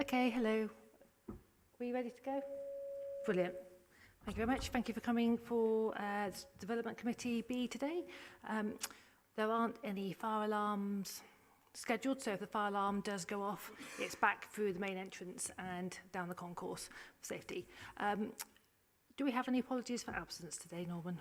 Okay, hello. Are you ready to go? Brilliant. Thank you very much. Thank you for coming for Development Committee B today. There aren't any fire alarms scheduled, so if the fire alarm does go off, it's back through the main entrance and down the concourse for safety. Do we have any apologies for absence today, Norman?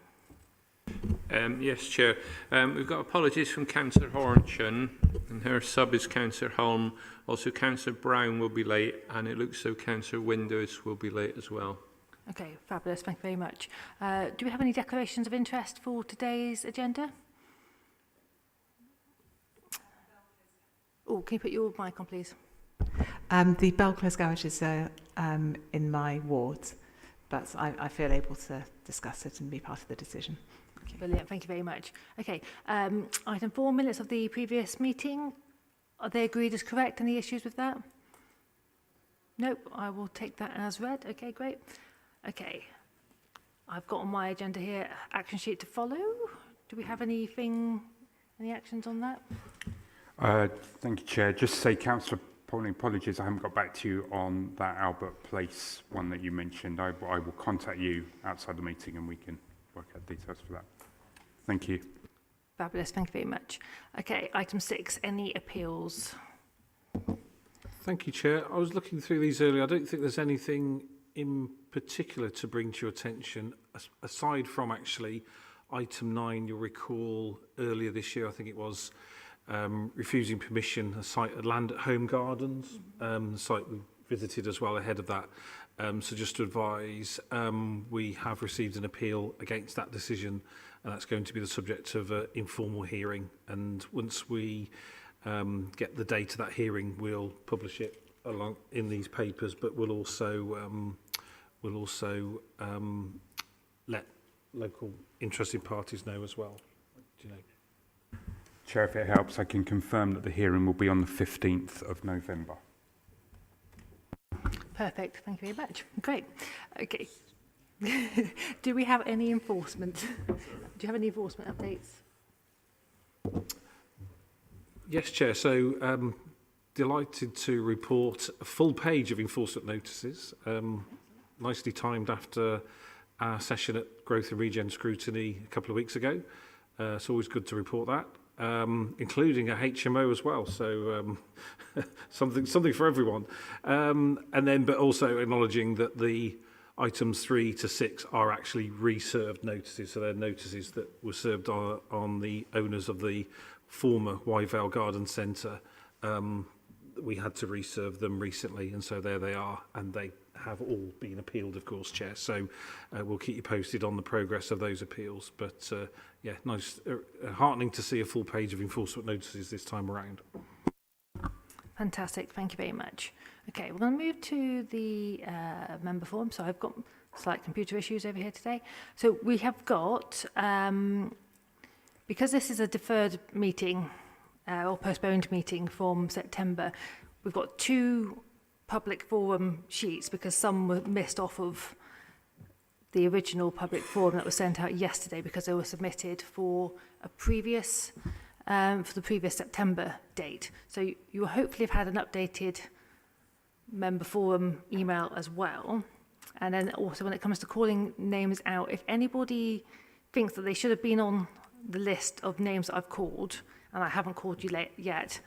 Yes, Chair. We've got apologies from Councillor Hornchin, and her sub is Councillor Holm. Also, Councillor Brown will be late, and it looks so Councillor Windows will be late as well. Okay, fabulous. Thank you very much. Do we have any declarations of interest for today's agenda? Oh, can you put your mic on, please? The Belclose garage is in my ward, but I feel able to discuss it and be part of the decision. Okay, brilliant, thank you very much. Okay, item 4, minutes of the previous meeting. Are they agreed as correct? Any issues with that? Nope, I will take that as read. Okay, great. Okay, I've got on my agenda here action sheet to follow. Do we have any actions on that? Thank you, Chair. Just say, Councillor Pauling, apologies, I haven't got back to you on that Albert Place one that you mentioned. I will contact you outside the meeting and we can work out details for that. Thank you. Fabulous, thank you very much. Okay, item 6, any appeals? Thank you, Chair. I was looking through these earlier. I don't think there's anything in particular to bring to your attention, aside from actually item 9. You'll recall earlier this year, I think it was, refusing permission a site at Land at Home Gardens, the site we visited as well ahead of that. So just to advise, we have received an appeal against that decision, and that's going to be the subject of an informal hearing. And once we get the date of that hearing, we'll publish it along in these papers, but we'll also let local interested parties know as well. Do you know? Chair, if it helps, I can confirm that the hearing will be on the 15th of November. Perfect, thank you very much. Great. Okay. Do we have any enforcement? Do you have any enforcement updates? Yes, Chair. So delighted to report a full page of enforcement notices, nicely timed after our session at Growth and Regen Scrutiny a couple of weeks ago. It's always good to report that. Including a HMO as well, so something for everyone. But also acknowledging that the items 3 to 6 are actually reserved notices, so they're notices that were served on the owners of the former Wyvale Garden Centre. We had to reserve them recently, and so there they are, and they have all been appealed, of course, Chair. So we'll keep you posted on the progress of those appeals. But yeah, nice, heartening to see a full page of enforcement notices this time around. Fantastic, thank you very much. Okay, we're going to move to the member forum. So I've got slight computer issues over here today. So we have got, because this is a deferred meeting or postponed meeting from September, we've got 2 public forum sheets because some were missed off of the original public forum that was sent out yesterday because they were submitted for a previous for the previous September date. So you will hopefully have had an updated member forum email as well. And then also when it comes to calling names out, if anybody thinks that they should have been on the list of names that I've called and I haven't called you yet,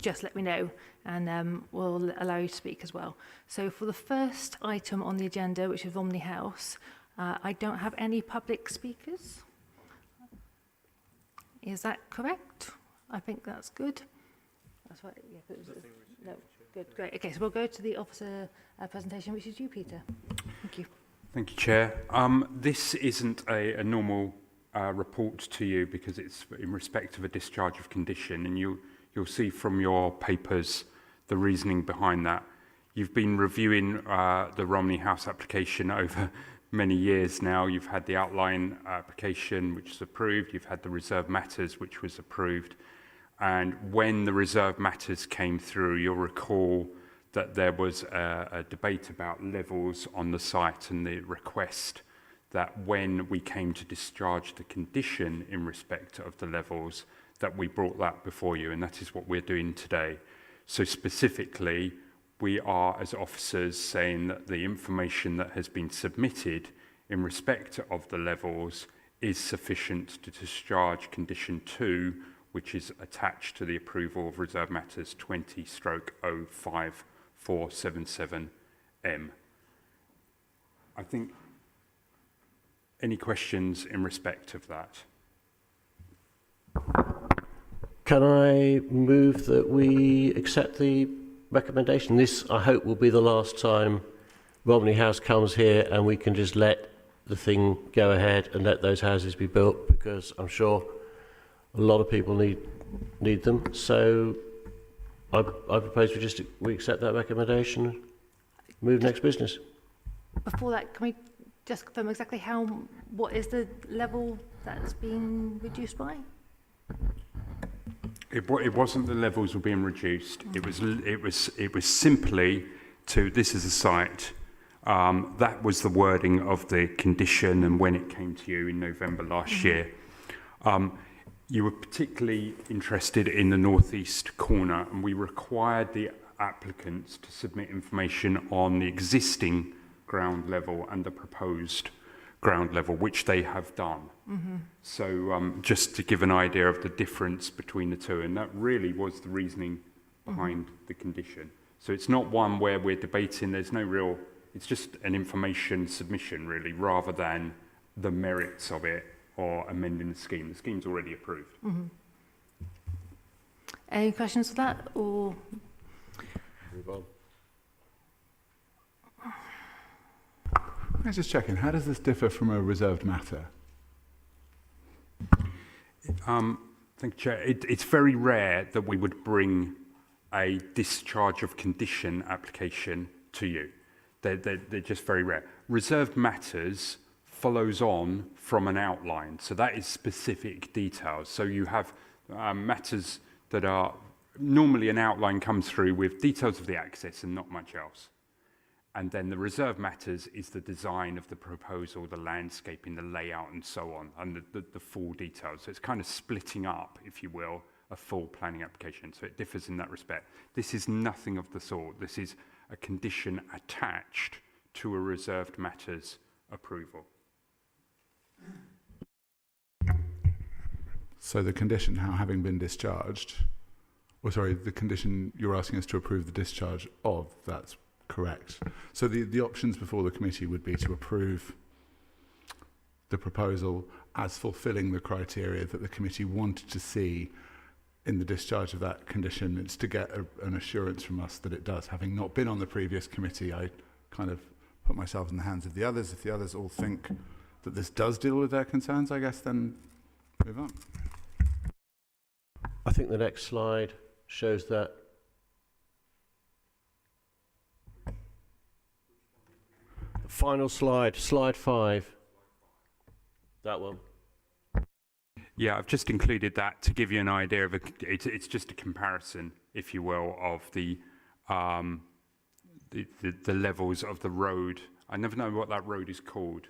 just let me know and we'll allow you to speak as well. So for the first item on the agenda, which is Romney House, I don't have any public speakers. Is that correct? I think that's good. That's right. Yeah, no, good, great. Okay, so we'll go to the officer presentation, which is you, Peter. Thank you. Thank you, Chair. This isn't a normal report to you because it's in respect of a discharge of condition, and you'll see from your papers the reasoning behind that. You've been reviewing the Romney House application over many years now. You've had the outline application, which is approved. You've had the reserve matters, which was approved. And when the reserve matters came through, you'll recall that there was a debate about levels on the site and the request that when we came to discharge the condition in respect of the levels, that we brought that before you, and that is what we're doing today. So specifically, we are, as officers, saying that the information that has been submitted in respect of the levels is sufficient to discharge condition 2, which is attached to the approval of Reserve Matters 20/05477M. I think, any questions in respect of that? Can I move that we accept the recommendation? This, I hope, will be the last time Romney House comes here and we can just let the thing go ahead and let those houses be built, because I'm sure a lot of people need them. So I propose we accept that recommendation, move next business. Before that, can we just confirm exactly what is the level that's been reduced by? It wasn't the levels were being reduced. It was simply to, this is a site. That was the wording of the condition and when it came to you in November last year. You were particularly interested in the northeast corner, and we required the applicants to submit information on the existing ground level and the proposed ground level, which they have done. So just to give an idea of the difference between the two, and that really was the reasoning behind the condition. So it's not one where we're debating, there's no real, it's just an information submission really, rather than the merits of it or amending the scheme. The scheme's already approved. Any questions for that, or? Move on. I'm just checking, how does this differ from a reserved matter? Thank you, Chair. It's very rare that we would bring a discharge of condition application to you. They're just very rare. Reserved matters follows on from an outline, so that is specific details. So you have matters that are normally an outline comes through with details of the access and not much else. And then the reserve matters is the design of the proposal, the landscaping, the layout, and so on, and the full details. So it's kind of splitting up, if you will, a full planning application. So it differs in that respect. This is nothing of the sort. This is a condition attached to a reserved matters approval. So the condition now having been discharged, or sorry, the condition you're asking us to approve the discharge of, that's correct. So the options before the committee would be to approve the proposal as fulfilling the criteria that the committee wanted to see in the discharge of that condition. It's to get an assurance from us that it does. Having not been on the previous committee, I kind of put myself in the hands of the others. If the others all think that this does deal with their concerns, I guess then move on. I think the next slide shows that. Final slide, slide 5. That one. Yeah, I've just included that to give you an idea of it's just a comparison, if you will, of the levels of the road. I never know what that road is called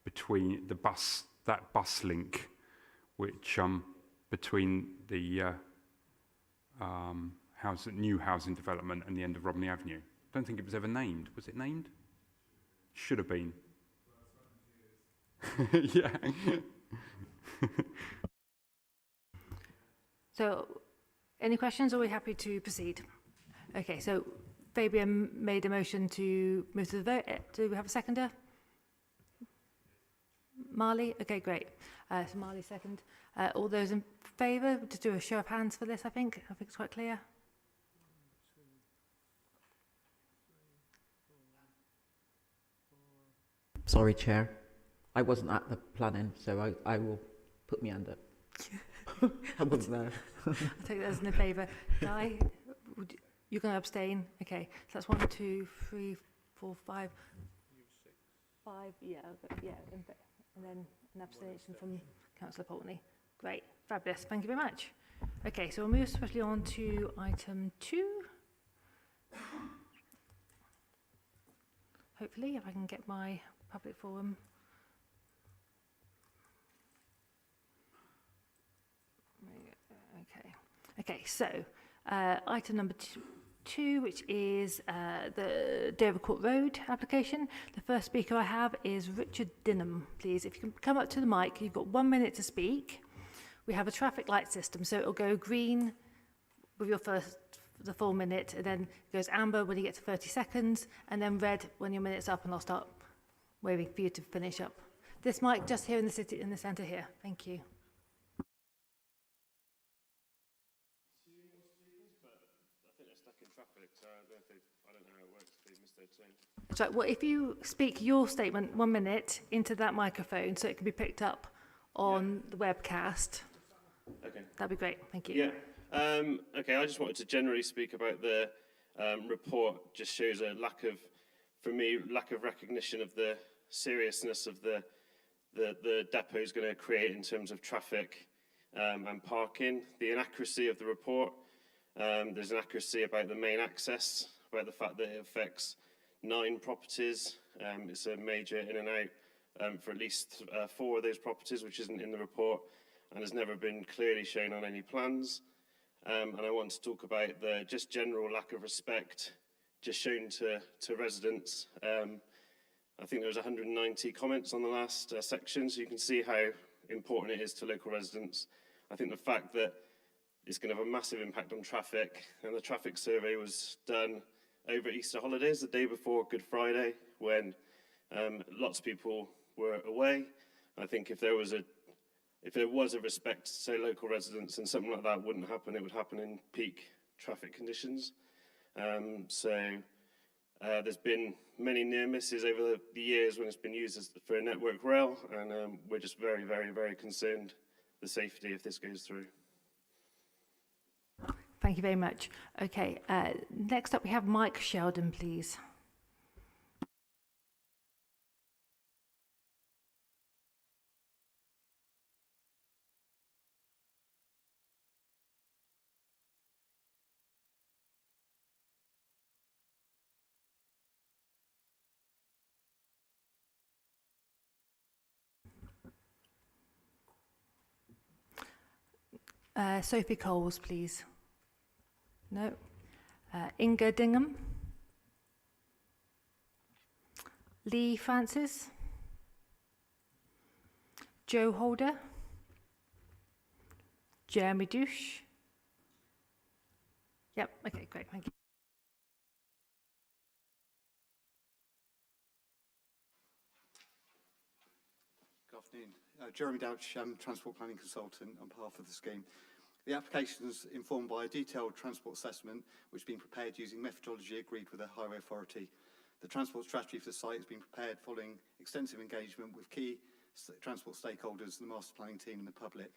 between that bus link, which between the new housing development and the end of Romney Avenue. I don't think it was ever named. Was it named? Should have been. Yeah. So, any questions, or are we happy to proceed? Okay, so Fabian made a motion to move to the vote. Do we have a seconder? Marley? Okay, great. So Marley second. All those in favour? Just do a show of hands for this, I think. I think it's quite clear. Sorry, Chair. I wasn't at the planning, so I will put my hand up. I wasn't there. I'll take that as in favour. Guy, you're going to abstain? Okay, so that's 1, 2, 3, 4, 5. 5, yeah, and then an abstention from Councillor Poultney. Great, fabulous, thank you very much. Okay, so we'll move swiftly on to item 2. Hopefully, if I can get my public forum. Okay, so item number 2, which is the Dovercourt Road application. The first speaker I have is Richard Dinham, please. If you can come up to the mic, you've got 1 minute to speak. We have a traffic light system, so it'll go green with the full minute, and then it goes amber when you get to 30 seconds, and then red when your minute's up, and I'll start waving for you to finish up. This mic just here in the centre here. Thank you. So, well, if you speak your statement 1 minute into that microphone so it can be picked up on the webcast, okay, that'd be great. Thank you. Yeah. Okay, I just wanted to generally speak about the report. Just shows a lack of recognition of the seriousness of the depot is going to create in terms of traffic and parking. The inaccuracy of the report. There's inaccuracy about the main access, about the fact that it affects 9 properties. It's a major in and out for at least 4 of those properties, which isn't in the report and has never been clearly shown on any plans. And I want to talk about the just general lack of respect just shown to residents. I think there was 190 comments on the last section, so you can see how important it is to local residents. I think the fact that it's going to have a massive impact on traffic, and the traffic survey was done over Easter holidays, the day before Good Friday, when lots of people were away. I think if there was a respect to, say, local residents, and something like that wouldn't happen, it would happen in peak traffic conditions. There's been many near misses over the years when it's been used for a network rail, and we're just very, very, very concerned the safety if this goes through. Thank you very much. Okay, next up we have Mike Sheldon, please. Sophie Coles, please. No. Inga Dingham. Lee Francis. Joe Holder. Jeremy Douche. Yep, okay, great, thank you. Good afternoon. Jeremy Douch, Transport Planning Consultant on behalf of the scheme. The application is informed by a detailed transport assessment which has been prepared using methodology agreed with the Highway Authority. The transport strategy for the site has been prepared following extensive engagement with key transport stakeholders, the master planning team and the public.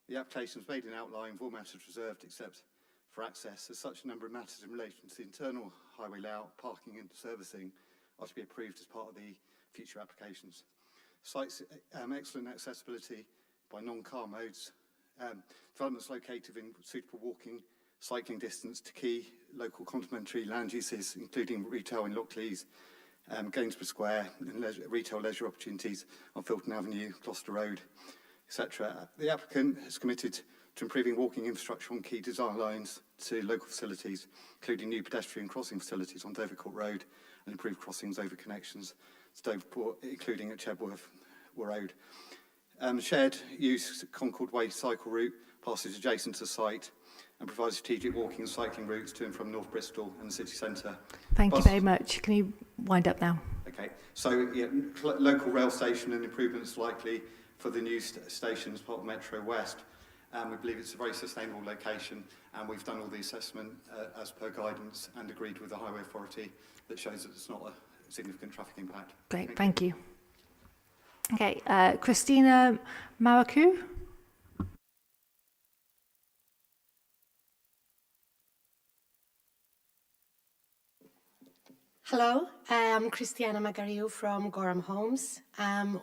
The application is made in outline with all matters reserved except for access, as such a number of matters in relation to the internal highway layout, parking and servicing are to be approved as part of the future applications. Site's excellent accessibility by non-car modes. Developments located in suitable walking, cycling distance to key local complementary land uses, including retail in Lockleys, Gainsborough Square, and retail leisure opportunities on Filton Avenue, Gloucester Road, etc. The applicant has committed to improving walking infrastructure on key design lines to local facilities, including new pedestrian crossing facilities on Dovercourt Road and improved crossings over connections to Dovercourt, including at Chedworth Road. Shared use Concord Way cycle route passes adjacent to the site and provides strategic walking and cycling routes to and from North Bristol and the city centre. Thank you very much. Can you wind up now? Okay, so yeah, local rail station and improvements likely for the new station as part of Metro West. We believe it's a very sustainable location, and we've done all the assessment as per guidance and agreed with the Highway Authority that shows that it's not a significant traffic impact. Great, thank you. Okay, Christina Maracu. Hello, I'm Christiana Magariu from Gorham Homes.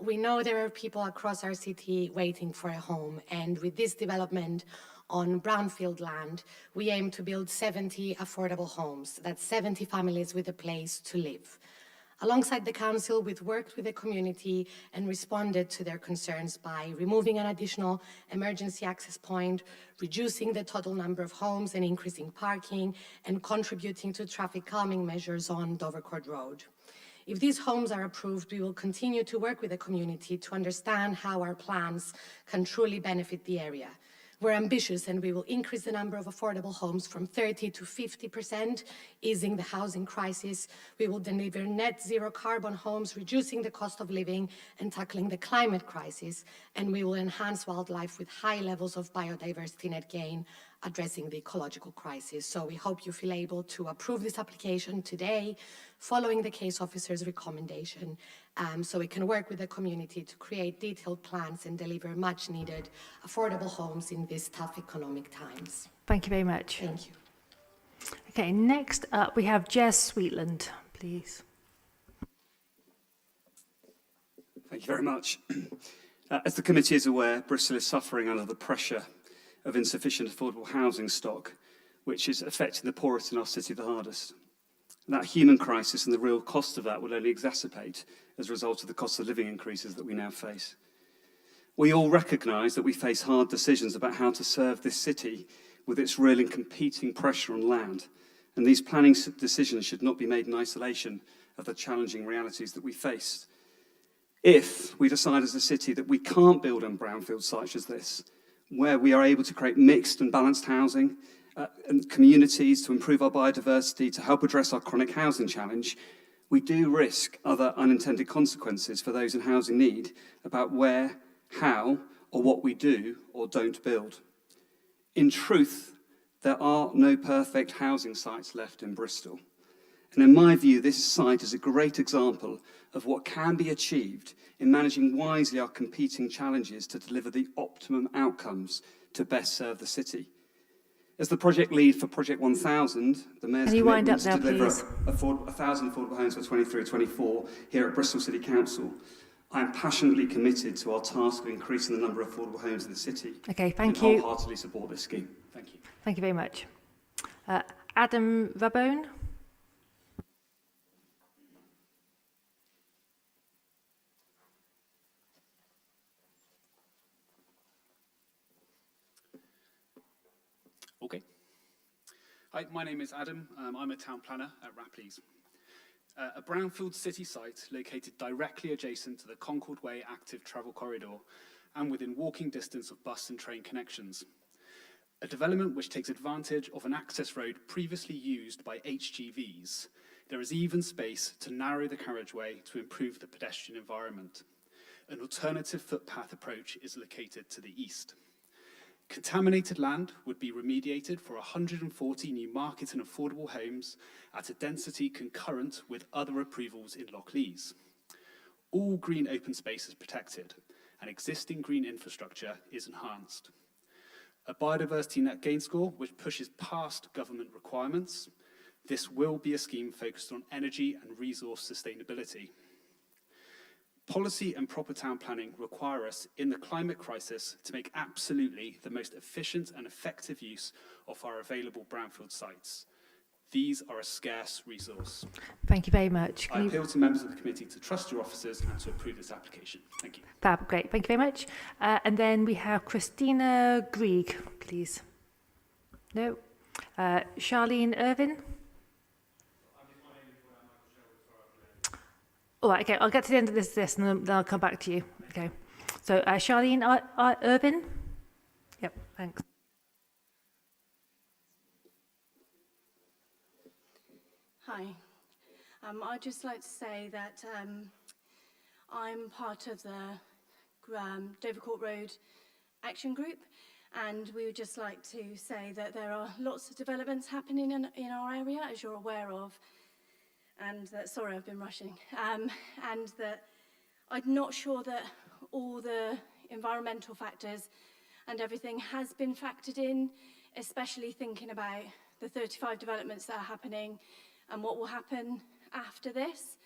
We know there are people across our city waiting for a home, and with this development on brownfield land, we aim to build 70 affordable homes. That's 70 families with a place to live. Alongside the council, we've worked with the community and responded to their concerns by removing an additional emergency access point, reducing the total number of homes and increasing parking, and contributing to traffic calming measures on Dovercourt Road. If these homes are approved, we will continue to work with the community to understand how our plans can truly benefit the area. We're ambitious and we will increase the number of affordable homes from 30 to 50%, easing the housing crisis. We will deliver net zero carbon homes, reducing the cost of living and tackling the climate crisis. And we will enhance wildlife with high levels of biodiversity net gain, addressing the ecological crisis. So we hope you feel able to approve this application today, following the case officer's recommendation, so we can work with the community to create detailed plans and deliver much needed affordable homes in these tough economic times. Thank you very much. Thank you. Okay, next up we have Jez Sweetland, please. Thank you very much. As the committee is aware, Bristol is suffering under the pressure of insufficient affordable housing stock, which is affecting the poorest in our city the hardest. That human crisis and the real cost of that will only exacerbate as a result of the cost of living increases that we now face. We all recognise that we face hard decisions about how to serve this city with its real and competing pressure on land, and these planning decisions should not be made in isolation of the challenging realities that we face. If we decide as a city that we can't build on brownfield sites as this, where we are able to create mixed and balanced housing and communities to improve our biodiversity, to help address our chronic housing challenge, we do risk other unintended consequences for those in housing need about where, how, or what we do or don't build. In truth, there are no perfect housing sites left in Bristol. And in my view, this site is a great example of what can be achieved in managing wisely our competing challenges to deliver the optimum outcomes to best serve the city. As the project lead for Project 1000, the Mayor's commitment to deliver 1,000 affordable homes for 23-24 here at Bristol City Council, I am passionately committed to our task of increasing the number of affordable homes in the city. Okay, thank and you. wholeheartedly support this scheme. Thank you. Thank you very much. Adam Rabone. Okay. Hi, my name is Adam. I'm a town planner at Rapleys. A brownfield city site located directly adjacent to the Concord Way active travel corridor and within walking distance of bus and train connections. A development which takes advantage of an access road previously used by HGVs. There is even space to narrow the carriageway to improve the pedestrian environment. An alternative footpath approach is located to the east. Contaminated land would be remediated for 140 new market and affordable homes at a density concurrent with other approvals in Lochleys. All green open space is protected and existing green infrastructure is enhanced. A biodiversity net gain score which pushes past government requirements. This will be a scheme focused on energy and resource sustainability. Policy and proper town planning require us in the climate crisis to make absolutely the most efficient and effective use of our available brownfield sites. These are a scarce resource. Thank you very much. I appeal to members of the committee to trust your officers and to approve this application. Thank you. Fab, great. Thank you very much. And then we have Christina Grieg, please. No. Charlene Irvin. All right, okay, I'll get to the end of this and then I'll come back to you. Okay. So, Charlene Irvin. Yep, thanks. Hi. I'd just like to say that I'm part of the Dovercourt Road Action Group, and we would just like to say that there are lots of developments happening in our area, as you're aware of. And that, sorry, I've been rushing, and that I'm not sure that all the environmental factors and everything has been factored in, especially thinking about the 35 developments that are happening and what will happen after this.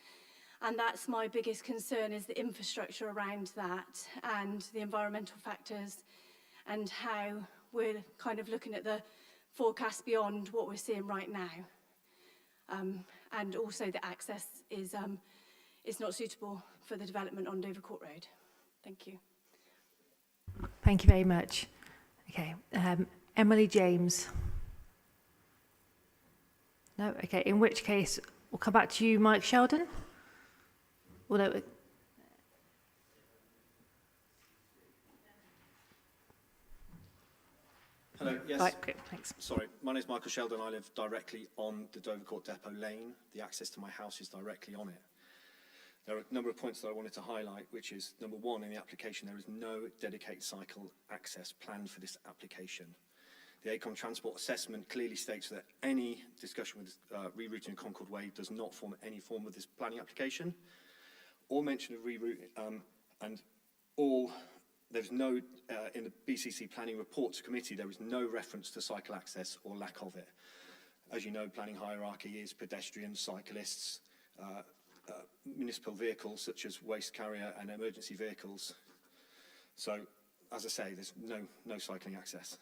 And that's my biggest concern, is the infrastructure around that and the environmental factors and how we're kind of looking at the forecast beyond what we're seeing right now. And also the access is it's not suitable for the development on Dovercourt Road. Thank you. Thank you very much. Okay, Emily James. No, okay, in which case we'll come back to you, Mike Sheldon. Although, Hello, yes. right, great, thanks. Sorry, my name is Michael Sheldon. I live directly on the Dovercourt Depot lane. The access to my house is directly on it. There are a number of points that I wanted to highlight, which is, number one, in the application, there is no dedicated cycle access planned for this application. The ACOM transport assessment clearly states that any discussion with rerouting Concord Way does not form any form of this planning application, or mention of rerouting, and all, there's no, in the BCC planning report to committee, there is no reference to cycle access or lack of it. As you know, planning hierarchy is pedestrians, cyclists, municipal vehicles such as waste carrier and emergency vehicles. So, as I say, there's no cycling access.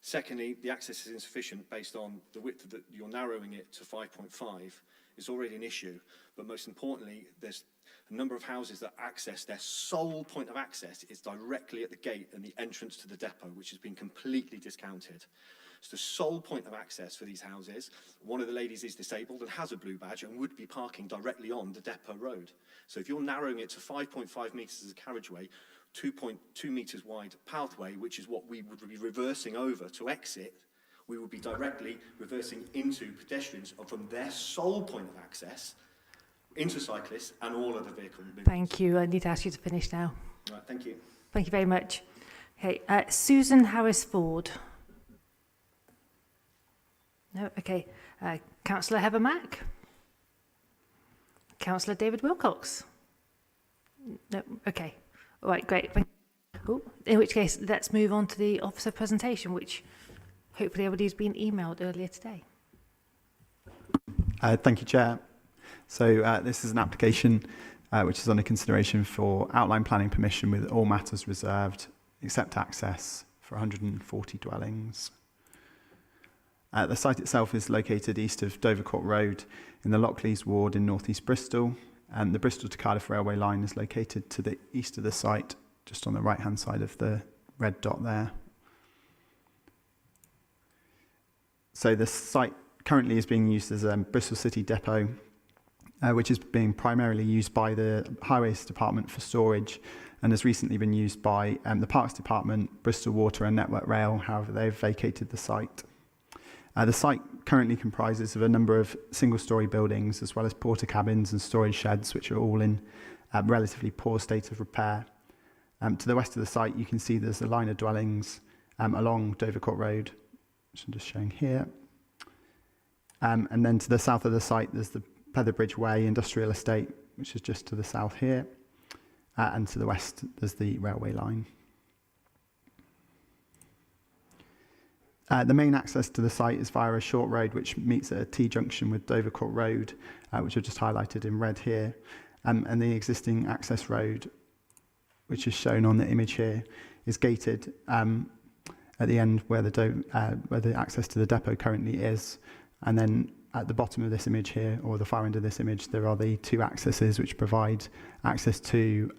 Secondly, the access is insufficient based on the width that you're narrowing it to 5.5 is already an issue. But most importantly, there's a number of houses that access, their sole point of access is directly at the gate and the entrance to the depot, which has been completely discounted. It's the sole point of access for these houses. One of the ladies is disabled and has a blue badge and would be parking directly on the depot road. So if you're narrowing it to 5.5 metres as a carriageway, 2.2 metres wide pathway, which is what we would be reversing over to exit, we would be directly reversing into pedestrians from their sole point of access into cyclists and all other vehicle movements. Thank you. I need to ask you to finish now. Right, thank you. Thank you very much. Okay, Susan Harris-Ford. No, okay. Councillor Heather Mack. Councillor David Wilcox. No, okay. All right, great. Oh, in which case, let's move on to the officer presentation, which hopefully everybody's been emailed earlier today. Thank you, Chair. So this is an application which is under consideration for outline planning permission with all matters reserved, except access for 140 dwellings. The site itself is located east of Dovercourt Road in the Lockleys ward in North East Bristol, and the Bristol to Cardiff railway line is located to the east of the site, just on the right-hand side of the red dot there. So the site currently is being used as a Bristol City depot, which is being primarily used by the Highways Department for storage, and has recently been used by the Parks Department, Bristol Water and Network Rail. However, they've vacated the site. The site currently comprises of a number of single-storey buildings, as well as porter cabins and storage sheds, which are all in relatively poor state of repair. To the west of the site, you can see there's a line of dwellings along Dovercourt Road, which I'm just showing here. And then to the south of the site, there's the Featherbridge Way Industrial Estate, which is just to the south here. And to the west, there's the railway line. The main access to the site is via a short road which meets at a T-junction with Dovercourt Road, which I've just highlighted in red here. And the existing access road, which is shown on the image here, is gated at the end where the access to the depot currently is. And then at the bottom of this image here, or the far end of this image, there are the two accesses which provide access to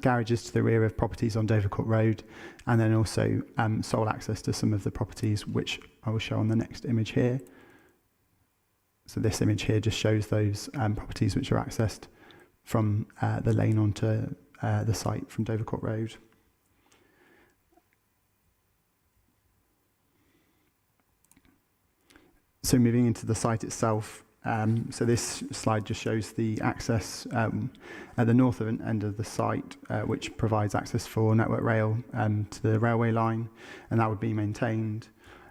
garages to the rear of properties on Dovercourt Road, and then also sole access to some of the properties, which I will show on the next image here. So this image here just shows those properties which are accessed from the lane onto the site from Dovercourt Road. So moving into the site itself, so this slide just shows the access at the north end of the site, which provides access for Network Rail to the railway line, and that would be maintained.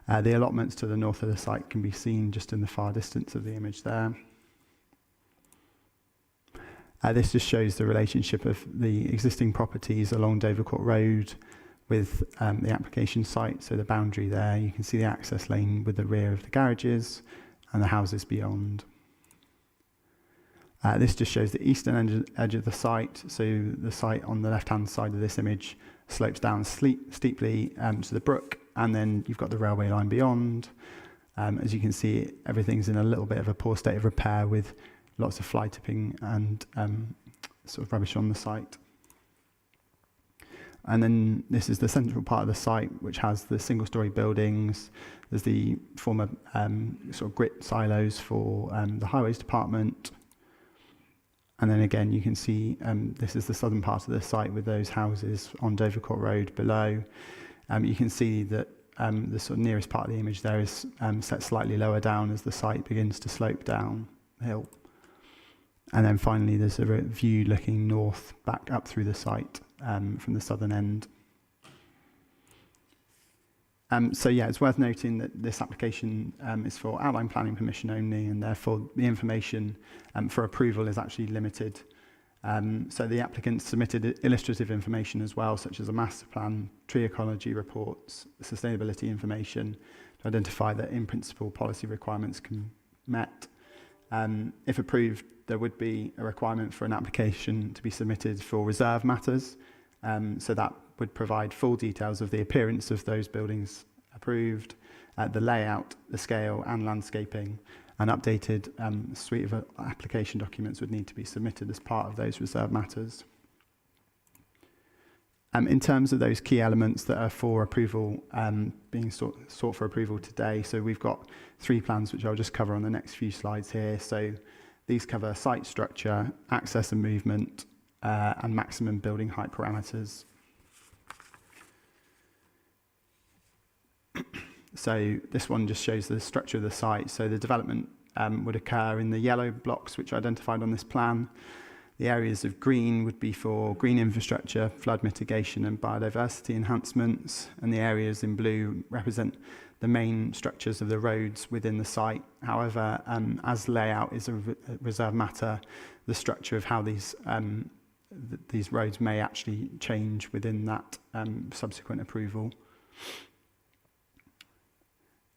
The allotments to the north of the site can be seen just in the far distance of the image there. This just shows the relationship of the existing properties along Dovercourt Road with the application site, so the boundary there. You can see the access lane with the rear of the garages and the houses beyond. This just shows the eastern edge of the site, so the site on the left-hand side of this image slopes down steeply to the brook, and then you've got the railway line beyond. As you can see, everything's in a little bit of a poor state of repair with lots of fly tipping and sort of rubbish on the site. And then this is the central part of the site, which has the single-storey buildings. There's the former sort of grit silos for the highways department. And then again, you can see this is the southern part of the site with those houses on Dovercourt Road below. You can see that the sort of nearest part of the image there is set slightly lower down as the site begins to slope down the hill. And then finally, there's a view looking north back up through the site from the southern end. So yeah, it's worth noting that this application is for outline planning permission only, and therefore the information for approval is actually limited. So the applicant submitted illustrative information as well, such as a master plan, tree ecology reports, sustainability information, to identify that in principle policy requirements can be met. If approved, there would be a requirement for an application to be submitted for reserve matters. So that would provide full details of the appearance of those buildings approved, the layout, the scale and landscaping. An updated suite of application documents would need to be submitted as part of those reserve matters. In terms of those key elements that are for approval, being sought for approval today, so we've got 3 plans which I'll just cover on the next few slides here. So these cover site structure, access and movement, and maximum building height parameters. So this one just shows the structure of the site. So the development would occur in the yellow blocks which are identified on this plan. The areas of green would be for green infrastructure, flood mitigation and biodiversity enhancements, and the areas in blue represent the main structures of the roads within the site. However, as layout is a reserve matter, the structure of how these roads may actually change within that subsequent approval.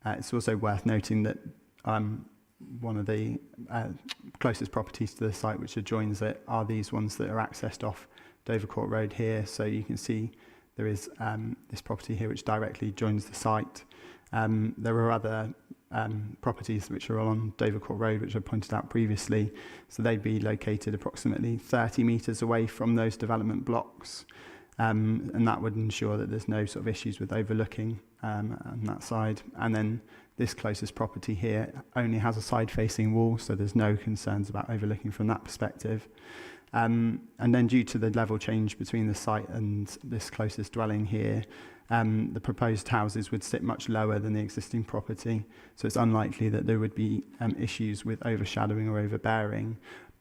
It's also worth noting that one of the closest properties to the site which adjoins it are these ones that are accessed off Dovercourt Road here. So you can see there is this property here which directly joins the site. There are other properties which are on Dovercourt Road which I pointed out previously. So they'd be located approximately 30 metres away from those development blocks. And that would ensure that there's no sort of issues with overlooking on that side. And then this closest property here only has a side-facing wall, so there's no concerns about overlooking from that perspective. And then due to the level change between the site and this closest dwelling here, the proposed houses would sit much lower than the existing property. So it's unlikely that there would be issues with overshadowing or overbearing.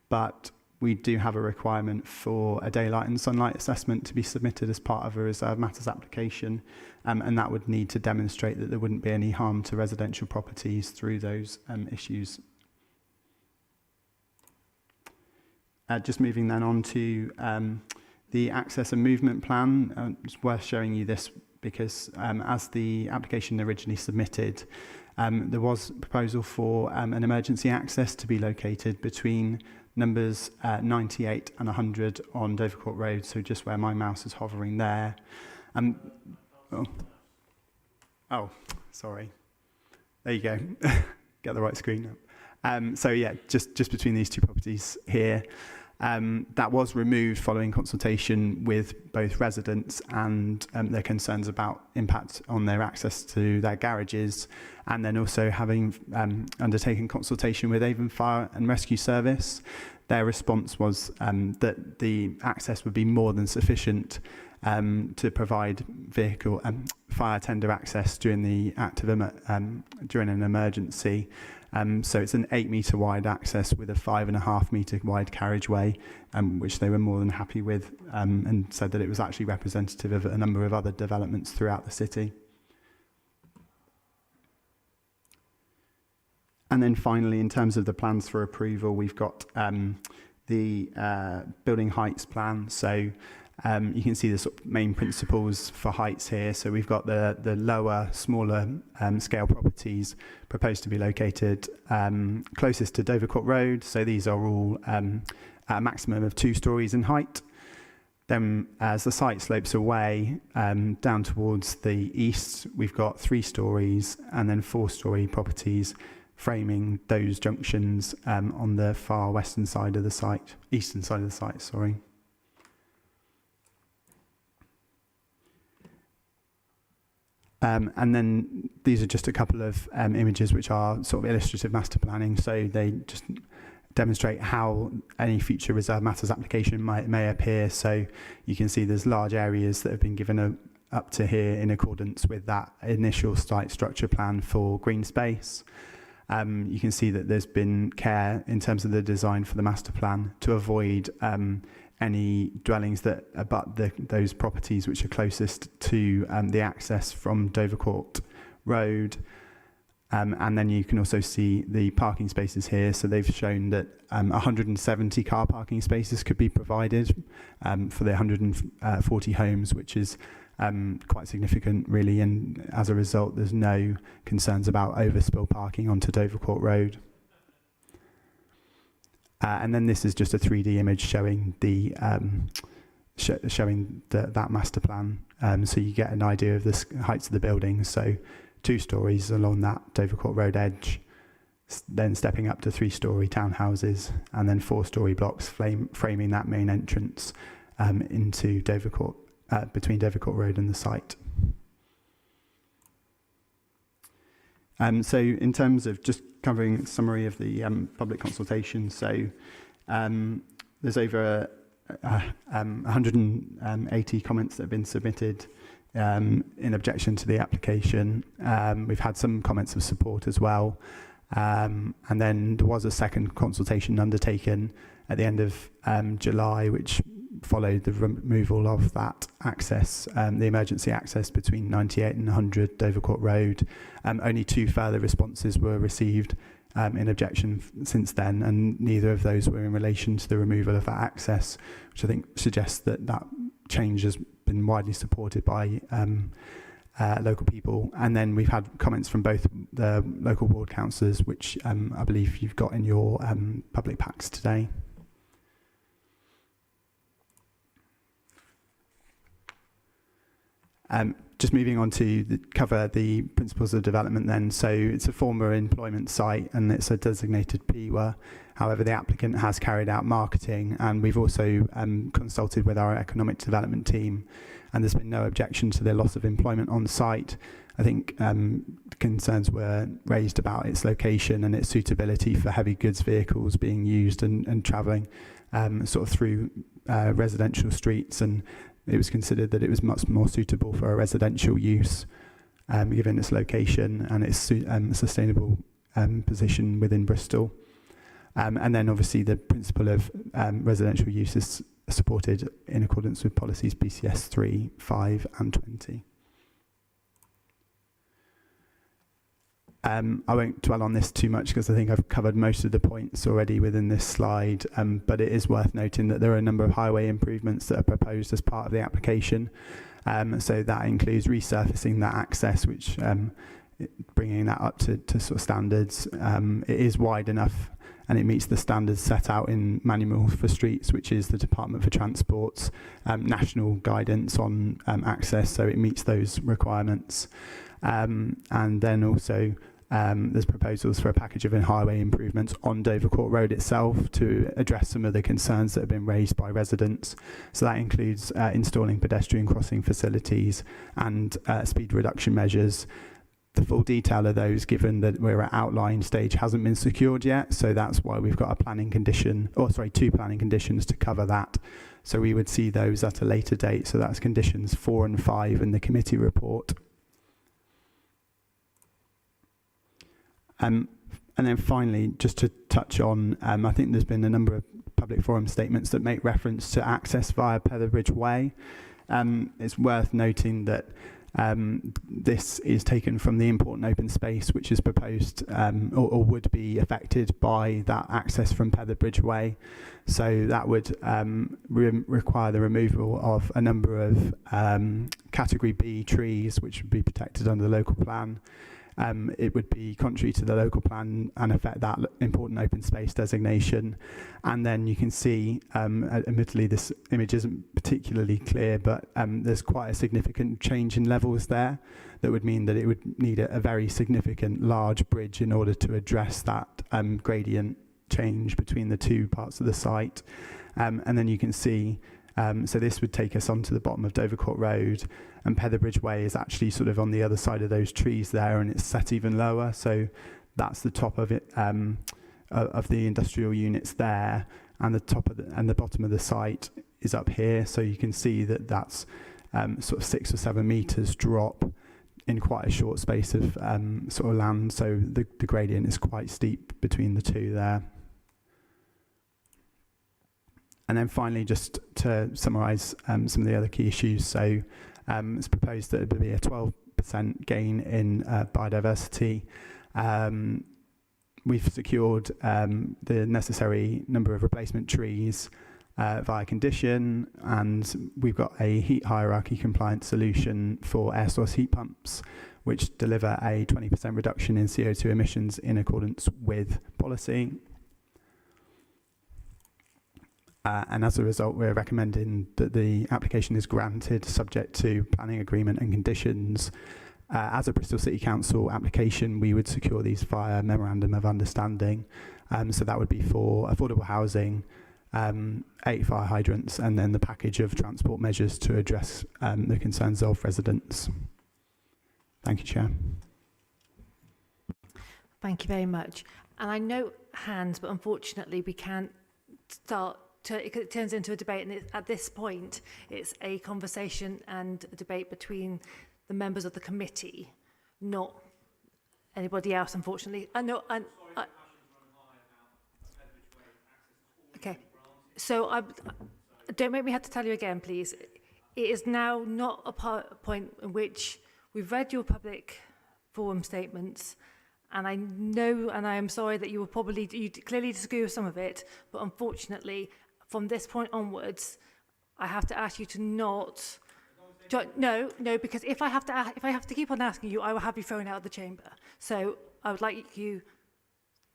But we do have a requirement for a daylight and sunlight assessment to be submitted as part of a reserve matters application, and that would need to demonstrate that there wouldn't be any harm to residential properties through those issues. Just moving then on to the access and movement plan. It's worth showing you this because as the application originally submitted, there was a proposal for an emergency access to be located between numbers 98 and 100 on Dovercourt Road, so just where my mouse is hovering there. Oh, sorry. There you go. Get the right screen up. So yeah, just between these 2 properties here. That was removed following consultation with both residents and their concerns about impact on their access to their garages, and then also having undertaken consultation with Avon Fire and Rescue Service. Their response was that the access would be more than sufficient to provide vehicle fire tender access during the during an emergency. So it's an 8-metre wide access with a 5.5-metre wide carriageway, which they were more than happy with, and said that it was actually representative of a number of other developments throughout the city. And then finally, in terms of the plans for approval, we've got the building heights plan. So you can see the sort of main principles for heights here. So we've got the lower, smaller scale properties proposed to be located closest to Dovercourt Road. So these are all at a maximum of 2 stories in height. Then as the site slopes away down towards the east, we've got 3 stories and then 4-storey properties framing those junctions on the far western side of the site, eastern side of the site, sorry. And then these are just a couple of images which are sort of illustrative master planning, so they just demonstrate how any future reserve matters application may appear. So you can see there's large areas that have been given up to here in accordance with that initial site structure plan for green space. You can see that there's been care in terms of the design for the master plan to avoid any dwellings that abut those properties which are closest to the access from Dovercourt Road. And then you can also see the parking spaces here. So they've shown that 170 car parking spaces could be provided for the 140 homes, which is quite significant, really. And as a result, there's no concerns about overspill parking onto Dovercourt Road. And then this is just a 3D image showing the that master plan. So you get an idea of the heights of the buildings. So 2 stories along that Dovercourt Road edge, then stepping up to 3-story townhouses, and then 4-story blocks framing that main entrance into Dovercourt, between Dovercourt Road and the site. So in terms of just covering a summary of the public consultation, so there's over 180 comments that have been submitted in objection to the application. We've had some comments of support as well. And then there was a second consultation undertaken at the end of July, which followed the removal of that access, the emergency access between 98 and 100 Dovercourt Road. Only 2 further responses were received in objection since then, and neither of those were in relation to the removal of that access, which I think suggests that that change has been widely supported by local people. And then we've had comments from both the local ward councillors, which I believe you've got in your public packs today. Just moving on to cover the principles of development then. So it's a former employment site and it's a designated PWA. However, the applicant has carried out marketing, and we've also consulted with our economic development team, and there's been no objection to the loss of employment on site. I think concerns were raised about its location and its suitability for heavy goods vehicles being used and travelling sort of through residential streets, and it was considered that it was much more suitable for a residential use given its location and its sustainable position within Bristol. And then obviously the principle of residential use is supported in accordance with policies BCS 3, 5 and 20. I won't dwell on this too much because I think I've covered most of the points already within this slide, but it is worth noting that there are a number of highway improvements that are proposed as part of the application. So that includes resurfacing that access, which bringing that up to sort of standards. It is wide enough and it meets the standards set out in Manual for Streets, which is the Department for Transport's national guidance on access, so it meets those requirements. And then also there's proposals for a package of highway improvements on Dovercourt Road itself to address some of the concerns that have been raised by residents. So that includes installing pedestrian crossing facilities and speed reduction measures. The full detail of those, given that we're at outline stage, hasn't been secured yet, so that's why we've got a planning condition, or sorry, 2 planning conditions to cover that. So we would see those at a later date, so that's conditions 4 and 5 in the committee report. And then finally, just to touch on, I think there's been a number of public forum statements that make reference to access via Petherbridge Way. It's worth noting that this is taken from the important open space which is proposed or would be affected by that access from Petherbridge Way. So that would require the removal of a number of Category B trees which would be protected under the local plan. it would be contrary to the local plan and affect that important open space designation. And then you can see, admittedly this image isn't particularly clear, but there's quite a significant change in levels there that would mean that it would need a very significant large bridge in order to address that gradient change between the two parts of the site. And then you can see, so this would take us onto the bottom of Dovercourt Road, and Petherbridge Way is actually sort of on the other side of those trees there, and it's set even lower. So that's the top of it, of the industrial units there, and the top of and the bottom of the site is up here. So you can see that that's sort of 6 or 7 meters drop in quite a short space of sort of land. So the gradient is quite steep between the two there. And then finally, just to summarise some of the other key issues. So it's proposed that it would be a 12% gain in biodiversity. We've secured the necessary number of replacement trees via condition, and we've got a heat hierarchy compliant solution for air source heat pumps, which deliver a 20% reduction in CO2 emissions in accordance with policy. And as a result, we're recommending that the application is granted subject to planning agreement and conditions. As a Bristol City Council application, we would secure these via Memorandum of Understanding. So that would be for affordable housing, 8 fire hydrants, and then the package of transport measures to address the concerns of residents. Thank you, Chair. Thank you very much. And I note hands, but unfortunately we can't start. It turns into a debate, and at this point it's a conversation and a debate between the members of the committee, not anybody else, unfortunately. Okay, so don't make me have to tell you again, please. It is now not a point in which we've read your public forum statements, and I know, and I am sorry that you clearly disagree with some of it, but unfortunately, from this point onwards, I have to ask you to not. No, because if I have to keep on asking you, I will have you thrown out of the chamber. So I would like you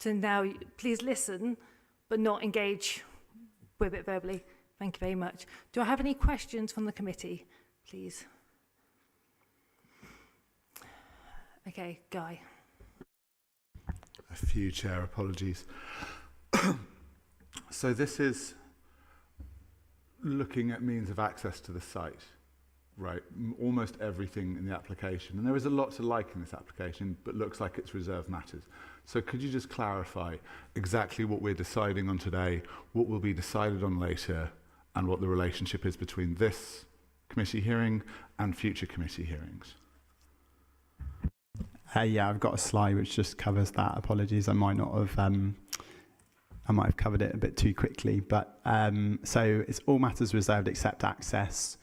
to now please listen, but not engage with it verbally. Thank you very much. Do I have any questions from the committee, please? Okay, Guy. A few, Chair, apologies. So this is looking at means of access to the site, right? Almost everything in the application, and there is a lot to like in this application, but looks like it's reserved matters. So could you just clarify exactly what we're deciding on today, what will be decided on later, and what the relationship is between this committee hearing and future committee hearings? Yeah, I've got a slide which just covers that. Apologies, I might have covered it a bit too quickly, but so it's all matters reserved except access.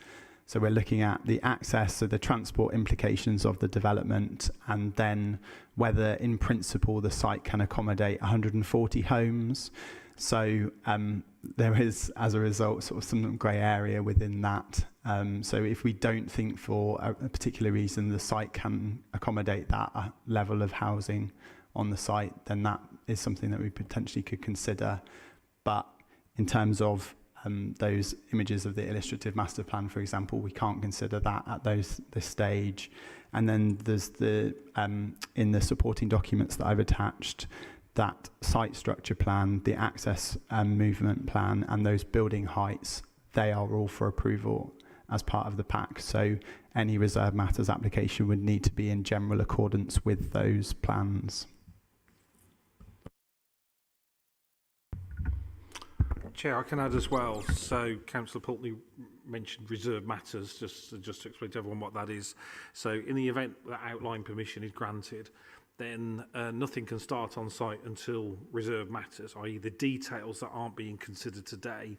So we're looking at the access, so the transport implications of the development, and then whether in principle the site can accommodate 140 homes. So there is, as a result, sort of some grey area within that. So if we don't think for a particular reason the site can accommodate that level of housing on the site, then that is something that we potentially could consider. But in terms of those images of the illustrative master plan, for example, we can't consider that at this stage. And then there's the in the supporting documents that I've attached, that site structure plan, the access movement plan, and those building heights, they are all for approval as part of the pack. So any reserve matters application would need to be in general accordance with those plans. Chair, I can add as well. So Councillor Pulteney mentioned reserve matters, just to explain to everyone what that is. So in the event that outline permission is granted, then nothing can start on site until reserve matters, i.e. the details that aren't being considered today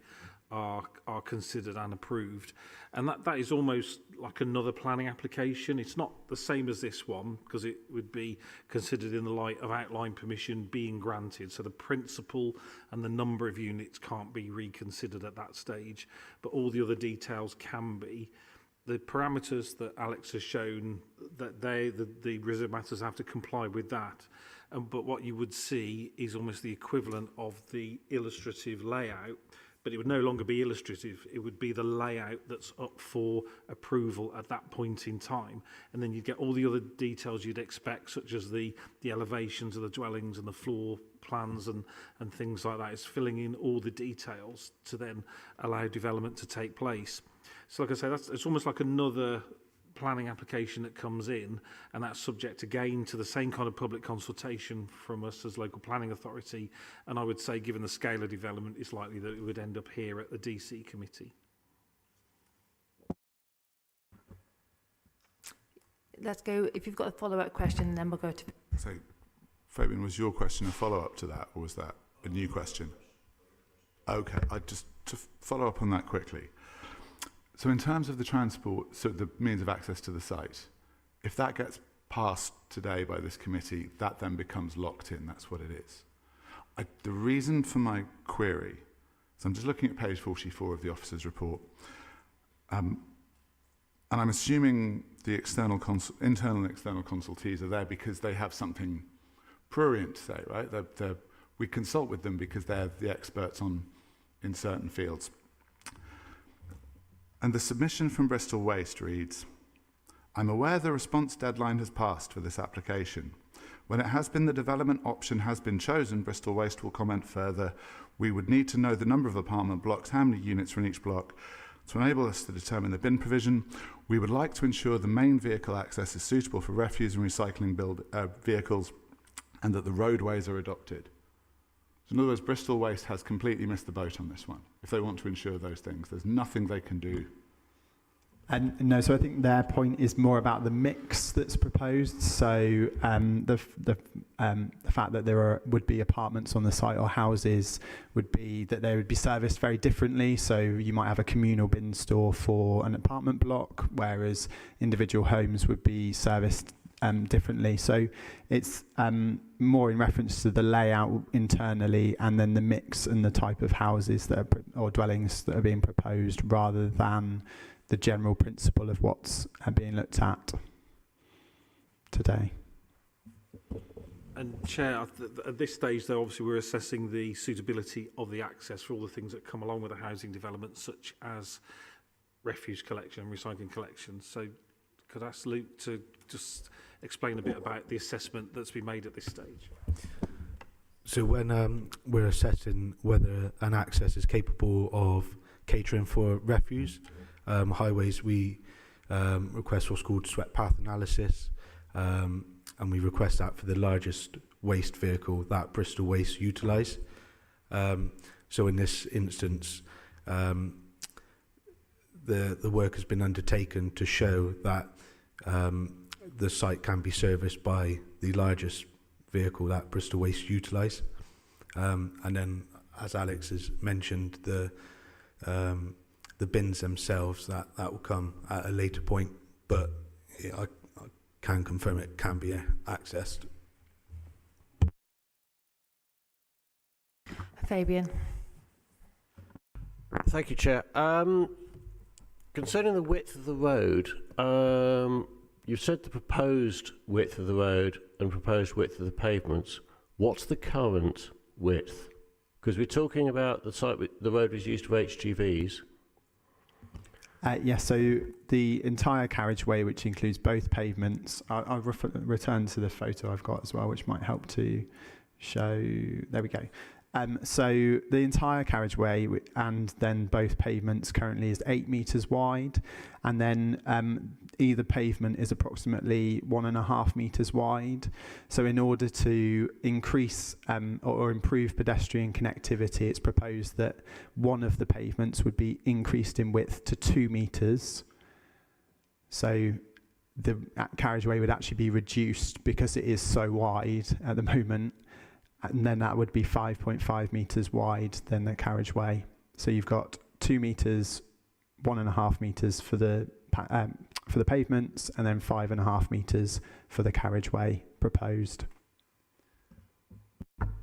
are considered and approved. And that is almost like another planning application. It's not the same as this one, because it would be considered in the light of outline permission being granted. So the principle and the number of units can't be reconsidered at that stage, but all the other details can be. The parameters that Alex has shown, that the reserve matters have to comply with that. But what you would see is almost the equivalent of the illustrative layout, but it would no longer be illustrative. It would be the layout that's up for approval at that point in time. And then you'd get all the other details you'd expect, such as the elevations of the dwellings and the floor plans and things like that. It's filling in all the details to then allow development to take place. So like I say, it's almost like another planning application that comes in, and that's subject again to the same kind of public consultation from us as local planning authority. And I would say, given the scale of development, it's likely that it would end up here at the DC committee. Let's go, if you've got a follow-up question, then we'll go to... So, Fabian, was your question a follow-up to that, or was that a new question? Okay, to follow up on that quickly. So in terms of the transport, so the means of access to the site, if that gets passed today by this committee, that then becomes locked in, that's what it is. The reason for my query, so I'm just looking at page 44 of the officer's report, and I'm assuming the internal and external consultees are there because they have something prurient to say, right? We consult with them because they're the experts in certain fields. And the submission from Bristol Waste reads, I'm aware the response deadline has passed for this application. When it has been the development option has been chosen, Bristol Waste will comment further. We would need to know the number of apartment blocks, how many units are in each block, to enable us to determine the bin provision. We would like to ensure the main vehicle access is suitable for refuse and recycling vehicles, and that the roadways are adopted. So in other words, Bristol Waste has completely missed the boat on this one. If they want to ensure those things, there's nothing they can do. And no, so I think their point is more about the mix that's proposed. So the fact that there would be apartments on the site or houses would be that they would be serviced very differently. So you might have a communal bin store for an apartment block, whereas individual homes would be serviced differently. So it's more in reference to the layout internally, and then the mix and the type of houses that are or dwellings that are being proposed, rather than the general principle of what's being looked at today. And Chair, at this stage, though, obviously we're assessing the suitability of the access for all the things that come along with a housing development, such as refuse collection and recycling collection. So could I ask Luke to just explain a bit about the assessment that's been made at this stage? So when we're assessing whether an access is capable of catering for refuse, highways, we request what's called swept path analysis, and we request that for the largest waste vehicle that Bristol Waste utilise. So in this instance, the work has been undertaken to show that the site can be serviced by the largest vehicle that Bristol Waste utilise. And then, as Alex has mentioned, the bins themselves, that will come at a later point, but I can confirm it can be accessed. Fabian. Thank you, Chair. Concerning the width of the road, you've said the proposed width of the road and proposed width of the pavements. What's the current width? Because we're talking about the site, the road was used for HGVs. Yes, so the entire carriageway, which includes both pavements, I'll return to the photo I've got as well, which might help to show. There we go. So the entire carriageway and then both pavements currently is 8 metres wide, and then either pavement is approximately 1.5 metres wide. So in order to increase or improve pedestrian connectivity, it's proposed that one of the pavements would be increased in width to 2 metres. So the carriageway would actually be reduced because it is so wide at the moment. And then that would be 5.5 metres wide, then the carriageway. So you've got 2 metres, 1.5 metres for the pavements, and then 5.5 metres for the carriageway proposed.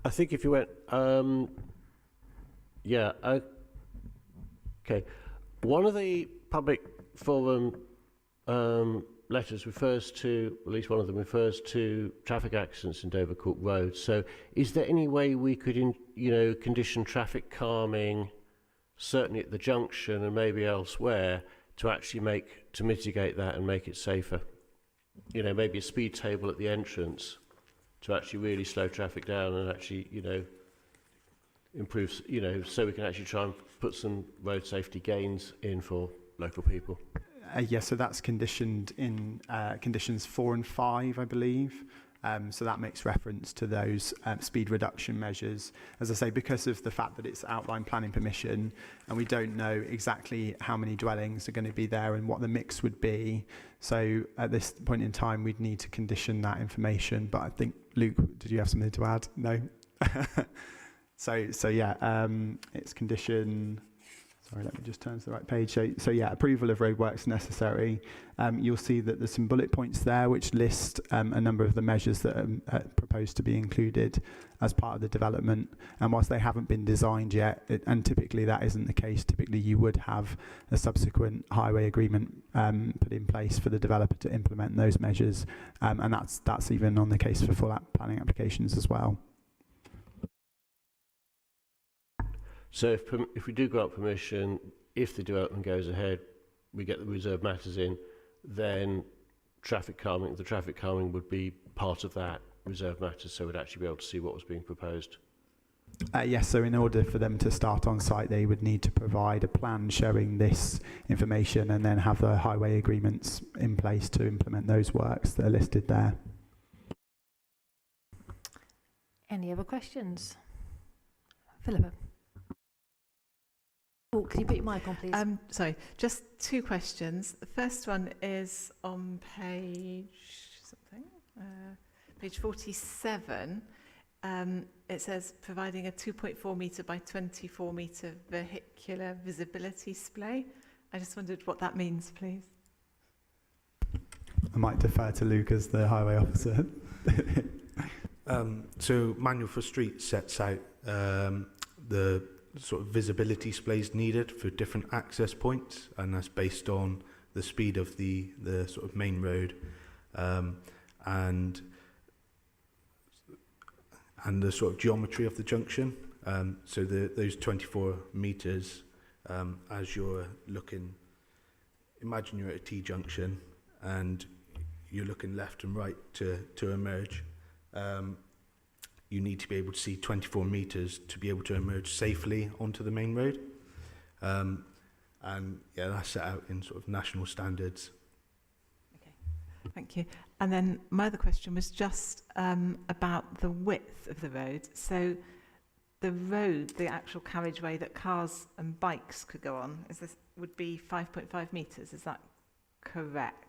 I think if you went, yeah, okay. One of the public forum letters refers to, at least one of them refers to traffic accidents in Dovercourt Road. So is there any way we could, condition traffic calming, certainly at the junction and maybe elsewhere, to actually mitigate that and make it safer? Maybe a speed table at the entrance to actually really slow traffic down and actually, improve, so we can actually try and put some road safety gains in for local people. Yes, so that's conditioned in conditions 4 and 5, I believe. So that makes reference to those speed reduction measures. As I say, because of the fact that it's outline planning permission and we don't know exactly how many dwellings are going to be there and what the mix would be. So at this point in time, we'd need to condition that information. But I think, Luke, did you have something to add? No? So yeah, it's condition... Sorry, let me just turn to the right page. So yeah, approval of roadworks necessary. You'll see that there's some bullet points there which list a number of the measures that are proposed to be included as part of the development. And whilst they haven't been designed yet, and typically that isn't the case, typically you would have a subsequent highway agreement put in place for the developer to implement those measures. And that's even on the case for full planning applications as well. So if we do grant permission, if the development goes ahead, we get the reserved matters in, then the traffic calming would be part of that reserved matters, so we'd actually be able to see what was being proposed. Yes, so in order for them to start on site, they would need to provide a plan showing this information and then have the highway agreements in place to implement those works that are listed there. Any other questions? Philippa? Oh, can you put your mic on, please? Sorry, just two questions. The first one is on page 47. It says providing a 2.4 metre by 24 metre vehicular visibility display. I just wondered what that means, please. I might defer to Luke as the highway officer. So Manual for Street sets out the sort of visibility displays needed for different access points, and that's based on the speed of the sort of main road and the sort of geometry of the junction. So those 24 metres, as you're looking, imagine you're at a T-junction and you're looking left and right to emerge. You need to be able to see 24 metres to be able to emerge safely onto the main road. And yeah, that's set out in sort of national standards. Okay, thank you. And then my other question was just about the width of the road. So the road, the actual carriageway that cars and bikes could go on, would be 5.5 metres, is that correct?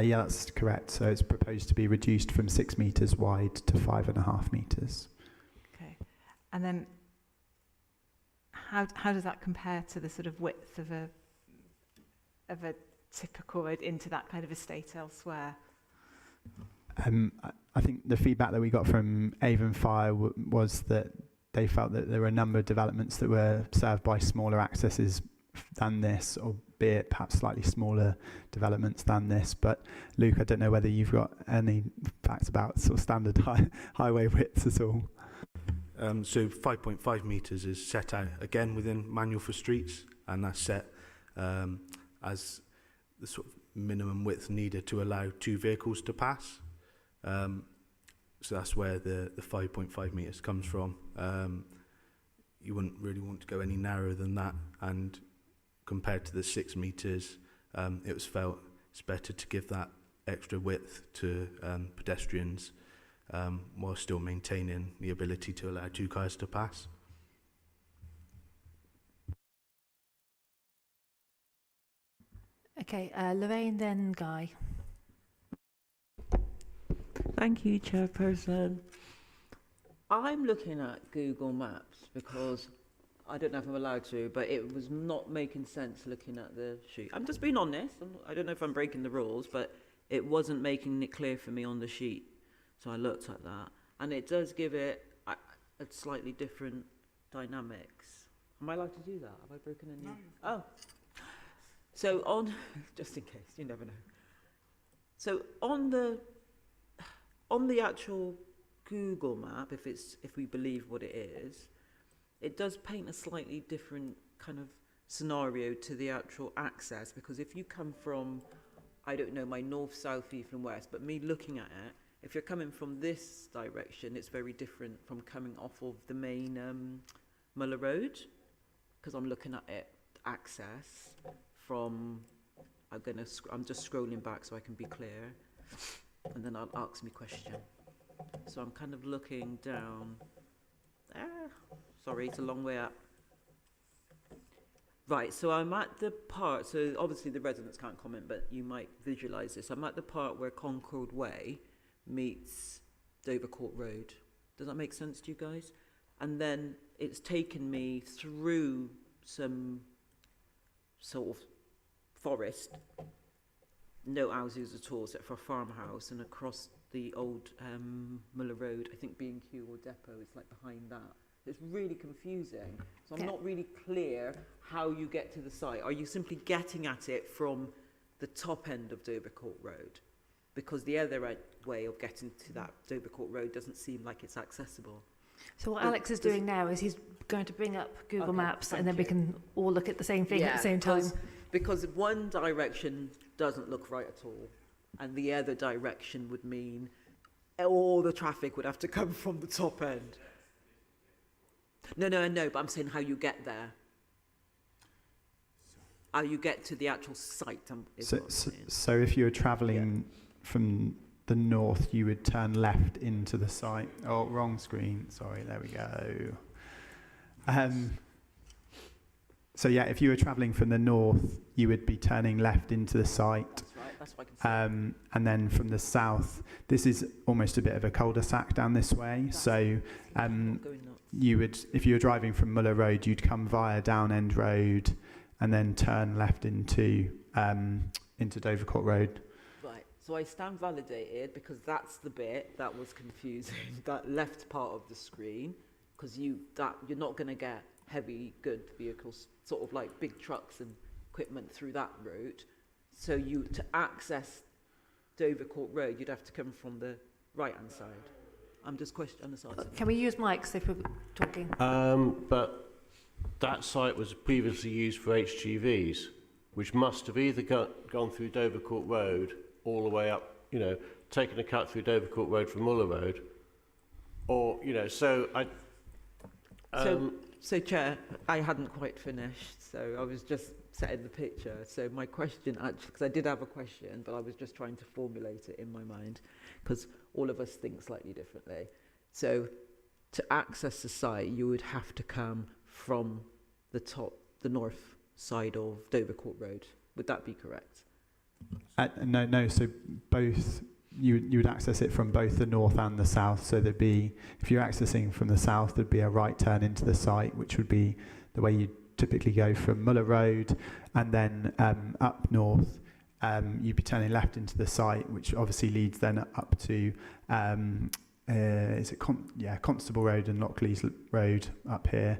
Yeah, that's correct. So it's proposed to be reduced from 6 metres wide to 5.5 metres. Okay. And then how does that compare to the sort of width of a typical road into that kind of estate elsewhere? I think the feedback that we got from Avon Fire was that they felt that there were a number of developments that were served by smaller accesses than this, albeit perhaps slightly smaller developments than this. But Luke, I don't know whether you've got any facts about sort of standard highway widths at all. So 5.5 metres is set out again within Manual for Streets, and that's set as the sort of minimum width needed to allow 2 vehicles to pass. So that's where the 5.5 metres comes from. You wouldn't really want to go any narrower than that, and compared to the 6 metres, it was felt it's better to give that extra width to pedestrians while still maintaining the ability to allow 2 cars to pass. Okay, Lorraine, then Guy. Thank you, Chairperson. I'm looking at Google Maps because I don't know if I'm allowed to, but it was not making sense looking at the sheet. I'm just being honest. I don't know if I'm breaking the rules, but it wasn't making it clear for me on the sheet. So I looked at that, and it does give it a slightly different dynamics. Am I allowed to do that? Have I broken any? No. Oh. So on, just in case, you never know. So on the actual Google map, if we believe what it is, it does paint a slightly different kind of scenario to the actual access, because if you come from, I don't know, my north, south, east and west, but me looking at it, if you're coming from this direction, it's very different from coming off of the main Muller Road, because I'm looking at it, access from, I'm just scrolling back so I can be clear, and then I'll ask me question. So I'm kind of looking down, sorry, it's a long way up. Right, so I'm at the part, so obviously the residents can't comment, but you might visualise this. I'm at the part where Concord Way meets Dovercourt Road. Does that make sense to you guys? And then it's taken me through some sort of forest, no houses at all except for a farmhouse, and across the old Muller Road, I think B&Q or depot is like behind that. It's really confusing. So I'm not really clear how you get to the site. Are you simply getting at it from the top end of Dovercourt Road? Because the other way of getting to that Dovercourt Road doesn't seem like it's accessible. So what Alex is doing now is he's going to bring up Google Maps, and then we can all look at the same thing at the same time. Because one direction doesn't look right at all, and the other direction would mean all the traffic would have to come from the top end. No, but I'm saying how you get there. How you get to the actual site. So if you were travelling from the north, you would turn left into the site. Oh, wrong screen. Sorry, there we go. So yeah, if you were travelling from the north, you would be turning left into the site. That's right, that's what I can see. And then from the south, this is almost a bit of a cul-de-sac down this way. So you would, if you were driving from Muller Road, you'd come via Down End Road and then turn left into Dovercourt Road. Right, so I stand validated because that's the bit that was confusing, that left part of the screen, because you're not going to get heavy good vehicles, sort of like big trucks and equipment through that route. So to access Dovercourt Road, you'd have to come from the right-hand side. I'm just questioning this answer. Can we use mics if we're talking? But that site was previously used for HGVs, which must have either gone through Dovercourt Road all the way up, taken a cut through Dovercourt Road from Muller Road, or, so I... So, Chair, I hadn't quite finished, so I was just setting the picture. So my question, actually, because I did have a question, but I was just trying to formulate it in my mind, because all of us think slightly differently. So to access the site, you would have to come from the north side of Dovercourt Road. Would that be correct? No. So both. You would access it from both the north and the south. So there'd be, if you're accessing from the south, there'd be a right turn into the site, which would be the way you typically go from Muller Road, and then up north, you'd be turning left into the site, which obviously leads then up to Constable Road and Lockleys Road up here,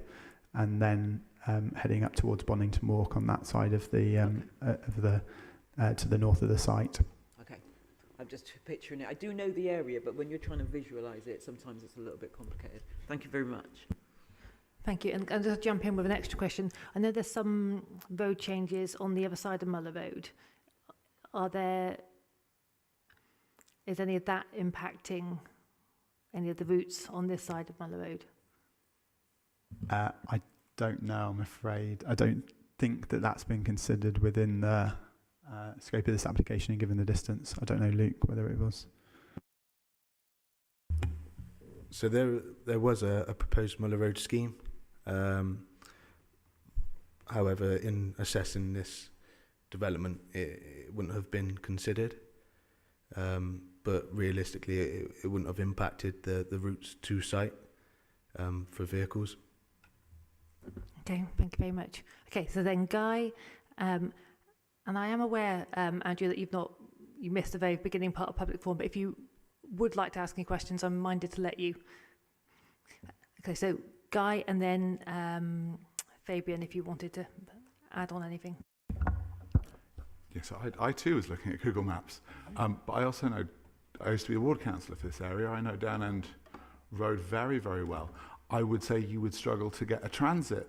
and then heading up towards Bonington Walk on that side of the to the north of the site. I'm just picturing it. I do know the area, but when you're trying to visualise it, sometimes it's a little bit complicated. Thank you very much. Thank you. And I'll just jump in with an extra question. I know there's some road changes on the other side of Muller Road. Is any of that impacting any of the routes on this side of Muller Road? I don't know, I'm afraid. I don't think that's been considered within the scope of this application, given the distance. I don't know, Luke, whether it was. So there was a proposed Muller Road scheme. However, in assessing this development, it wouldn't have been considered. But realistically, it wouldn't have impacted the routes to site for vehicles. Okay, thank you very much. Okay, so then Guy, and I am aware, Andrew, that you missed the very beginning part of public forum, but if you would like to ask any questions, I'm minded to let you. Okay, so Guy, and then Fabian, if you wanted to add on anything. Yes, I too was looking at Google Maps, but I also know, I used to be a ward councillor for this area. I know Down End Road very, very well. I would say you would struggle to get a transit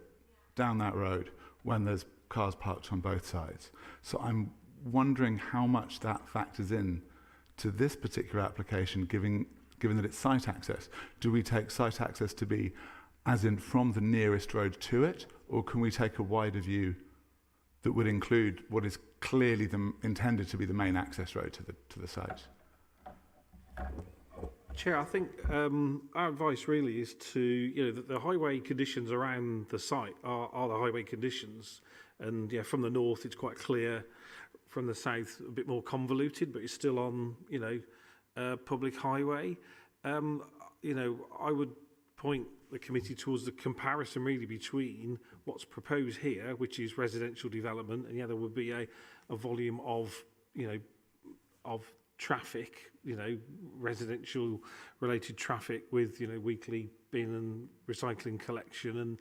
down that road when there's cars parked on both sides. So I'm wondering how much that factors in to this particular application, given that it's site access. Do we take site access to be as in from the nearest road to it, or can we take a wider view that would include what is clearly intended to be the main access road to the site? Chair, I think our advice really is to, the highway conditions around the site are the highway conditions. And yeah, from the north, it's quite clear. From the south, a bit more convoluted, but it's still on, public highway. I would point the committee towards the comparison really between what's proposed here, which is residential development, and there would be a volume of, of traffic, residential related traffic with, weekly bin and recycling collection and,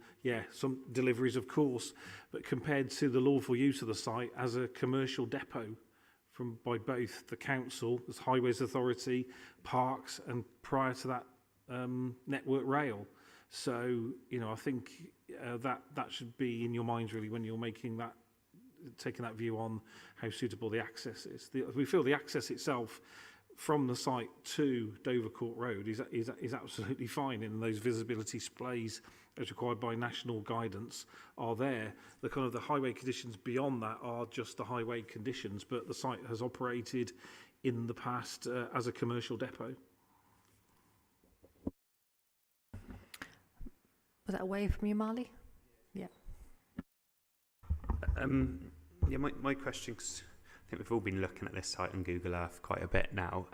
some deliveries, of course, but compared to the lawful use of the site as a commercial depot by both the council, as Highways Authority, Parks, and prior to that, Network Rail. So, I think that should be in your minds really when you're making that, taking that view on how suitable the access is. We feel the access itself from the site to Dovercourt Road is absolutely fine, and those visibility displays as required by national guidance are there. The kind of the highway conditions beyond that are just the highway conditions, but the site has operated in the past as a commercial depot. Was that a wave from you, Marley? Yeah. My question, because I think we've all been looking at this site on Google Earth quite a bit now.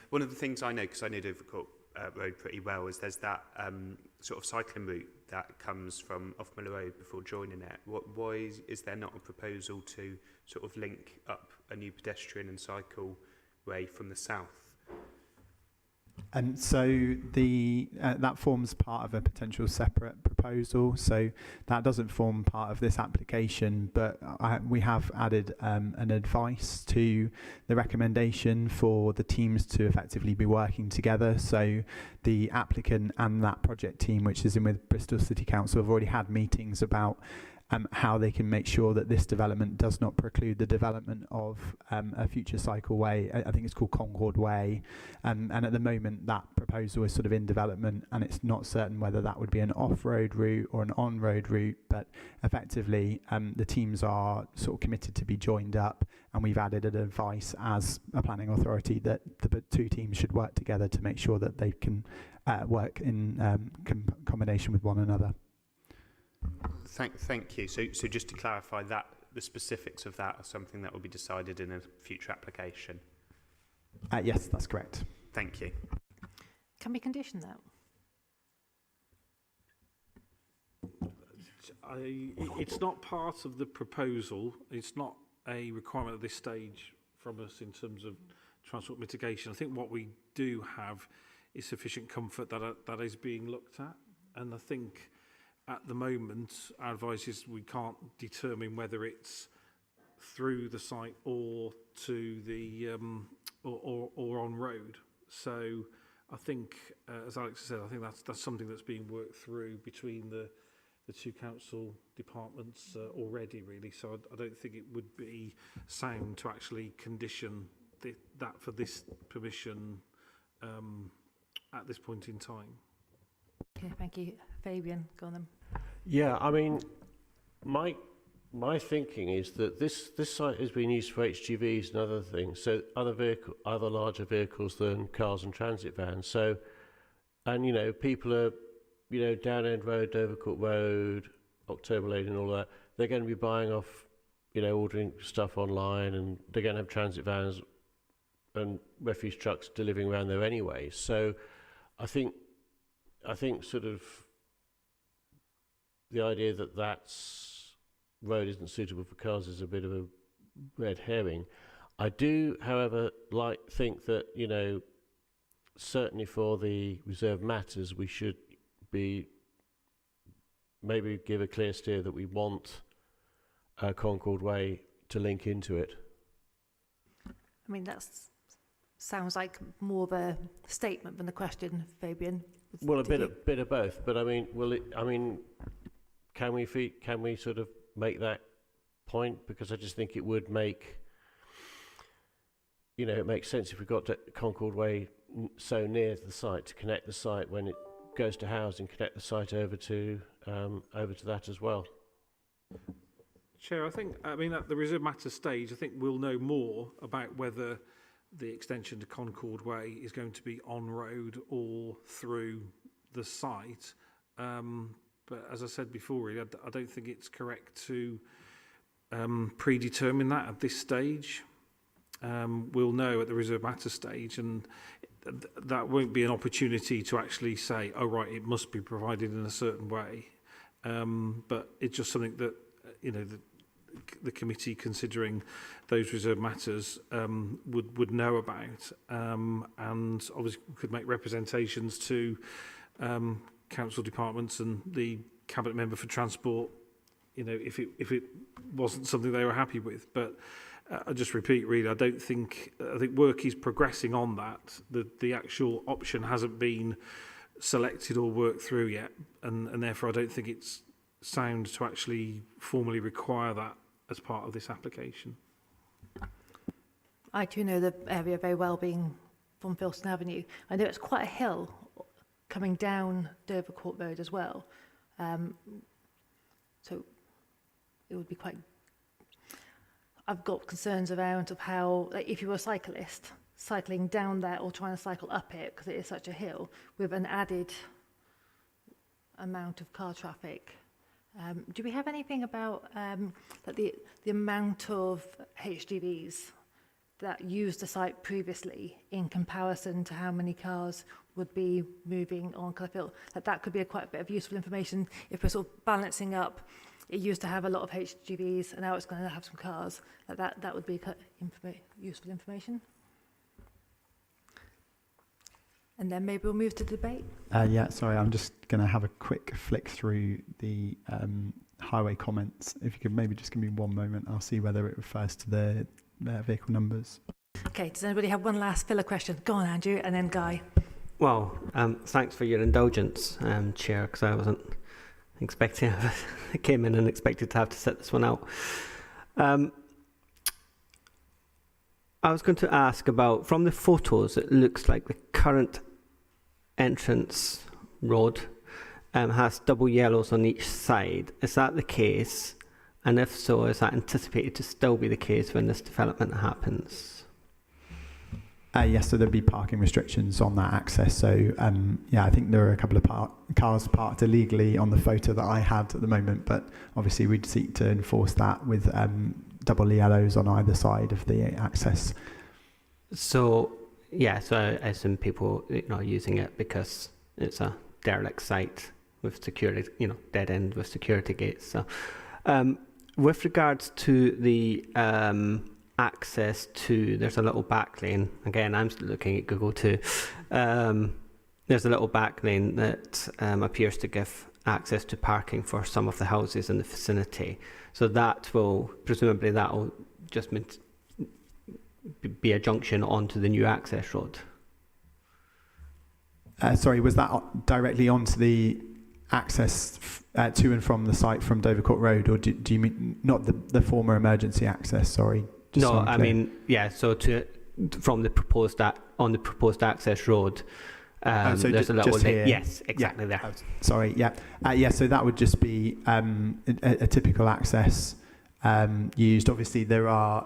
One of the things I know, because I know Dovercourt Road pretty well, is there's that sort of cycling route that comes from off Miller Road before joining it. Why is there not a proposal to sort of link up a new pedestrian and cycle way from the south? So that forms part of a potential separate proposal. So that doesn't form part of this application, but we have added an advice to the recommendation for the teams to effectively be working together. So the applicant and that project team, which is in with Bristol City Council, have already had meetings about how they can make sure that this development does not preclude the development of a future cycleway. I think it's called Concord Way. And at the moment, that proposal is sort of in development, and it's not certain whether that would be an off-road route or an on-road route. But effectively, the teams are sort of committed to be joined up, and we've added an advice as a planning authority that the two teams should work together to make sure that they can work in combination with one another. Thank you. So just to clarify that, the specifics of that are something that will be decided in a future application? Yes, that's correct. Thank you. Can we condition that? It's not part of the proposal. It's not a requirement at this stage from us in terms of transport mitigation. I think what we do have is sufficient comfort that is being looked at, and I think at the moment our advice is we can't determine whether it's through the site or to the or on road. So I think, as Alex said, I think that's something that's being worked through between the two council departments already, really. So I don't think it would be sound to actually condition that for this permission at this point in time. Okay, thank you. Fabian, go on then. Yeah, I mean, my thinking is that this site has been used for HGVs and other things, so other larger vehicles than cars and transit vans. So, and people are, Down End Road, Dovercourt Road, October Lane, and all that. They're going to be buying off, ordering stuff online, and they're going to have transit vans and refuse trucks delivering around there anyway. So, I think sort of the idea that road isn't suitable for cars is a bit of a red herring. I do, however, think that, certainly for the reserved matters, we should maybe give a clear steer that we want Concord Way to link into it. I mean, that sounds like more of a statement than a question, Fabian. Well, a bit of both, but I mean, can we sort of make that point? Because I just think it would make, it makes sense if we got to Concord Way so near to the site to connect the site when it goes to housing, connect the site over to that as well. Chair, I mean, at the reserve matter stage, I think we'll know more about whether the extension to Concord Way is going to be on road or through the site. But as I said before, really, I don't think it's correct to predetermine that at this stage. We'll know at the reserve matter stage, and that won't be an opportunity to actually say, oh, right, it must be provided in a certain way. But it's just something that, the committee considering those reserve matters would know about, and obviously could make representations to council departments and the cabinet member for transport, if it wasn't something they were happy with. But I just repeat, really, I think work is progressing on that. The actual option hasn't been selected or worked through yet, and therefore I don't think it's sound to actually formally require that as part of this application. I too know the area very well, being from Filston Avenue. I know it's quite a hill coming down Dovercourt Road as well. So it would be quite... I've got concerns around of how, like, if you were a cyclist, cycling down there or trying to cycle up it, because it is such a hill, with an added amount of car traffic. Do we have anything about that the amount of HGVs that used the site previously in comparison to how many cars would be moving on? Because I feel that could be quite a bit of useful information if we're sort of balancing up. It used to have a lot of HGVs and now it's going to have some cars. That would be useful information. And then maybe we'll move to debate. Yeah, sorry, I'm just going to have a quick flick through the highway comments. If you could maybe just give me one moment, I'll see whether it refers to the vehicle numbers. Okay, does anybody have one last filler question? Go on, Andrew, and then Guy. Well, thanks for your indulgence, Chair, because I wasn't expecting, I came in and expected to have to set this one out. I was going to ask about, from the photos, it looks like the current entrance road has double yellows on each side. Is that the case? And if so, is that anticipated to still be the case when this development happens? Yes, so there'll be parking restrictions on that access. So, I think there are a couple of cars parked illegally on the photo that I had at the moment, but obviously we'd seek to enforce that with double yellows on either side of the access. So, so I assume people are using it because it's a derelict site with security, dead end with security gates. So, with regards to the access to, there's a little back lane. Again, I'm looking at Google too. There's a little back lane that appears to give access to parking for some of the houses in the vicinity. So that will, presumably that will just be a junction onto the new access road. Sorry, was that directly onto the access to and from the site from Dovercourt Road, or do you mean not the former emergency access? Sorry. Just no, I mean, so from the proposed on the proposed access road. So there's a little here. Yes, exactly there. Sorry, so that would just be a typical access used. Obviously, there are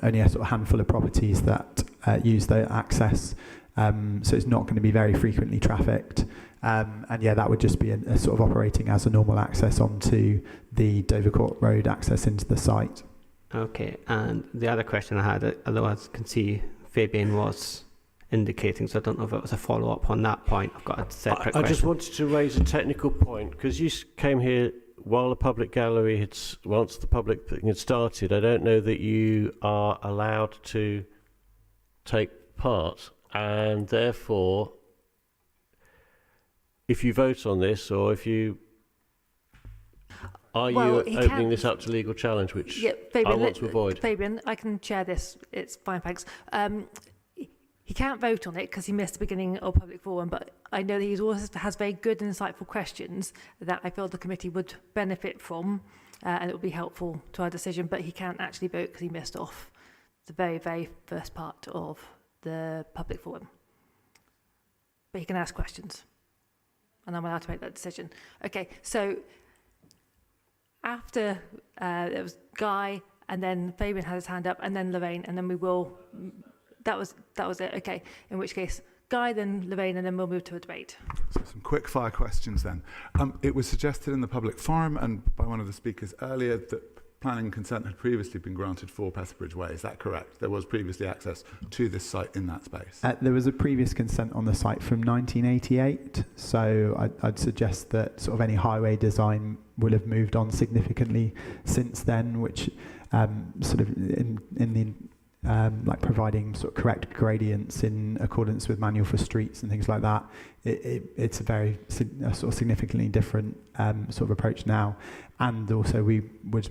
only a sort of handful of properties that use the access, so it's not going to be very frequently trafficked. And that would just be a sort of operating as a normal access onto the Dovercourt Road access into the site. Okay, and the other question I had, although I can see Fabian was indicating, so I don't know if it was a follow-up on that point. I've got a separate question. I just wanted to raise a technical point, because you came here while the public gallery once the public thing had started. I don't know that you are allowed to take part, and therefore, if you vote on this, or if you Are Well, you he opening can't- this up to legal challenge, which Yeah, Fabian, I want to avoid? Fabian, I can chair this. It's fine, thanks. He can't vote on it because he missed the beginning of public forum, but I know that he also has very good and insightful questions that I feel the committee would benefit from, and it would be helpful to our decision, but he can't actually vote because he missed off the very, very first part of the public forum. But he can ask questions, and I'm allowed to make that decision. Okay, so after it was Guy, and then Fabian had his hand up, and then Lorraine, and then we will... That was it. Okay. In which case, Guy, then Lorraine, and then we'll move to a debate. So some quick fire questions then. It was suggested in the public forum and by one of the speakers earlier that planning consent had previously been granted for Pethbridge Way. Is that correct? There was previously access to this site in that space? There was a previous consent on the site from 1988, so I'd suggest that sort of any highway design will have moved on significantly since then, which sort of in the like providing sort of correct gradients in accordance with manual for streets and things like that. It's a very sort of significantly different sort of approach now, and also we would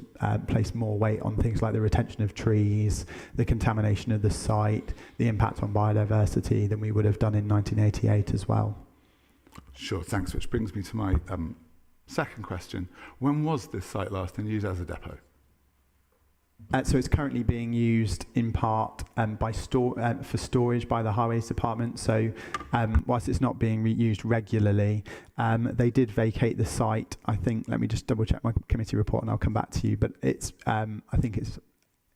place more weight on things like the retention of trees, the contamination of the site, the impact on biodiversity than we would have done in 1988 as well. Sure, thanks. Which brings me to my second question. When was this site last in use as a depot? So it's currently being used in part for storage by the Highways Department. So whilst it's not being used regularly, they did vacate the site. I think, let me just double check my committee report and I'll come back to you. But it's, I think it's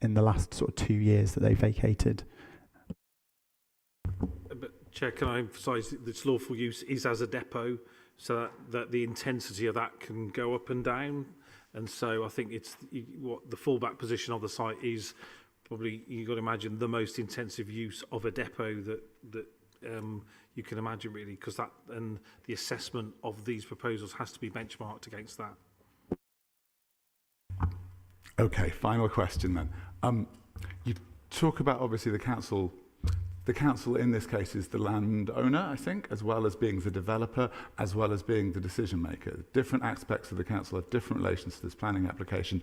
in the last sort of 2 years that they vacated. But Chair, can I emphasise that its lawful use is as a depot, so that the intensity of that can go up and down. And so I think it's what the fallback position of the site is probably, you've got to imagine, the most intensive use of a depot that you can imagine, really, because that and the assessment of these proposals has to be benchmarked against that. Okay, final question then. You talk about, obviously, the council. The council in this case is the landowner, I think, as well as being the developer, as well as being the decision maker. Different aspects of the council have different relations to this planning application.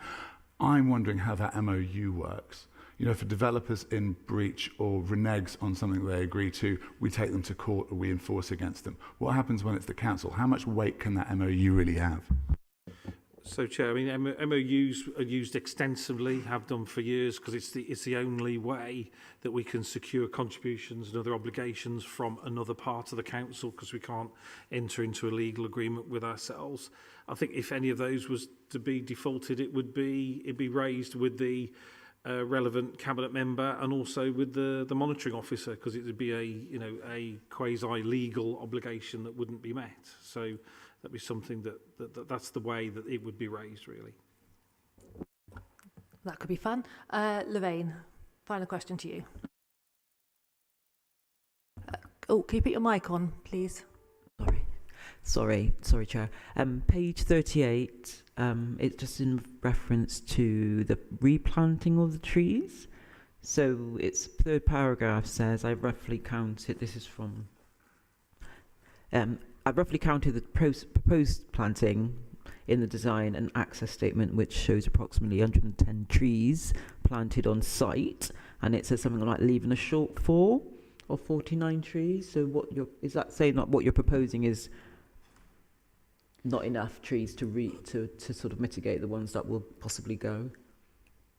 I'm wondering how that MOU works. You know, for developers in breach or reneges on something they agree to, we take them to court or we enforce against them. What happens when it's the council? How much weight can that MOU really have? So, Chair, I mean, MOUs are used extensively, have done for years, because it's the only way that we can secure contributions and other obligations from another part of the council, because we can't enter into a legal agreement with ourselves. I think if any of those was to be defaulted, it'd be raised with the relevant cabinet member and also with the monitoring officer, because it would be a quasi-legal obligation that wouldn't be met. So that'd be something that's the way that it would be raised, really. That could be fun. Lorraine, final question to you. Can you put your mic on, please? Sorry, Chair. Page 38, it's just in reference to the replanting of the trees. So its third paragraph says, I roughly counted, this is from, I roughly counted the proposed planting in the design and access statement, which shows approximately 110 trees planted on site, and it says something like leaving a shortfall of 49 trees. So is that saying that what you're proposing is not enough trees to sort of mitigate the ones that will possibly go?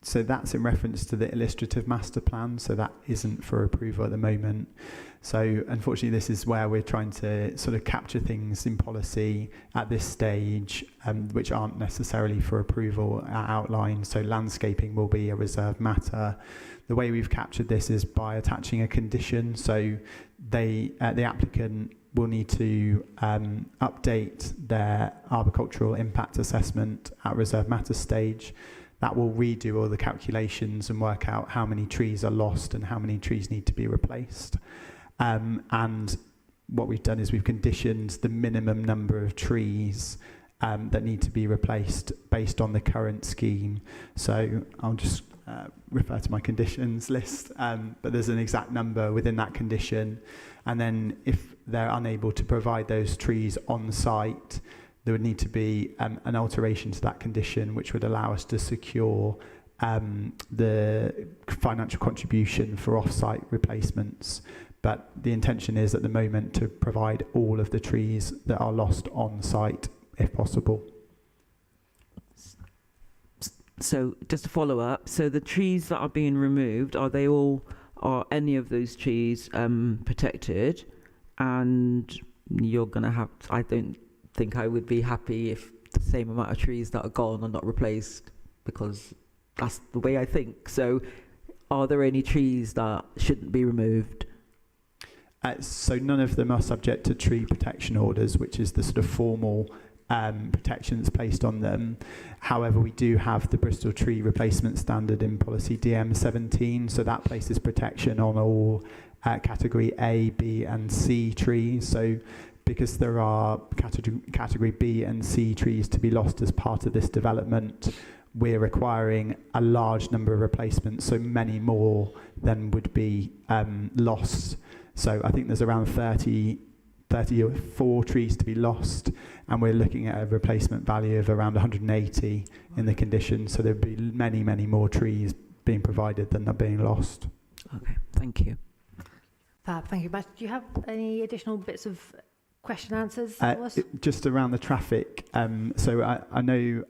So that's in reference to the illustrative master plan, so that isn't for approval at the moment. So unfortunately, this is where we're trying to sort of capture things in policy at this stage, which aren't necessarily for approval outlined. So landscaping will be a reserved matter. The way we've captured this is by attaching a condition. So the applicant will need to update their arboricultural impact assessment at reserved matter stage. That will redo all the calculations and work out how many trees are lost and how many trees need to be replaced. And what we've done is we've conditioned the minimum number of trees that need to be replaced based on the current scheme. So I'll just refer to my conditions list, but there's an exact number within that condition. And then if they're unable to provide those trees on site, there would need to be an alteration to that condition which would allow us to secure the financial contribution for off-site replacements. But the intention is at the moment to provide all of the trees that are lost on site if possible. So just to follow up, so the trees that are being removed, are any of those trees protected? And you're going to have, I don't think I would be happy if the same amount of trees that are gone are not replaced, because that's the way I think. So are there any trees that shouldn't be removed? So none of them are subject to tree protection orders, which is the sort of formal protections placed on them. However, we do have the Bristol Tree Replacement Standard in policy DM17, so that places protection on all category A, B and C trees. So because there are category B and C trees to be lost as part of this development, we're requiring a large number of replacements, so many more than would be lost. So I think there's around 34 trees to be lost, and we're looking at a replacement value of around 180 in the condition. So there'll be many, many more trees being provided than are being lost. Okay, thank you. Fab, thank you. But do you have any additional bits of question answers for us? Just around the traffic, so I know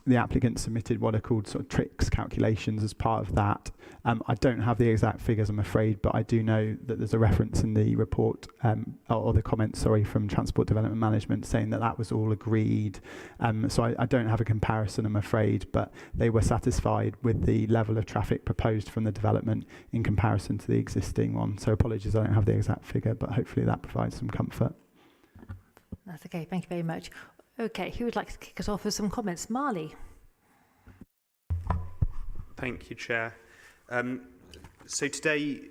the applicant submitted what are called sort of tricks calculations as part of that. I don't have the exact figures, I'm afraid, but I do know that there's a reference in the report, or the comments, sorry, from Transport Development Management saying that that was all agreed. So I don't have a comparison, I'm afraid, but they were satisfied with the level of traffic proposed from the development in comparison to the existing one. So apologies, I don't have the exact figure, but hopefully that provides some comfort. That's okay, thank you very much. Okay, who would like to kick us off with some comments? Marley. Thank you, Chair. So today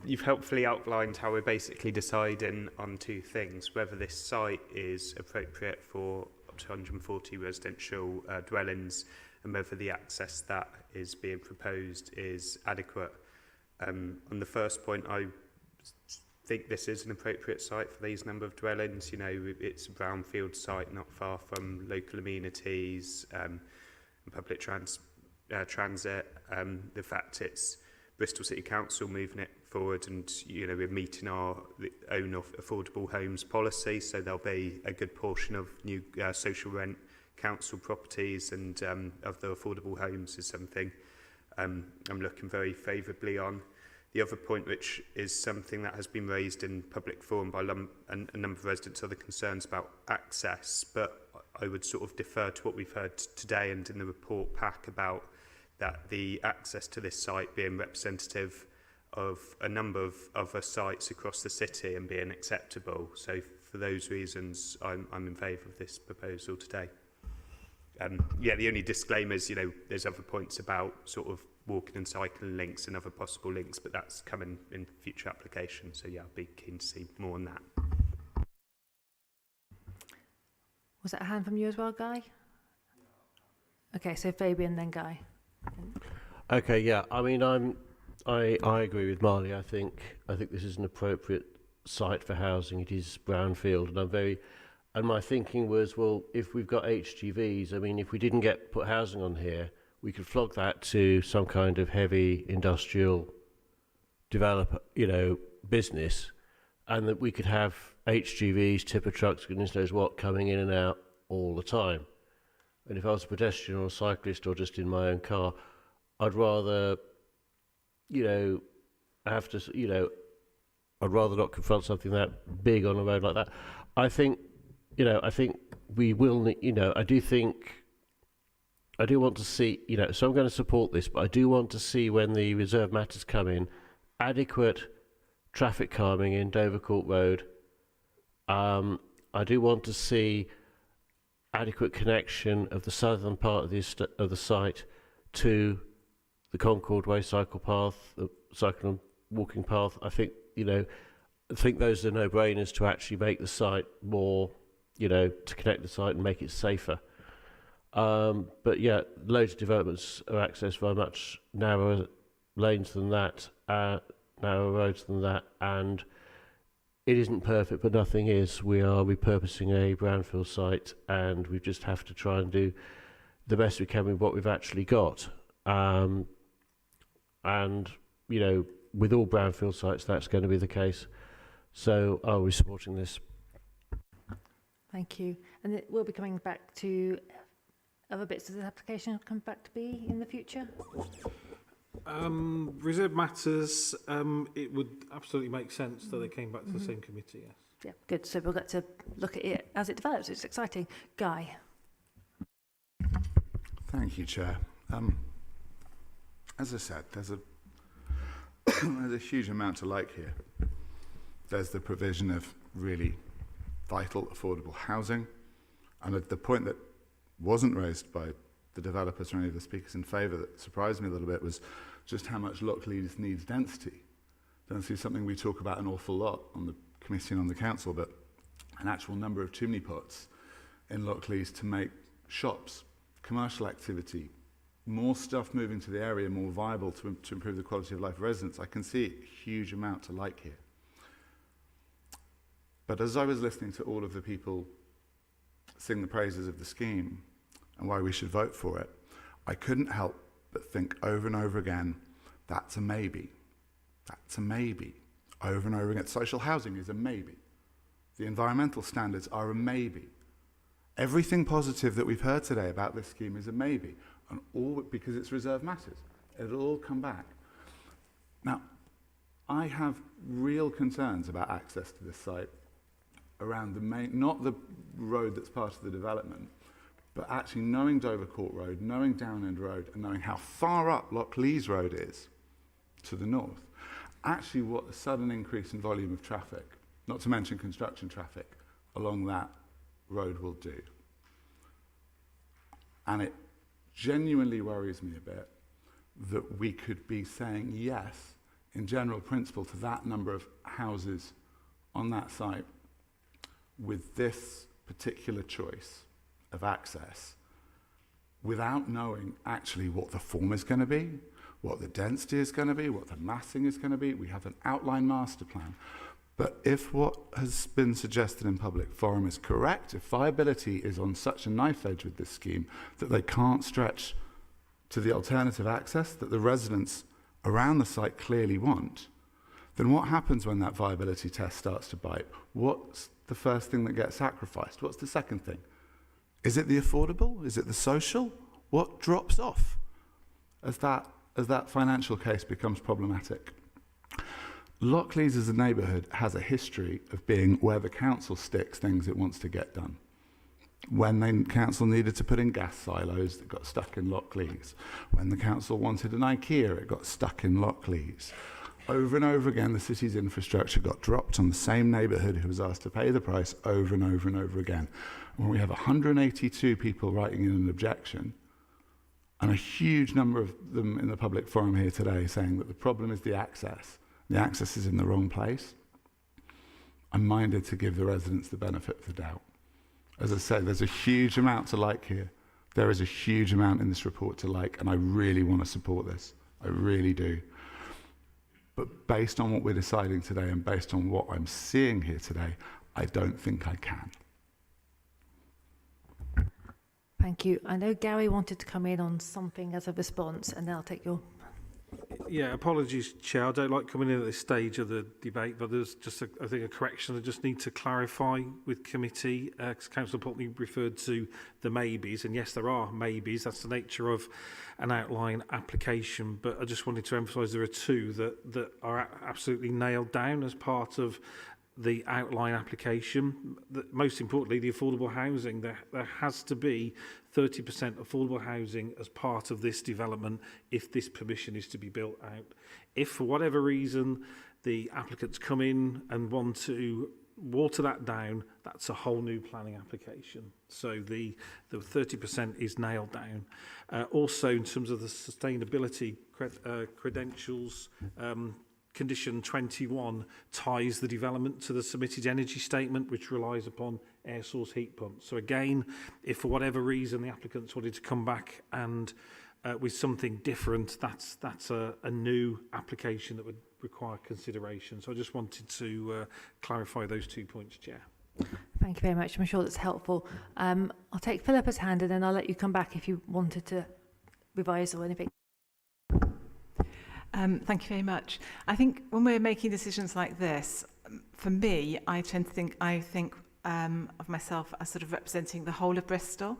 you've helpfully outlined how we're basically deciding on two things: whether this site is appropriate for up to 140 residential dwellings, and whether the access that is being proposed is adequate. On the first point, I think this is an appropriate site for these number of dwellings. You know, it's a brownfield site not far from local amenities and public transit. The fact it's Bristol City Council moving it forward, and you know, we're meeting our own affordable homes policy, so there'll be a good portion of new social rent council properties and other affordable homes is something I'm looking very favourably on. The other point, which is something that has been raised in public forum by a number of residents, are the concerns about access, but I would sort of defer to what we've heard today and in the report pack about that the access to this site being representative of a number of other sites across the city and being acceptable. So for those reasons, I'm in favour of this proposal today. Yeah, the only disclaimer is, you know, there's other points about sort of walking and cycling links and other possible links, but that's coming in future applications. So yeah, I'll be keen to see more on that. Was that a hand from you as well, Guy? Okay, so Fabian, then Guy. Okay, yeah. I mean, I agree with Marley. I think this is an appropriate site for housing. It is brownfield, and my thinking was, well, if we've got HGVs, I mean, if we didn't put housing on here, we could flog that to some kind of heavy industrial developer, you know, business, and that we could have HGVs, tipper trucks, goodness knows what, coming in and out all the time. And if I was a pedestrian or a cyclist or just in my own car, I'd rather, you know, I'd rather not confront something that big on a road like that. I think we will, you know, I do want to see, you know, so I'm going to support this, but I do want to see, when the reserve matters come in, adequate traffic calming in Dovercourt Road. I do want to see adequate connection of the southern part of the site to the Concord Way cycle path, the cycle and walking path. I think those are no-brainers to actually make the site more, you know, to connect the site and make it safer. But yeah, loads of developments are accessed by much narrower lanes than that, narrower roads than that, and it isn't perfect, but nothing is. We are repurposing a brownfield site, and we just have to try and do the best we can with what we've actually got. And, you know, with all brownfield sites, that's going to be the case. So are we supporting this? Thank you. And it will be coming back to other bits of this application come back to be in the future? Reserved matters, it would absolutely make sense that they came back to the same committee, yes. Yeah, good. So we'll get to look at it as it develops. It's exciting. Guy. Thank you, Chair. As I said, there's a there's a huge amount to like here. There's the provision of really vital, affordable housing, and at the point that wasn't raised by the developers or any of the speakers in favour that surprised me a little bit was just how much Lockleys needs density. Density is something we talk about an awful lot on the committee and on the council, but an actual number of chimney pots in Lockleys to make shops, commercial activity, more stuff moving to the area, more viable to improve the quality of life of residents. I can see a huge amount to like here. But as I was listening to all of the people sing the praises of the scheme and why we should vote for it, I couldn't help but think over and over again, that's a maybe. That's a maybe. Over and over again. Social housing is a maybe. The environmental standards are a maybe. Everything positive that we've heard today about this scheme is a maybe, and all because it's reserved matters. It'll all come back. Now, I have real concerns about access to this site around the main, not the road that's part of the development, but actually knowing Dovercourt Road, knowing Downend Road, and knowing how far up Lockleys Road is to the north, actually what a sudden increase in volume of traffic, not to mention construction traffic, along that road will do. And it genuinely worries me a bit that we could be saying yes, in general principle, to that number of houses on that site with this particular choice of access without knowing actually what the form is going to be, what the density is going to be, what the massing is going to be. We have an outline master plan. But if what has been suggested in public forum is correct, if viability is on such a knife edge with this scheme that they can't stretch to the alternative access that the residents around the site clearly want, then what happens when that viability test starts to bite? What's the first thing that gets sacrificed? What's the second thing? Is it the affordable? Is it the social? What drops off as that financial case becomes problematic? Lockleys as a neighbourhood has a history of being where the council sticks things it wants to get done. When the council needed to put in gas silos, it got stuck in Lockleys. When the council wanted an IKEA, it got stuck in Lockleys. Over and over again, the city's infrastructure got dropped on the same neighbourhood who was asked to pay the price over and over and over again. When we have 182 people writing in an objection, and a huge number of them in the public forum here today saying that the problem is the access is in the wrong place, I'm minded to give the residents the benefit of the doubt. As I say, there's a huge amount to like here. There is a huge amount in this report to like, and I really want to support this. I really do. But based on what we're deciding today and based on what I'm seeing here today, I don't think I can. Thank you. I know Gary wanted to come in on something as a response, and then I'll take your... Yeah, apologies, Chair. I don't like coming in at this stage of the debate, but there's just, I think, a correction I just need to clarify with committee, because Councillor Pulteney referred to the maybes, and yes, there are maybes. That's the nature of an outline application, but I just wanted to emphasise there are two that are absolutely nailed down as part of the outline application. Most importantly, the affordable housing. There has to be 30% affordable housing as part of this development if this permission is to be built out. If for whatever reason the applicants come in and want to water that down, that's a whole new planning application. So the 30% is nailed down. Also, in terms of the sustainability credentials, Condition 21 ties the development to the submitted energy statement, which relies upon air source heat pumps. So again, if for whatever reason the applicants wanted to come back and with something different, that's a new application that would require consideration. So I just wanted to clarify those 2 points, Chair. Thank you very much. I'm sure that's helpful. I'll take Philippa's hand and then I'll let you come back if you wanted to revise or anything. Thank you very much. I think when we're making decisions like this, for me, I tend to think, of myself as sort of representing the whole of Bristol.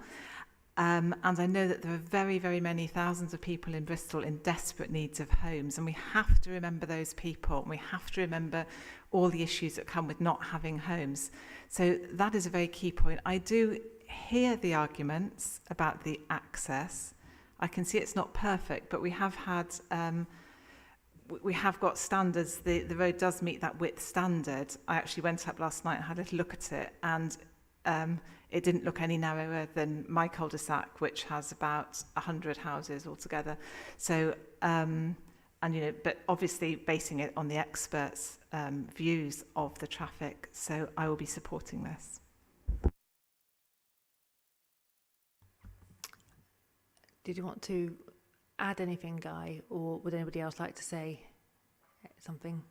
And I know that there are very, very many thousands of people in Bristol in desperate needs of homes. And we have to remember those people. And we have to remember all the issues that come with not having homes. So that is a very key point. I do hear the arguments about the access. I can see it's not perfect, but we have had... we have got standards. The road does meet that width standard. I actually went up last night and had a little look at it, and it didn't look any narrower than my cul-de-sac, which has about 100 houses altogether. So, but obviously basing it on the experts' views of the traffic. So I will be supporting this. Did you want to add anything, Guy, or would anybody else like to say something?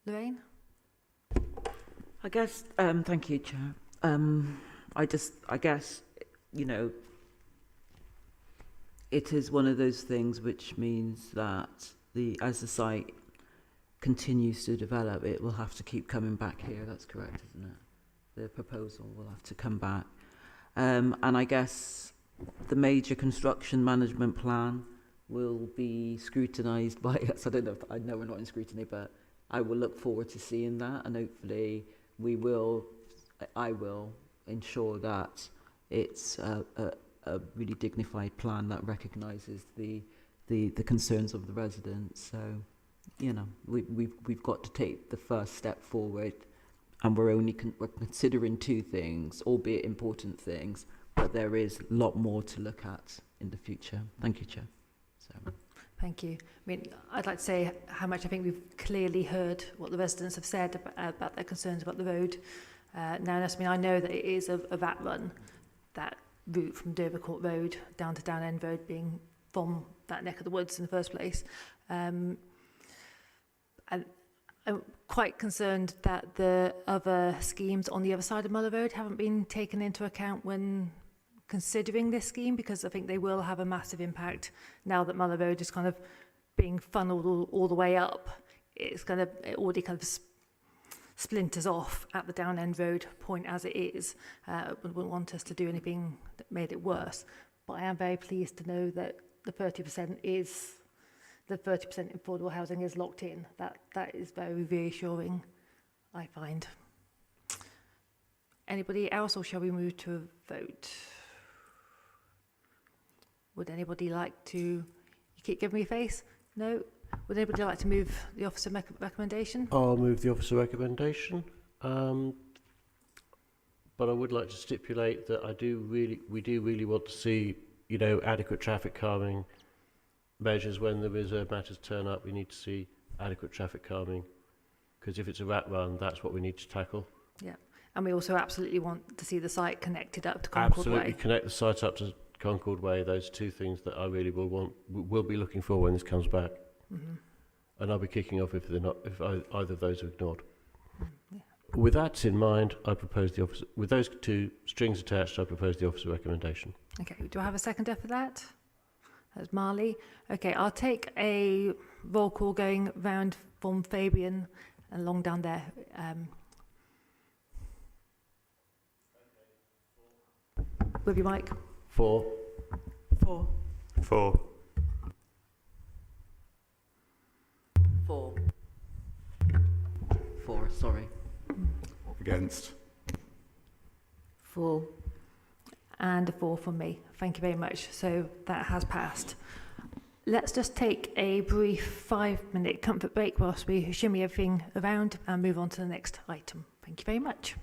Lorraine? I guess, thank you, Chair. I guess, it is one of those things which means that as the site continues to develop, it will have to keep coming back here. That's correct, isn't it? The proposal will have to come back. And I guess the major construction management plan will be scrutinised by us. I know we're not in scrutiny, but I will look forward to seeing that, and hopefully I will ensure that it's a really dignified plan that recognises the concerns of the residents. So, we've got to take the first step forward, and we're considering 2 things, albeit important things. But there is a lot more to look at in the future. Thank you, Chair. Thank you. I mean, I'd like to say how much I think we've clearly heard what the residents have said about their concerns about the road. I know that it is a VAT run, that route from Dovercourt Road down to Down End Road being from that neck of the woods in the first place. And I'm quite concerned that the other schemes on the other side of Muller Road haven't been taken into account when considering this scheme, because I think they will have a massive impact now that Muller Road is kind of being funneled all the way up. It already kind of splinters off at the Down End Road point as it is. Wouldn't want us to do anything that made it worse. But I am very pleased to know that the 30% affordable housing is locked in. That is very reassuring, I find. Anybody else, or shall we move to a vote? Would anybody like to... You keep giving me a face? No? Would anybody like to move the officer recommendation? I'll move the officer recommendation. But I would like to stipulate that we do really want to see, adequate traffic calming measures when the reserve matters turn up. We need to see adequate traffic calming, because if it's a rat run, that's what we need to tackle. Yeah, and we also absolutely want to see the site connected up to Concord Way. Absolutely, connect the site up to Concord Way. Those 2 things that I really will be looking for when this comes back. Mm-hmm. And I'll be kicking off if either of those are ignored. Yeah. With that in mind, I propose the officer. With those 2 strings attached, I propose the officer recommendation. Okay. Do I have a seconder for that? That's Marley. Okay. I'll take a roll call going round from Fabian and along down there. With your mic. 4. 4. 4. 4. 4, sorry. Against. 4. And a 4 from me. Thank you very much. So that has passed. Let's just take a brief 5-minute comfort break whilst we shimmy everything around and move on to the next item. Thank you very much.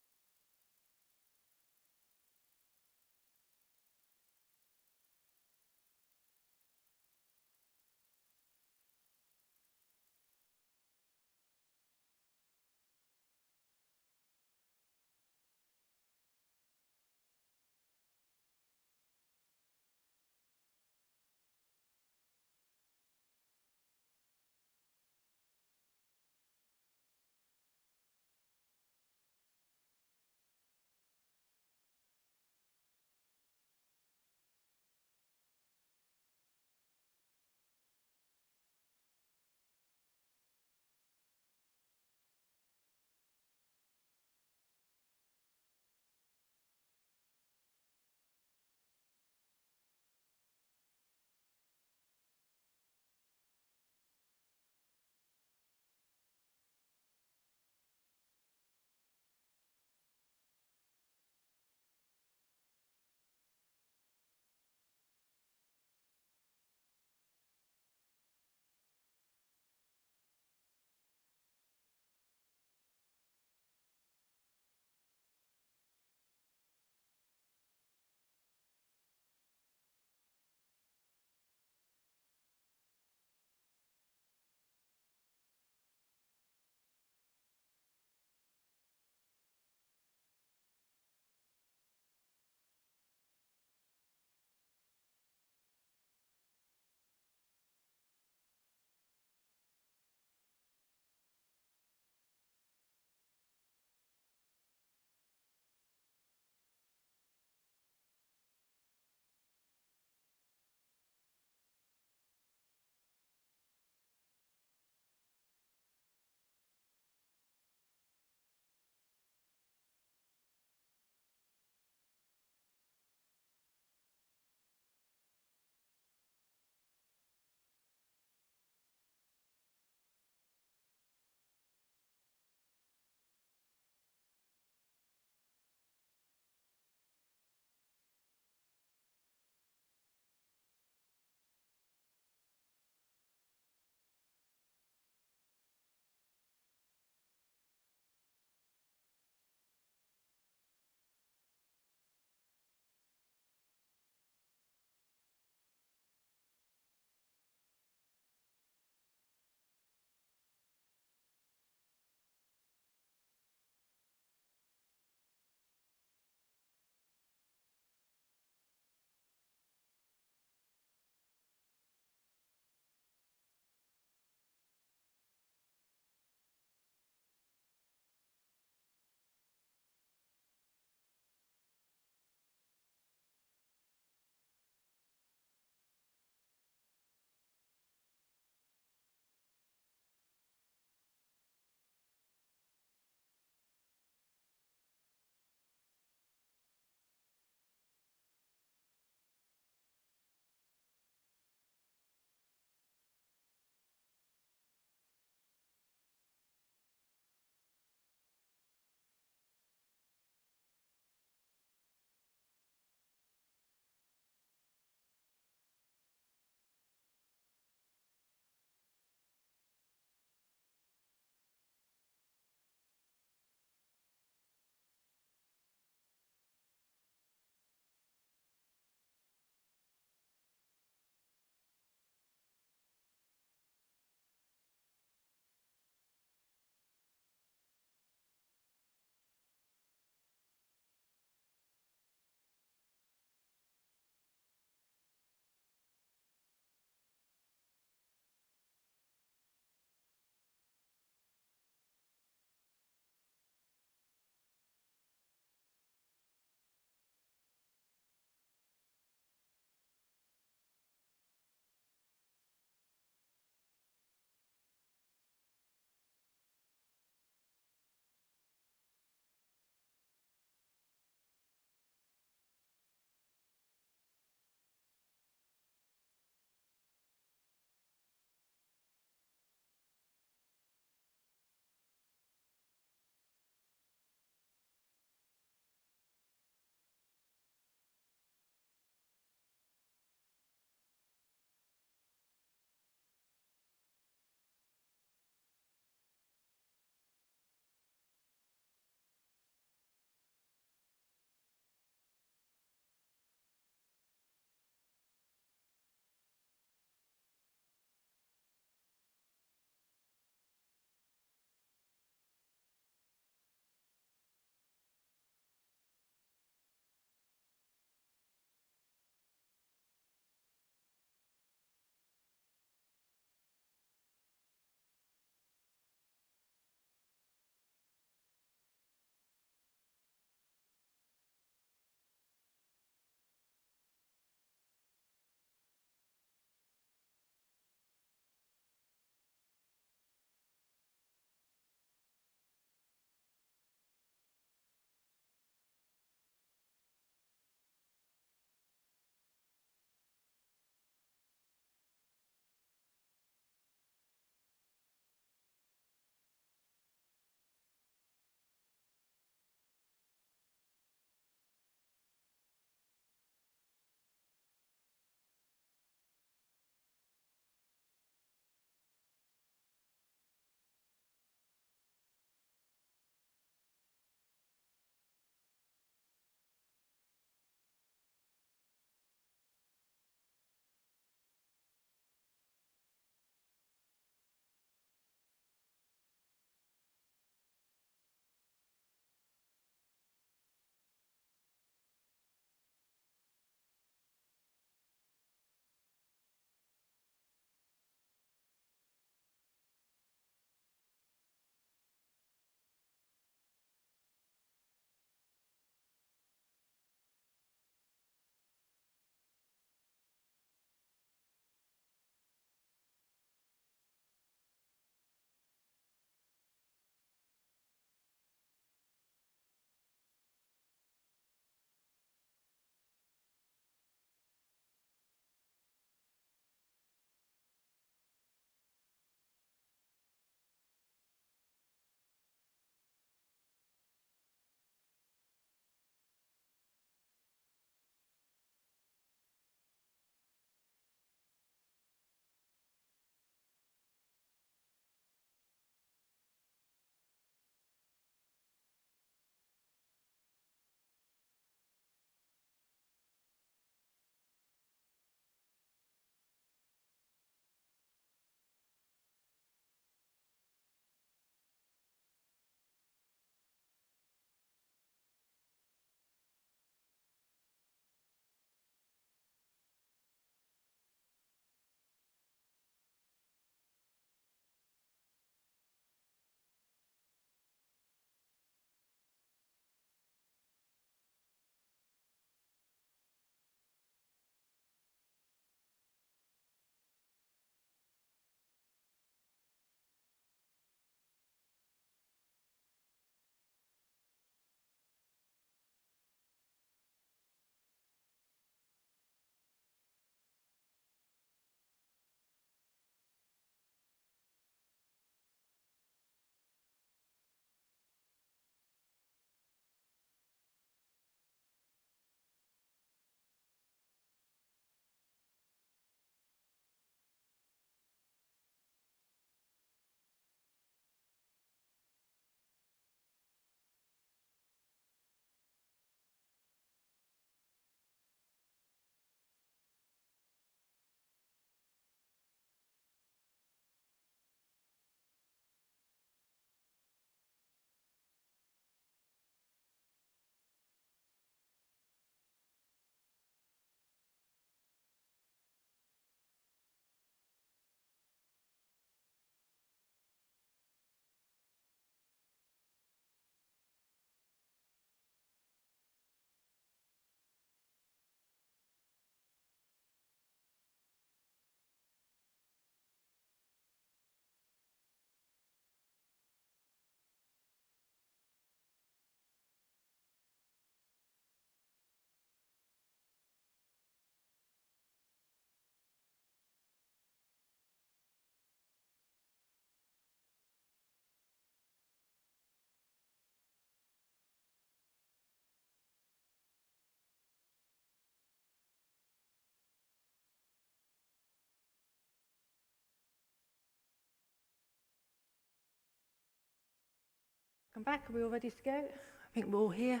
Come back, are we all ready to go? I think we're all here.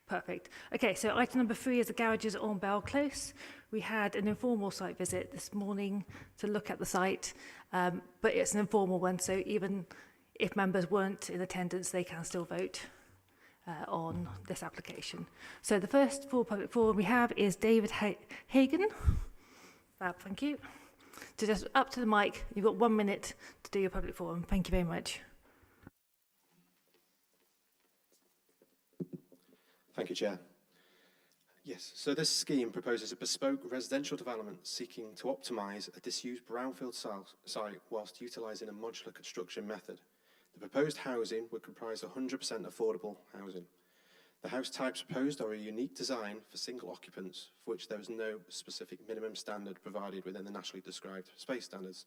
Perfect. Okay, so item number 3 is the garages on Bell Close. We had an informal site visit this morning to look at the site, but it's an informal one, so even if members weren't in attendance, they can still vote on this application. So the first full public forum we have is David Hagan. Fab, thank you. So just up to the mic, you've got 1 minute to do your public forum. Thank you very much. Thank you, Chair. Yes, so this scheme proposes a bespoke residential development seeking to optimise a disused brownfield site whilst utilising a modular construction method. The proposed housing would comprise 100% affordable housing. The house types proposed are a unique design for single occupants, for which there is no specific minimum standard provided within the nationally described space standards.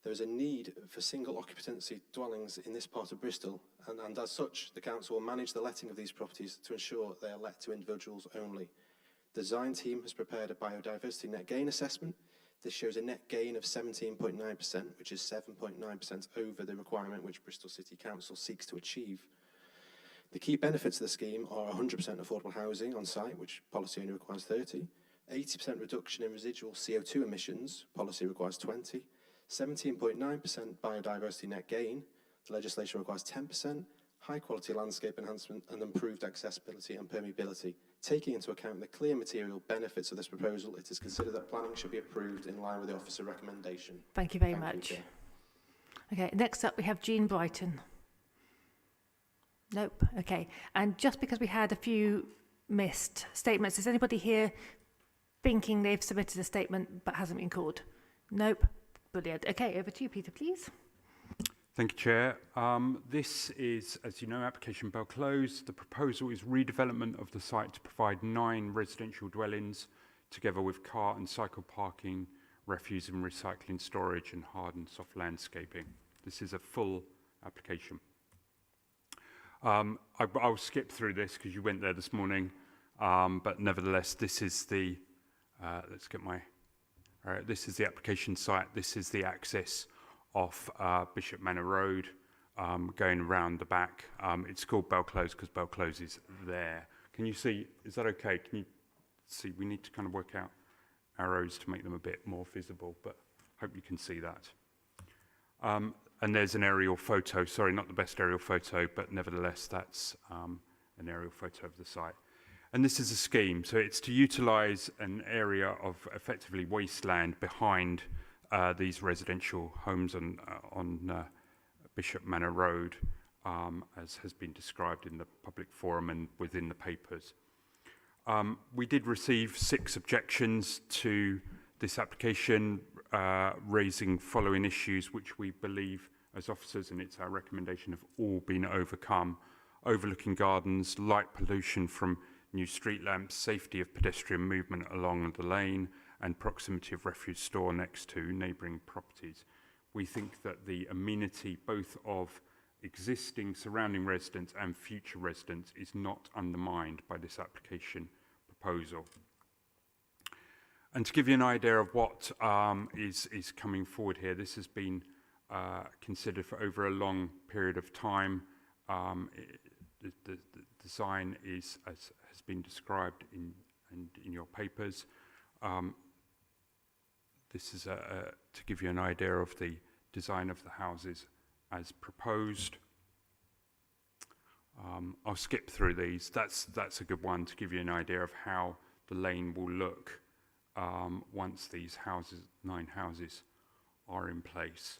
There is a need for single occupancy dwellings in this part of Bristol, and as such, the council will manage the letting of these properties to ensure they are let to individuals only. The design team has prepared a biodiversity net gain assessment. This shows a net gain of 17.9%, which is 7.9% over the requirement which Bristol City Council seeks to achieve. The key benefits of the scheme are 100% affordable housing on site, which policy only requires 30, 80% reduction in residual CO2 emissions, policy requires 20, 17.9% biodiversity net gain, the legislation requires 10%, high quality landscape enhancement and improved accessibility and permeability. Taking into account the clear material benefits of this proposal, it is considered that planning should be approved in line with the officer recommendation. Thank you very much. Okay, next up we have Jean Brighton. Nope, okay. And just because we had a few missed statements, is anybody here thinking they've submitted a statement but hasn't been called? Nope. Brilliant. Okay, over to you, Peter, please. Thank you, Chair. This is, as you know, application Bell Close. The proposal is redevelopment of the site to provide 9 residential dwellings, together with car and cycle parking, refuse and recycling storage, and hard and soft landscaping. This is a full application. I'll skip through this because you went there this morning, but nevertheless, this is the, let's get my, this is the application site. This is the access off Bishop Manor Road, going around the back. It's called Bell Close because Bell Close is there. Can you see, is that okay? Can you see, we need to kind of work out arrows to make them a bit more visible, but hope you can see that. And there's an aerial photo, sorry, not the best aerial photo, but nevertheless, that's an aerial photo of the site. And this is a scheme, so it's to utilise an area of effectively wasteland behind these residential homes on Bishop Manor Road, as has been described in the public forum and within the papers. We did receive 6 objections to this application, raising following issues which we believe as officers, and it's our recommendation, have all been overcome. Overlooking gardens, light pollution from new street lamps, safety of pedestrian movement along the lane, and proximity of refuse store next to neighbouring properties. We think that the amenity both of existing surrounding residents and future residents is not undermined by this application proposal. And to give you an idea of what is coming forward here, this has been considered for over a long period of time. The design is, as has been described in your papers. This is to give you an idea of the design of the houses as proposed. I'll skip through these. That's a good one to give you an idea of how the lane will look once these 9 houses are in place.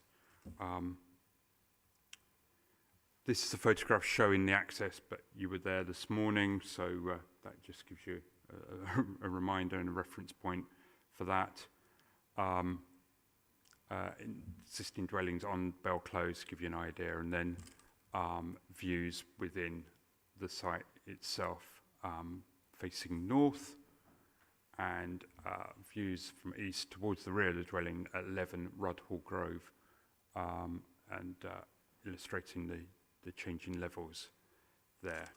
This is a photograph showing the access, but you were there this morning, so that just gives you a reminder and a reference point for that. Existing dwellings on Bell Close give you an idea, and then views within the site itself facing north, and views from east towards the rear of the dwelling at 11 Rudhall Grove, and illustrating the changing levels there.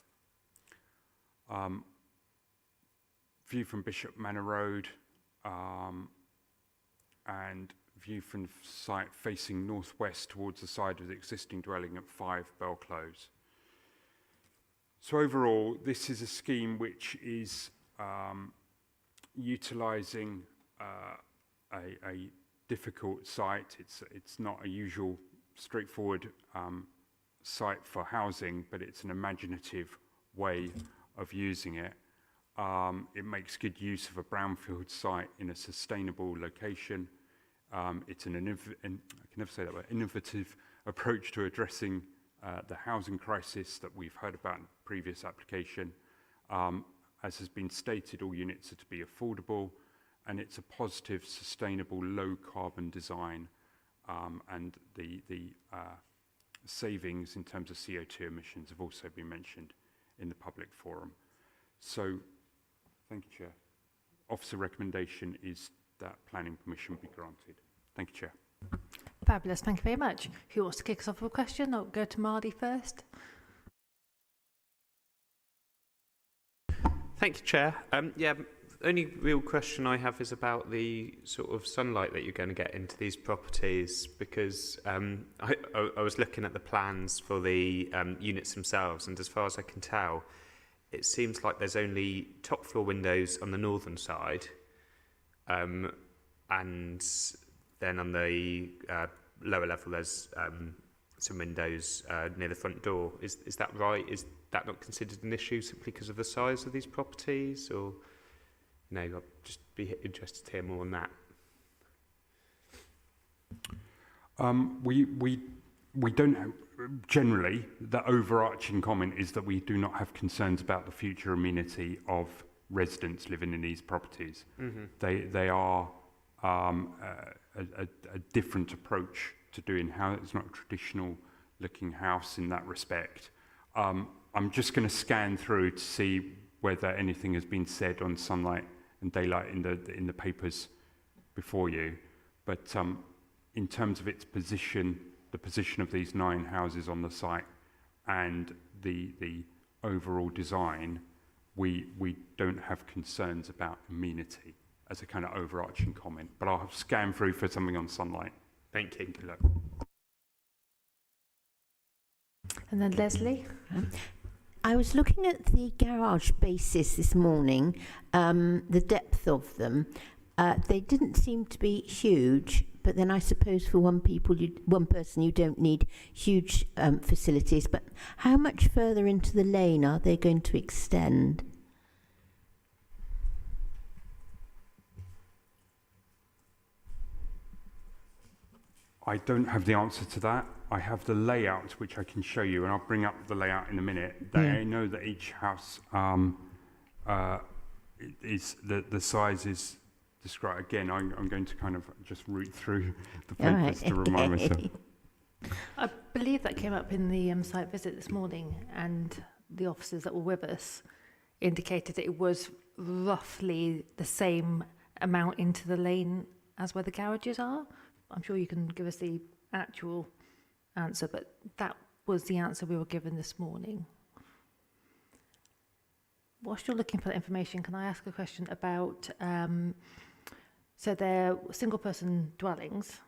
View from Bishop Manor Road, and view from the site facing northwest towards the side of the existing dwelling at 5 Bell Close. So overall, this is a scheme which is utilising a difficult site. It's not a usual straightforward site for housing, but it's an imaginative way of using it. It makes good use of a brownfield site in a sustainable location. It's an innovative approach to addressing the housing crisis that we've heard about in the previous application. As has been stated, all units are to be affordable, and it's a positive, sustainable, low-carbon design, and the savings in terms of CO2 emissions have also been mentioned in the public forum. So, thank you, Chair. Officer recommendation is that planning permission be granted. Thank you, Chair. Fabulous, thank you very much. Who wants to kick us off with a question? I'll go to Mardy first. Thank you, Chair. Only real question I have is about the sort of sunlight that you're going to get into these properties, because I was looking at the plans for the units themselves, and as far as I can tell, it seems like there's only top floor windows on the northern side, and then on the lower level there's some windows near the front door. Is that right? Is that not considered an issue simply because of the size of these properties, or no? I'd just be interested to hear more on that. We don't have, generally, the overarching comment is that we do not have concerns about the future amenity of residents living in these properties. Mm-hmm. They are a different approach to doing house. It's not a traditional looking house in that respect. I'm just going to scan through to see whether anything has been said on sunlight and daylight in the papers before you. But in terms of its position, the position of these 9 houses on the site and the overall design, we don't have concerns about amenity as a kind of overarching comment. But I'll scan through for something on sunlight. Thank you. And then Leslie. I was looking at the garage bases this morning, the depth of them. They didn't seem to be huge, but then I suppose for one person you don't need huge facilities. But how much further into the lane are they going to extend? I don't have the answer to that. I have the layout, which I can show you, and I'll bring up the layout in a minute. I know that each house is the size is described. Again, I'm going to kind of just root through the papers to remind myself. I believe that came up in the site visit this morning, and the officers that were with us indicated that it was roughly the same amount into the lane as where the garages are. I'm sure you can give us the actual answer, but that was the answer we were given this morning. Whilst you're looking for that information, can I ask a question about, so they're single person dwellings.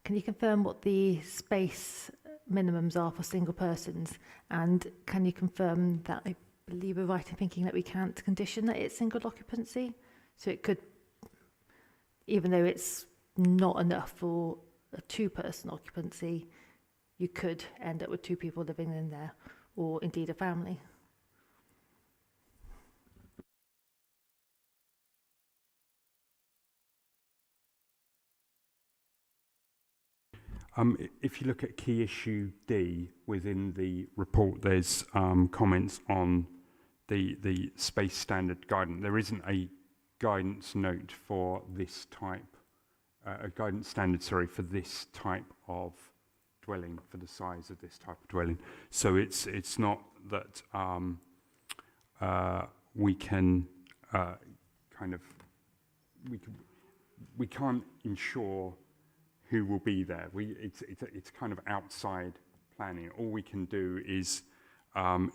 Can you confirm what the space minimums are for single persons? And can you confirm that, I believe we're right in thinking that we can't condition that it's single occupancy? So it could, even though it's not enough for a 2-person occupancy, you could end up with 2 people living in there, or indeed a family. If you look at key issue D within the report, there's comments on the space standard guidance. There isn't a guidance note for this type, a guidance standard, sorry, for this type of dwelling, for the size of this type of dwelling. So it's not that we can we can't ensure who will be there. It's kind of outside planning. All we can do is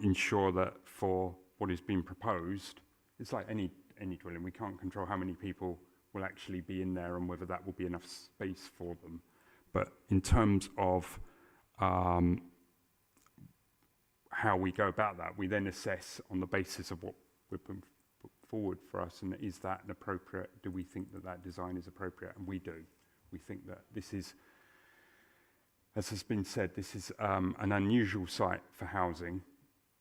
ensure that for what is being proposed, it's like any dwelling. We can't control how many people will actually be in there and whether that will be enough space for them. But in terms of how we go about that. We then assess on the basis of what we've put forward for us, and is that an appropriate, do we think that that design is appropriate? And we do. We think that this is, as has been said, this is an unusual site for housing.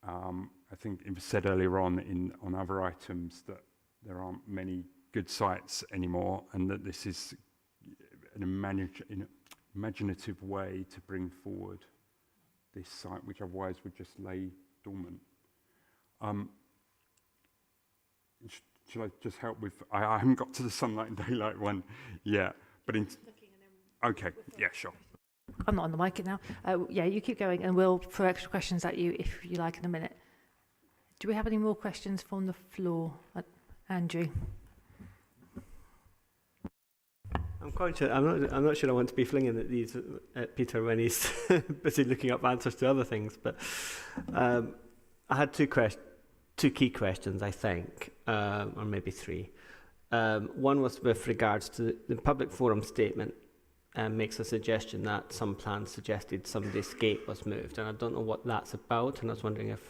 I think it was said earlier on other items that there aren't many good sites anymore, and that this is an imaginative way to bring forward this site, which otherwise would just lay dormant. Shall I just help with? I haven't got to the sunlight and daylight one yet, but okay, yeah, sure. I'm not on the mic now. Yeah, you keep going, and we'll throw extra questions at you if you like in a minute. Do we have any more questions from the floor? Andrew. I'm not sure I want to be flinging at these at Peter when he's busy looking up answers to other things, but I had two key questions, I think, or maybe three. One was with regards to the public forum statement. Makes a suggestion that some plans suggested somebody's gate was moved, and I don't know what that's about, and I was wondering if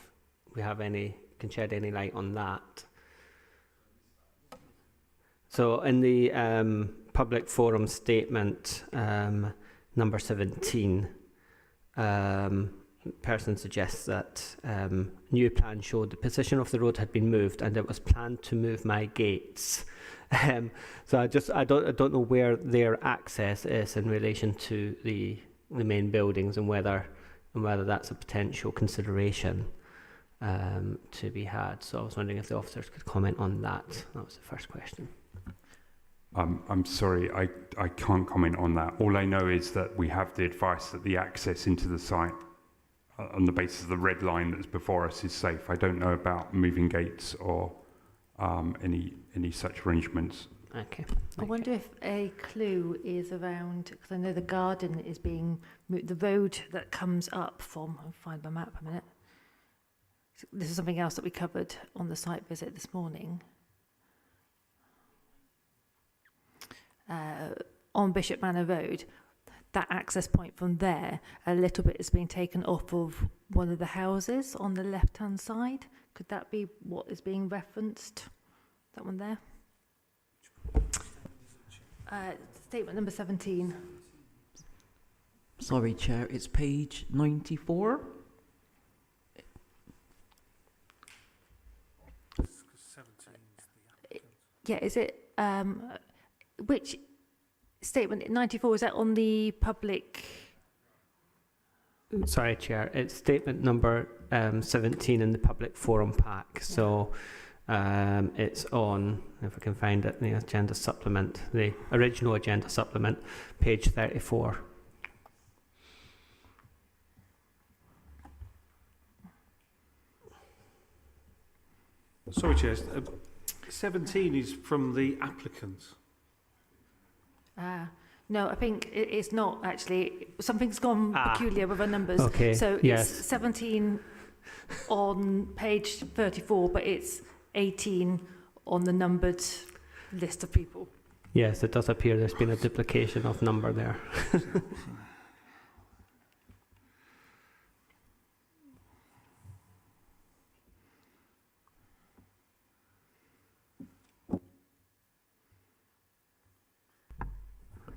we have can shed any light on that. So in the public forum statement, number 17, person suggests that new plan showed the position of the road had been moved, and it was planned to move my gates. So I don't know where their access is in relation to the main buildings, and whether that's a potential consideration to be had. So I was wondering if the officers could comment on that. That was the first question. I'm sorry, I can't comment on that. All I know is that we have the advice that the access into the site on the basis of the red line that's before us is safe. I don't know about moving gates or any such arrangements. Okay. I wonder if a clue is around, because I know the garden is being moved, the road that comes up from, I'll find my map a minute. This is something else that we covered on the site visit this morning. On Bishop Manor Road, that access point from there, a little bit is being taken off of one of the houses on the left-hand side. Could that be what is being referenced? That one there? Statement number 17. Sorry, Chair, it's page 94. Yeah, is it, which statement, 94, is that on the public? Sorry, Chair, it's statement number 17 in the public forum pack. Yeah. So it's on, if I can find it, the agenda supplement, the original agenda supplement, page 34. Sorry, Chair. 17 is from the applicant. No, I think it's not actually. Something's gone peculiar with our numbers. Okay. So yes. It's 17 on page 34, but it's 18 on the numbered list of people. Yes, it does appear there's been a duplication of number there.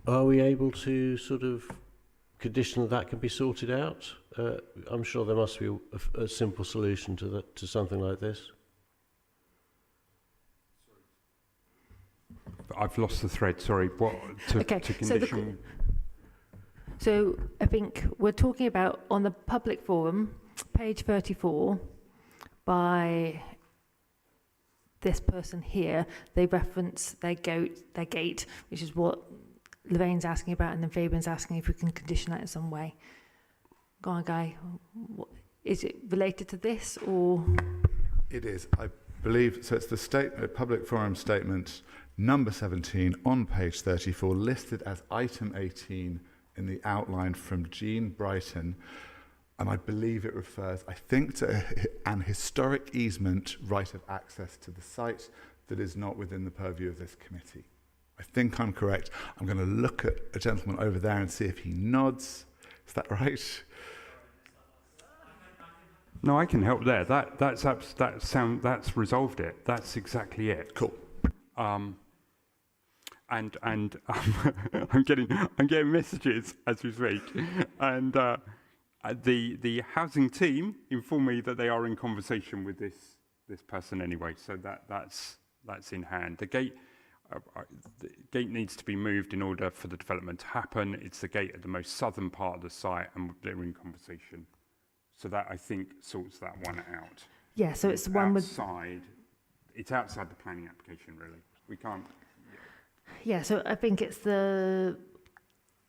Are we able to sort of condition that can be sorted out? I'm sure there must be a simple solution to something like this. I've lost the thread. Sorry. What to condition? So I think we're talking about on the public forum, page 34, by this person here. They reference their gate, which is what Lorraine's asking about, and then Fabian's asking if we can condition that in some way. Go on, Guy. Is it related to this, or? It is, I believe. So it's the public forum statement number 17 on page 34, listed as item 18 in the outline from Jean Brighton, and I believe it refers, I think, to an historic easement right of access to the site that is not within the purview of this committee. I think I'm correct. I'm going to look at a gentleman over there and see if he nods. Is that right? No, I can help there. That's resolved it. That's exactly it. Cool. And I'm getting messages as we speak, and the housing team informed me that they are in conversation with this person anyway. So that's in hand. The gate needs to be moved in order for the development to happen. It's the gate at the most southern part of the site, and they're in conversation. So that, I think, sorts that one out. Yeah, so it's the one with... It's outside the planning application, really. We can't... Yeah, so I think it's the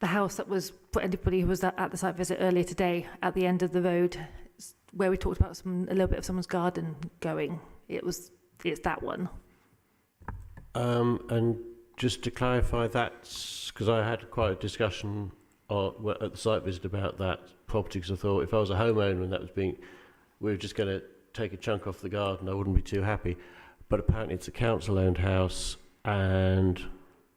house that was, for anybody who was at the site visit earlier today, at the end of the road, where we talked about a little bit of someone's garden going. It's that one. And just to clarify, that's because I had quite a discussion at the site visit about that property, because I thought if I was a homeowner and that was we were just going to take a chunk off the garden, I wouldn't be too happy. But apparently it's a council-owned house, and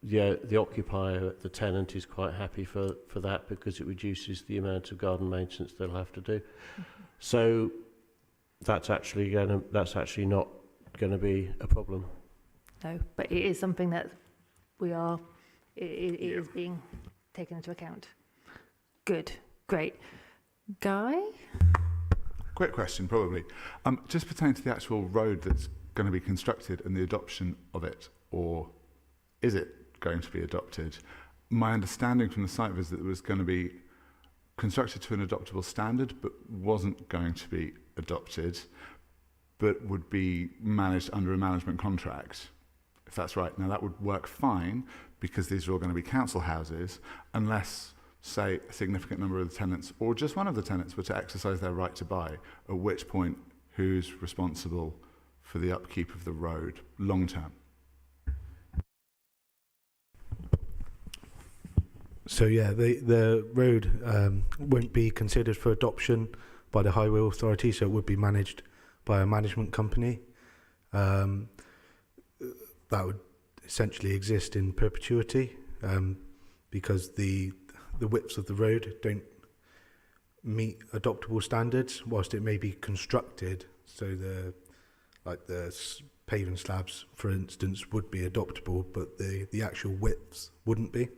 the occupier, the tenant, is quite happy for that because it reduces the amount of garden maintenance they'll have to do. Mm-hmm. So that's actually not going to be a problem. No, but it is something that it is being taken into account. Good, great. Guy? Quick question, probably. Just pertaining to the actual road that's going to be constructed and the adoption of it, or is it going to be adopted? My understanding from the site visit that it was going to be constructed to an adoptable standard, but wasn't going to be adopted, but would be managed under a management contract, if that's right. Now, that would work fine because these are all going to be council houses, unless, say, a significant number of the tenants, or just one of the tenants, were to exercise their right to buy, at which point, who's responsible for the upkeep of the road long term? So yeah, the road won't be considered for adoption by the Highway Authority, so it would be managed by a management company. That would essentially exist in perpetuity, because the widths of the road don't meet adoptable standards, whilst it may be constructed so the paving slabs, for instance, would be adoptable, but the actual widths wouldn't be.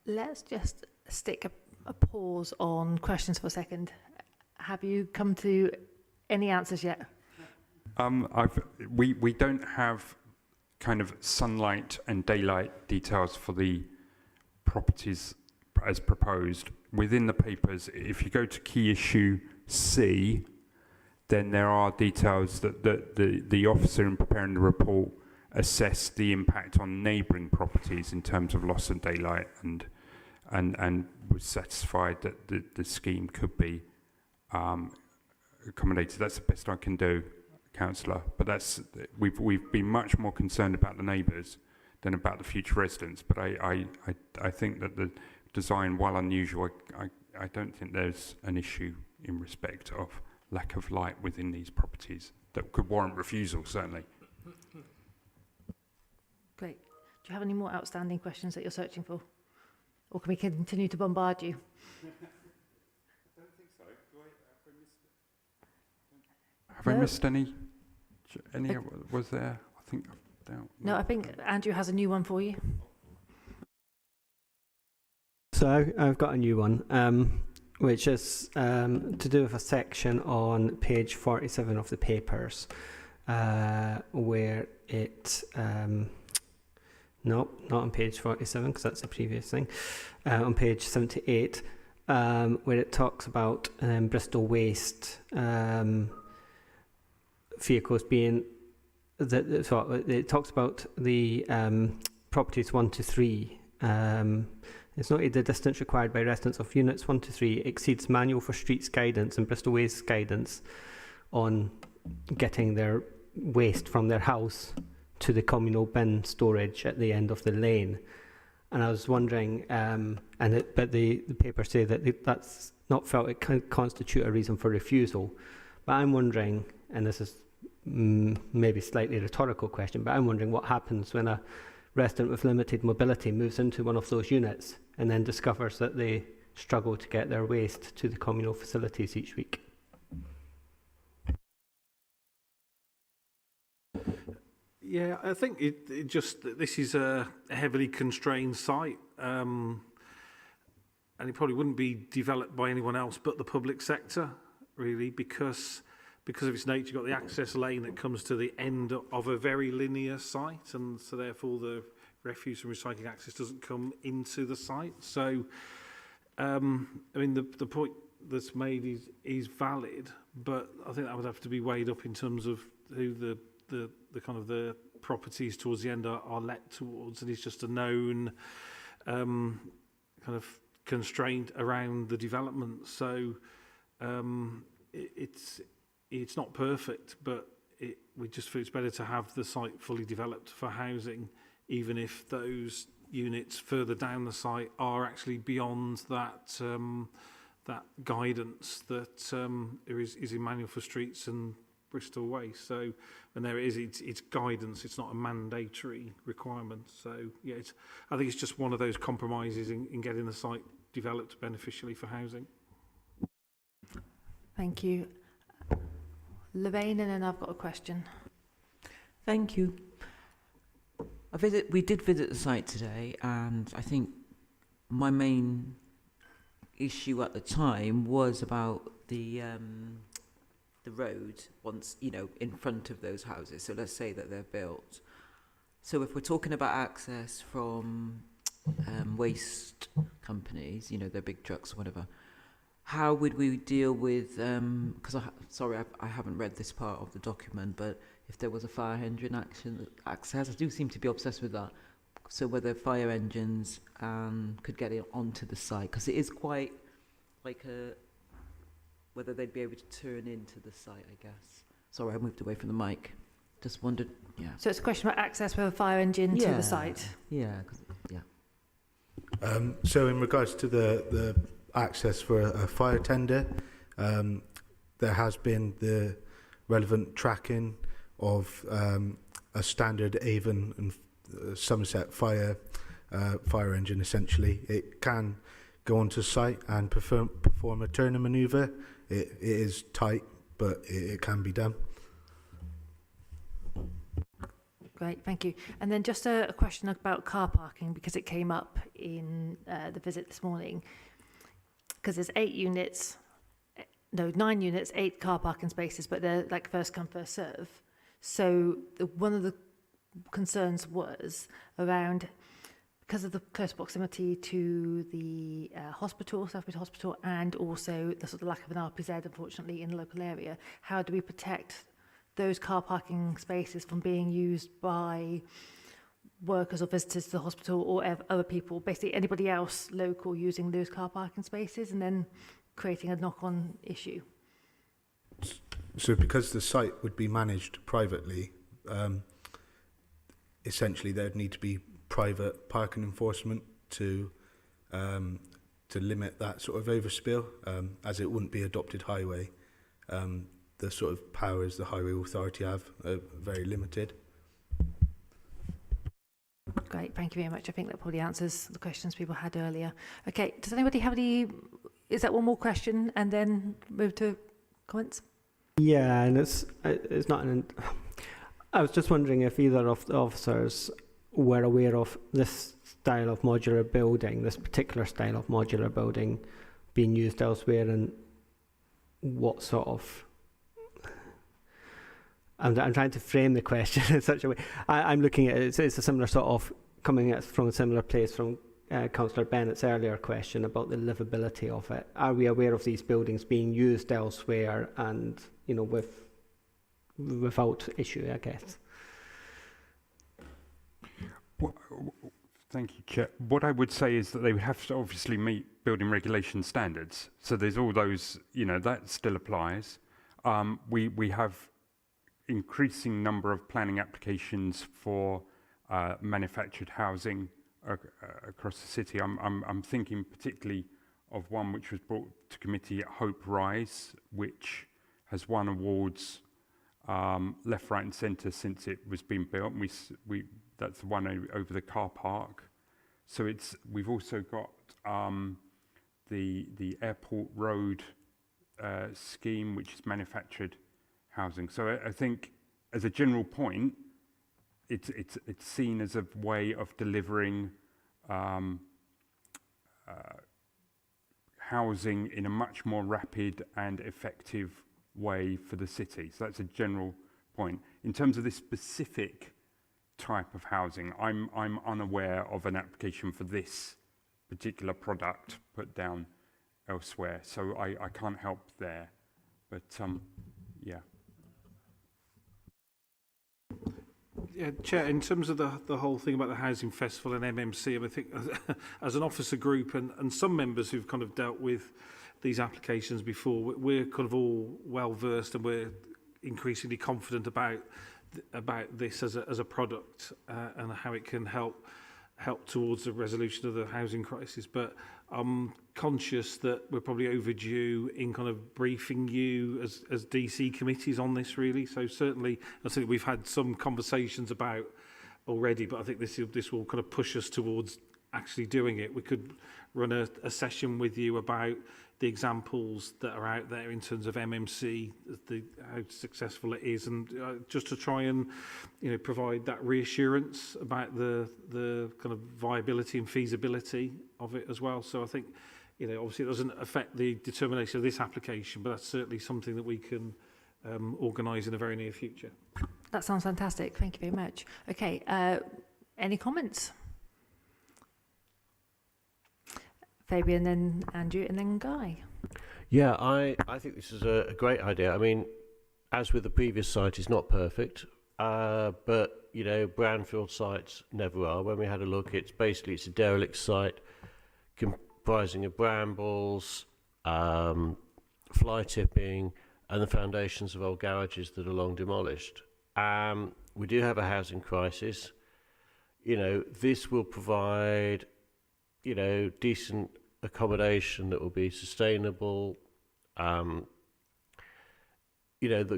Let's just stick a pause on questions for a second. Have you come to any answers yet? We don't have kind of sunlight and daylight details for the properties as proposed. Within the papers, if you go to key issue C, then there are details that the officer in preparing the report assessed the impact on neighbouring properties in terms of loss of daylight, and was satisfied that the scheme could be accommodated. That's the best I can do, councillor. But we've been much more concerned about the neighbours than about the future residents. But I think that the design, while unusual, I don't think there's an issue in respect of lack of light within these properties that could warrant refusal, certainly. Great. Do you have any more outstanding questions that you're searching for? Or can we continue to bombard you? I don't think so. Have I missed any? Was there? I think I've doubt. No, I think Andrew has a new one for you. So I've got a new one, which is to do with a section on page 47 of the papers, where it... no, not on page 47, because that's the previous thing. On page 78, where it talks about Bristol Waste vehicles being... it talks about the properties 1 to 3. It's noted the distance required by residents of units 1 to 3 exceeds manual for streets guidance and Bristol Waste guidance on getting their waste from their house to the communal bin storage at the end of the lane. And I was wondering, but the papers say that that's not felt it can constitute a reason for refusal. But I'm wondering, and this is maybe a slightly rhetorical question, but I'm wondering what happens when a resident with limited mobility moves into one of those units and then discovers that the struggle to get their waste to the communal facilities each week. Yeah, I think it just, this is a heavily constrained site, and it probably wouldn't be developed by anyone else but the public sector, really, because of its nature. You've got the access lane that comes to the end of a very linear site, and so therefore the refuse and recycling access doesn't come into the site. So, I mean, the point that's made is valid, but I think that would have to be weighed up in terms of who the kind of the properties towards the end are let towards, and it's just a known kind of constraint around the development. So it's not perfect, but we just feel it's better to have the site fully developed for housing, even if those units further down the site are actually beyond that that guidance that is in Manual for Streets and Bristol Way. So, and there it is, it's guidance, it's not a mandatory requirement. So, yeah, I think it's just one of those compromises in getting the site developed beneficially for housing. Thank you. Lorraine, and then I've got a question. Thank you. We did visit the site today, and I think my main issue at the time was about the road once, in front of those houses. So let's say that they're built. So if we're talking about access from waste companies, their big trucks or whatever, how would we deal with, because I haven't read this part of the document, but if there was a fire engine access, I do seem to be obsessed with that. So whether fire engines could get it onto the site, because it is quite like whether they'd be able to turn into the site, I guess. Sorry, I moved away from the mic. Just wondered, yeah. So it's a question about access with a fire engine to the site? Yeah, So in regards to the access for a fire tender, there has been the relevant tracking of a standard Avon and Somerset fire engine. Essentially, it can go onto site and perform a turning manoeuvre. It is tight, but it can be done. Great, thank you. And then just a question about car parking, because it came up in the visit this morning. Because there's 9 units, 8 car parking spaces, but they're like first come, first serve. So one of the concerns was around, because of the close proximity to the hospital, Southbridge Hospital, and also the sort of lack of an RPZ, unfortunately, in the local area, how do we protect those car parking spaces from being used by workers or visitors to the hospital or other people, basically anybody else local using those car parking spaces, and then creating a knock-on issue? So because the site would be managed privately, essentially there'd need to be private parking enforcement to limit that sort of overspill, as it wouldn't be adopted highway. The sort of powers the Highway Authority have are very limited. Great, thank you very much. I think that probably answers the questions people had earlier. Okay, does anybody have any, is that one more question and then move to comments? Yeah, and it's not I was just wondering if either of the officers were aware of this style of modular building, this particular style of modular building being used elsewhere, and what sort of... I'm trying to frame the question in such a way. I'm looking at it, it's a similar sort of, coming at from a similar place from Councillor Bennett's earlier question about the livability of it. Are we aware of these buildings being used elsewhere and, without issue, I guess? Well, thank you, Chair. What I would say is that they would have to obviously meet building regulation standards. So there's all those, that still applies. We have increasing number of planning applications for manufactured housing across the city. I'm thinking particularly of one which was brought to committee at Hope Rise, which has won awards left, right and centre since it was being built. That's the one over the car park. So we've also got the Airport Road scheme, which is manufactured housing. So I think, as a general point, it's seen as a way of delivering housing in a much more rapid and effective way for the city. So that's a general point. In terms of this specific type of housing, I'm unaware of an application for this particular product put down elsewhere, so I can't help there. But yeah. Yeah, Chair, in terms of the whole thing about the Housing Festival and MMC, I think as an officer group and some members who've kind of dealt with these applications before, we're kind of all well versed and we're increasingly confident about this as a product and how it can help towards the resolution of the housing crisis. But I'm conscious that we're probably overdue in kind of briefing you as DC committees on this, really. So certainly, I think we've had some conversations about already, but I think this will kind of push us towards actually doing it. We could run a session with you about the examples that are out there in terms of MMC, how successful it is, and just to try and provide that reassurance about the kind of viability and feasibility of it as well. So I think obviously it doesn't affect the determination of this application, but that's certainly something that we can organise in the very near future. That sounds fantastic. Thank you very much. Okay, any comments? Fabian, then Andrew, and then Guy. Yeah, I think this is a great idea. I mean, as with the previous site, it's not perfect, but brownfield sites never are. When we had a look, it's a derelict site comprising of brambles, fly tipping, and the foundations of old garages that are long demolished. We do have a housing crisis. This will provide decent accommodation that will be sustainable. The method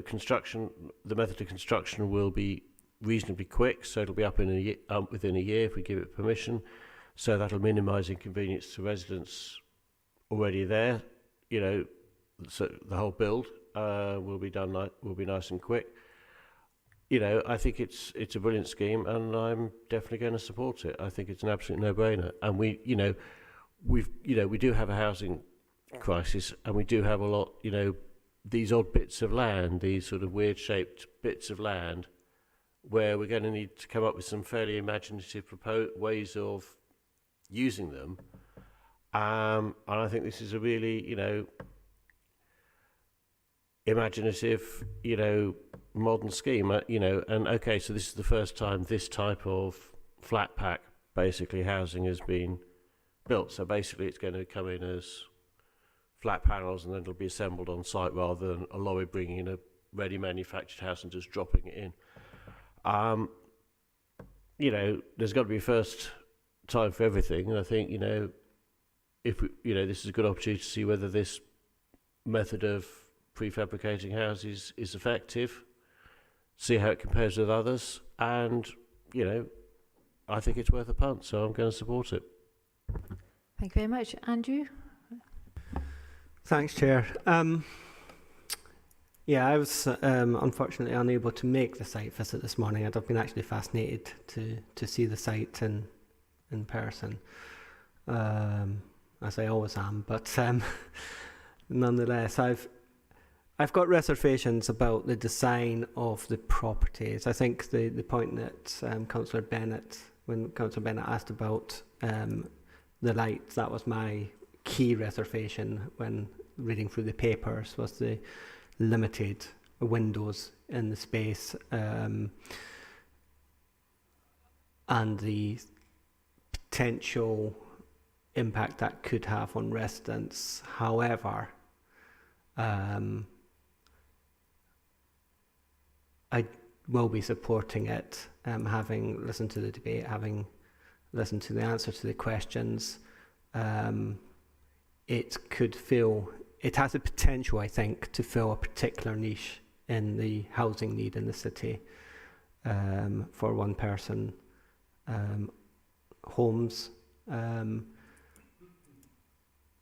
of construction will be reasonably quick, so it'll be up in within a year if we give it permission. So that'll minimise inconvenience to residents already there. So the whole build will be done. Will be nice and quick. I think it's a brilliant scheme, and I'm definitely going to support it. I think it's an absolute no-brainer, and we do have a housing crisis, and we do have a lot, these odd bits of land, these sort of weird-shaped bits of land, where we're going to need to come up with some fairly imaginative ways of using them. And I think this is a really, imaginative, modern scheme, and okay, so this is the first time this type of flat pack, basically, housing has been built. So basically it's going to come in as flat panels and then it'll be assembled on site rather than a lorry bringing in a ready manufactured house and just dropping it in. There's got to be a first time for everything, and I think if this is a good opportunity to see whether this method of prefabricating houses is effective, see how it compares with others, and I think it's worth a punt, so I'm going to support it. Thank you very much. Andrew? Thanks, Chair. Yeah, I was unfortunately unable to make the site visit this morning. I'd have been actually fascinated to see the site in person, as I always am. But nonetheless, I've got reservations about the design of the properties. I think the point that when Councillor Bennett asked about the lights, that was my key reservation when reading through the papers, was the limited windows in the space and the potential impact that could have on residents. However, I will be supporting it, having listened to the debate, having listened to the answer to the questions. It has the potential, I think, to fill a particular niche in the housing need in the city for one person homes.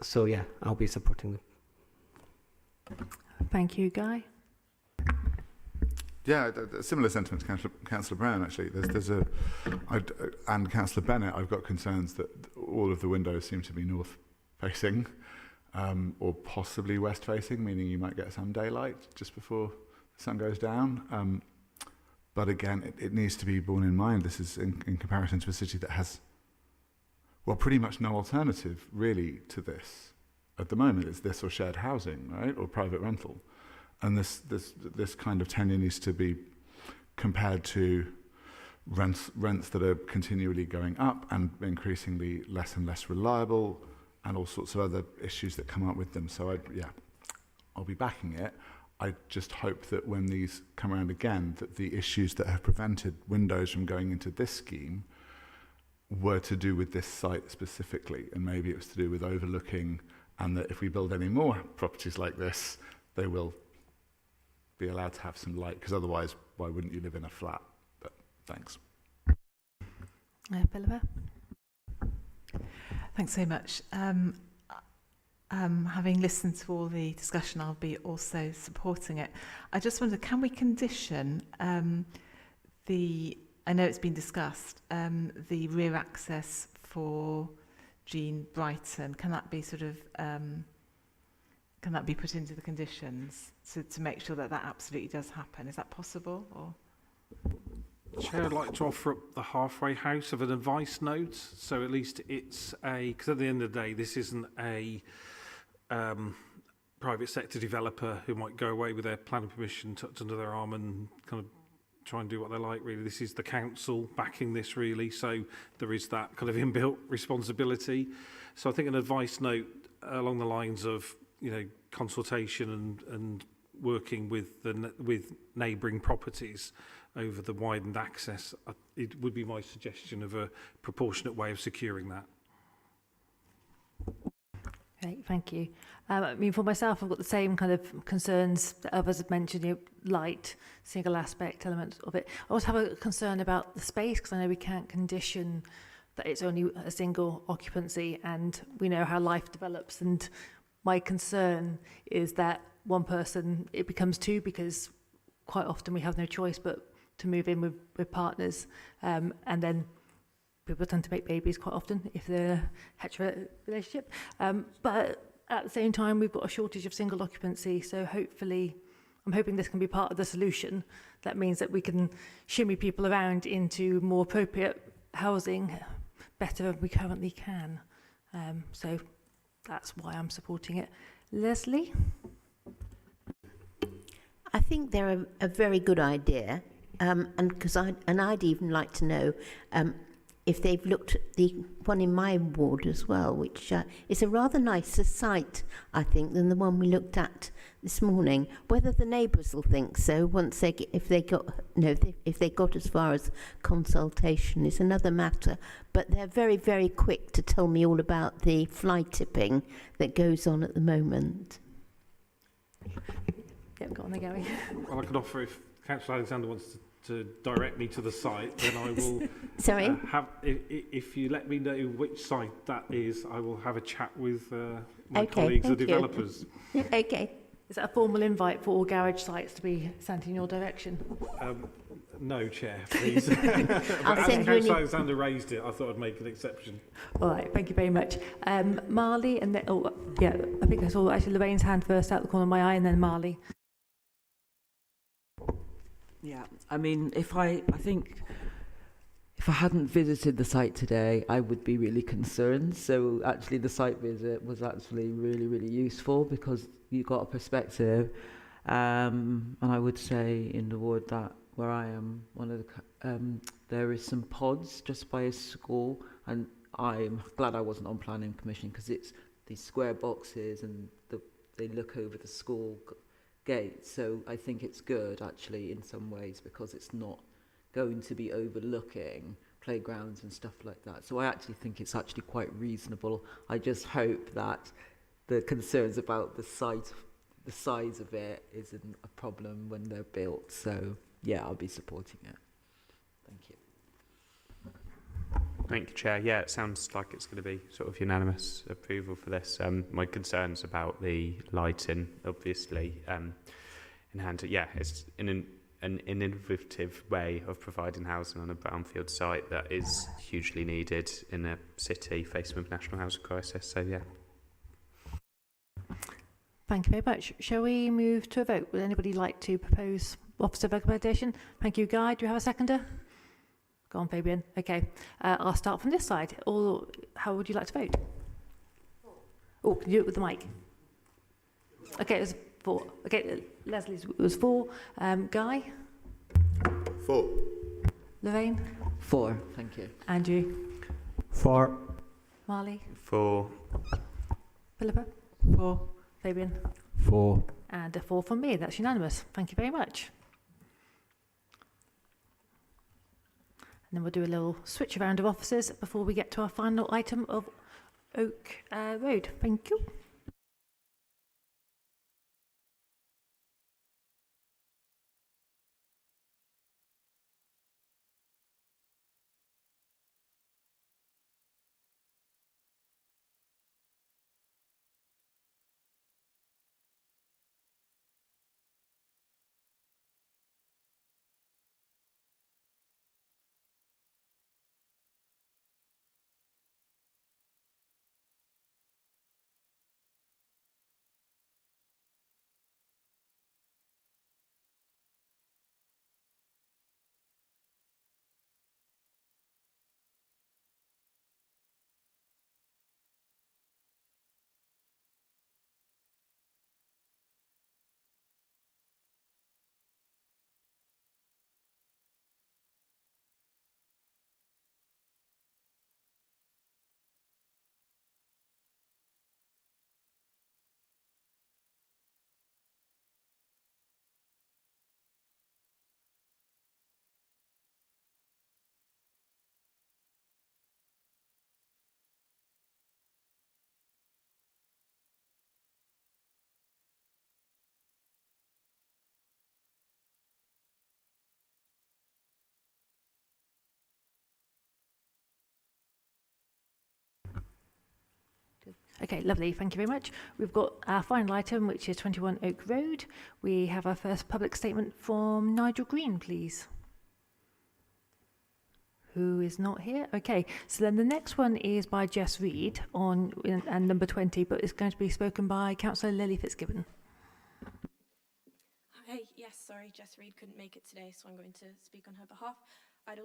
So yeah, I'll be supporting them. Thank you, Guy. Yeah, a similar sentiment to Councillor Brown, actually. And Councillor Bennett, I've got concerns that all of the windows seem to be north-facing, or possibly west-facing, meaning you might get some daylight just before the sun goes down. But again, it needs to be borne in mind, this is in comparison to a city that has, well, pretty much no alternative, really, to this. At the moment, it's this or shared housing, right, or private rental. And this kind of tenure needs to be compared to rents that are continually going up and increasingly less and less reliable, and all sorts of other issues that come up with them. So I'll be backing it. I just hope that when these come around again, that the issues that have prevented windows from going into this scheme were to do with this site specifically, and maybe it was to do with overlooking, and that if we build any more properties like this, they will be allowed to have some light, because otherwise, why wouldn't you live in a flat? But thanks. Philippa? Thanks so much. Having listened to all the discussion, I'll be also supporting it. I just wonder, can we condition I know it's been discussed, the rear access for Jean Brighton, can that be sort of, can that be put into the conditions to make sure that that absolutely does happen? Is that possible? Or? Chair, I'd like to offer up the halfway house of an advice note. So at least it's because at the end of the day, this isn't a private sector developer who might go away with their planning permission tucked under their arm and kind of try and do what they like, really. This is the council backing this, really. So there is that kind of inbuilt responsibility. So I think an advice note along the lines of, consultation and working with neighbouring properties over the widened access, it would be my suggestion of a proportionate way of securing that. Okay, thank you. For myself, I've got the same kind of concerns that others have mentioned, light, single aspect elements of it. I also have a concern about the space, because I know we can't condition that it's only a single occupancy, and we know how life develops. And my concern is that one person, it becomes two, because quite often we have no choice but to move in with partners, and then people tend to make babies quite often if they're a hetero relationship. But at the same time, we've got a shortage of single occupancy, so hopefully, I'm hoping this can be part of the solution. That means that we can shimmy people around into more appropriate housing better than we currently can. So that's why I'm supporting it. Leslie? I think they're a very good idea, and I'd even like to know if they've looked at the one in my ward as well, which is a rather nicer site, I think, than the one we looked at this morning. Whether the neighbours will think so once if they got as far as consultation is another matter. But they're very, very quick to tell me all about the fly tipping that goes on at the moment. Yep, go on, they're going. Well, I could offer, if Councillor Alexander wants to direct me to the site, then I will. Sorry? If you let me know which site that is, I will have a chat with my Okay, colleagues, the thank you. developers. Okay. Is that a formal invite for all garage sites to be sent in your direction? No, Chair, please. I'll As send you Councillor Alexander raised it, I thought I'd make an exception. All right, thank you very much. Marley, and then, I think I saw actually Lorraine's hand first out the corner of my eye, and then Marley. Yeah, I mean, I think if I hadn't visited the site today, I would be really concerned. So actually the site visit was actually really, really useful, because you got a perspective. And I would say in the ward that where I am, there is some pods just by a school, and I'm glad I wasn't on planning commission, because it's these square boxes and they look over the school gate. So I think it's good actually in some ways, because it's not going to be overlooking playgrounds and stuff like that. So I actually think it's actually quite reasonable. I just hope that the concerns about the size of it isn't a problem when they're built. So yeah, I'll be supporting it. Thank you. Thank you, Chair. Yeah, it sounds like it's going to be sort of unanimous approval for this. My concerns about the lighting, obviously, in hand. Yeah, it's in an innovative way of providing housing on a brownfield site that is hugely needed in a city facing with national housing crisis. So, yeah. Thank you very much. Shall we move to a vote? Would anybody like to propose officer recommendation? Thank you, Guy. Do you have a seconder? Go on, Fabian. Okay. I'll start from this side. Or how would you like to vote? Oh, can you do it with the mic? Okay, it was 4. Okay, Leslie's was 4. Guy? 4. Lorraine? 4. Thank you. Andrew? 4. Marley? 4. Philippa? 4. Fabian? 4. And a 4 from me. That's unanimous. Thank you very much. And then we'll do a little switch around of officers before we get to our final item of Oak Road. Thank you. Okay, lovely. Thank you very much. We've got our final item, which is 21 Oak Road. We have our first public statement from Nigel Green, please. Who is not here? Okay, so then the next one is by Jess Reid and number 20, but it's going to be spoken by Councillor Lily Fitzgibbon. Hi, yes, sorry, Jess Reid couldn't make it today, so I'm going to speak on her behalf. I'd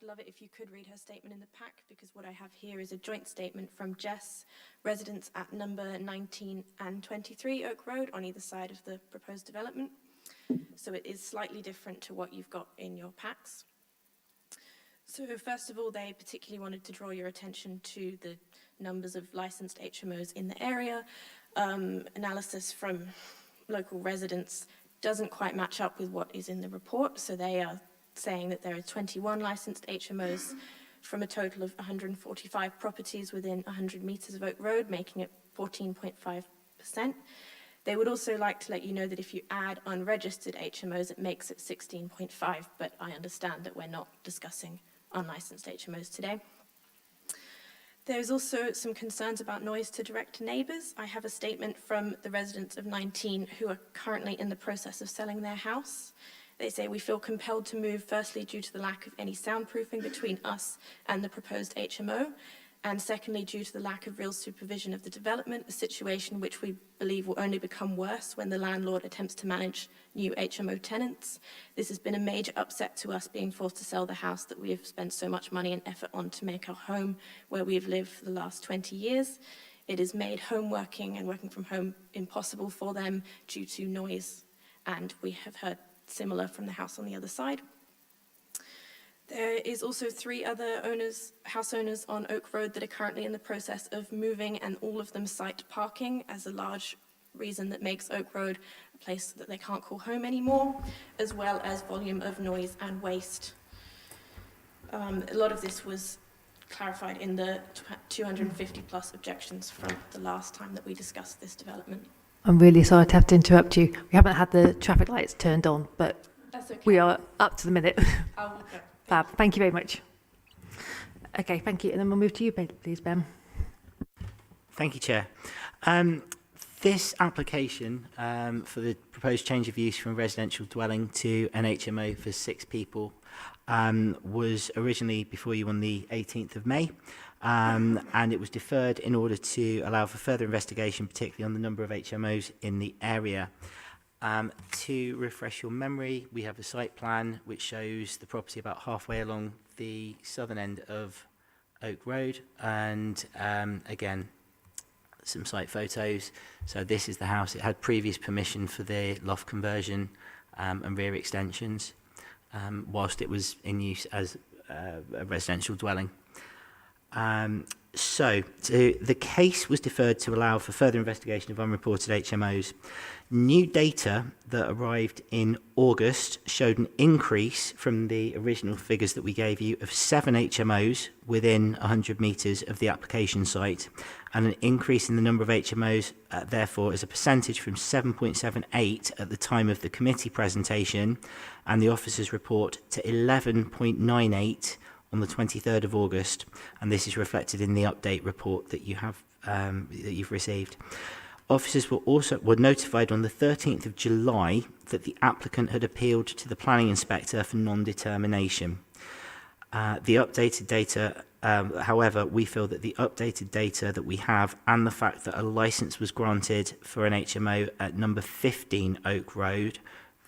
love it if you could read her statement in the pack, because what I have here is a joint statement from Jess, residents at number 19 and 23 Oak Road on either side of the proposed development. So it is slightly different to what you've got in your packs. So first of all, they particularly wanted to draw your attention to the numbers of licensed HMOs in the area. Analysis from local residents doesn't quite match up with what is in the report, so they are saying that there are 21 licensed HMOs from a total of 145 properties within 100 metres of Oak Road, making it 14.5%. They would also like to let you know that if you add unregistered HMOs, it makes it 16.5%, but I understand that we're not discussing unlicensed HMOs today. There's also some concerns about noise to direct neighbours. I have a statement from the residents of 19 who are currently in the process of selling their house. They say, we feel compelled to move, firstly, due to the lack of any soundproofing between us and the proposed HMO, and secondly, due to the lack of real supervision of the development, a situation which we believe will only become worse when the landlord attempts to manage new HMO tenants. This has been a major upset to us, being forced to sell the house that we have spent so much money and effort on to make our home, where we have lived for the last 20 years. It has made home working and working from home impossible for them due to noise, and we have heard similar from the house on the other side. There is also 3 other house owners on Oak Road that are currently in the process of moving, and all of them cite parking as a large reason that makes Oak Road a place that they can't call home anymore, as well as volume of noise and waste. A lot of this was clarified in the 250 plus objections from the last time that we discussed this development. I'm really sorry to have to interrupt you. We haven't had the traffic lights turned on, but That's okay. we are up to the minute. I'll walk up. Fab. Thank you very much. Okay, thank you. And then we'll move to you, please, Ben. Thank you, Chair. This application for the proposed change of use from residential dwelling to an HMO for 6 people was originally before you on the 18th of May, and it was deferred in order to allow for further investigation, particularly on the number of HMOs in the area. To refresh your memory, we have a site plan which shows the property about halfway along the southern end of Oak Road, and again, some site photos. So this is the house. It had previous permission for the loft conversion and rear extensions, whilst it was in use as a residential dwelling. So the case was deferred to allow for further investigation of unreported HMOs. New data that arrived in August showed an increase from the original figures that we gave you of 7 HMOs within 100 metres of the application site, and an increase in the number of HMOs, therefore, as a percentage from 7.78 at the time of the committee presentation and the officer's report to 11.98 on the 23rd of August, and this is reflected in the update report that you have that you've received. Officers were notified on the 13th of July that the applicant had appealed to the planning inspector for non-determination. The updated data, however, we feel that the updated data that we have and the fact that a licence was granted for an HMO at number 15 Oak Road,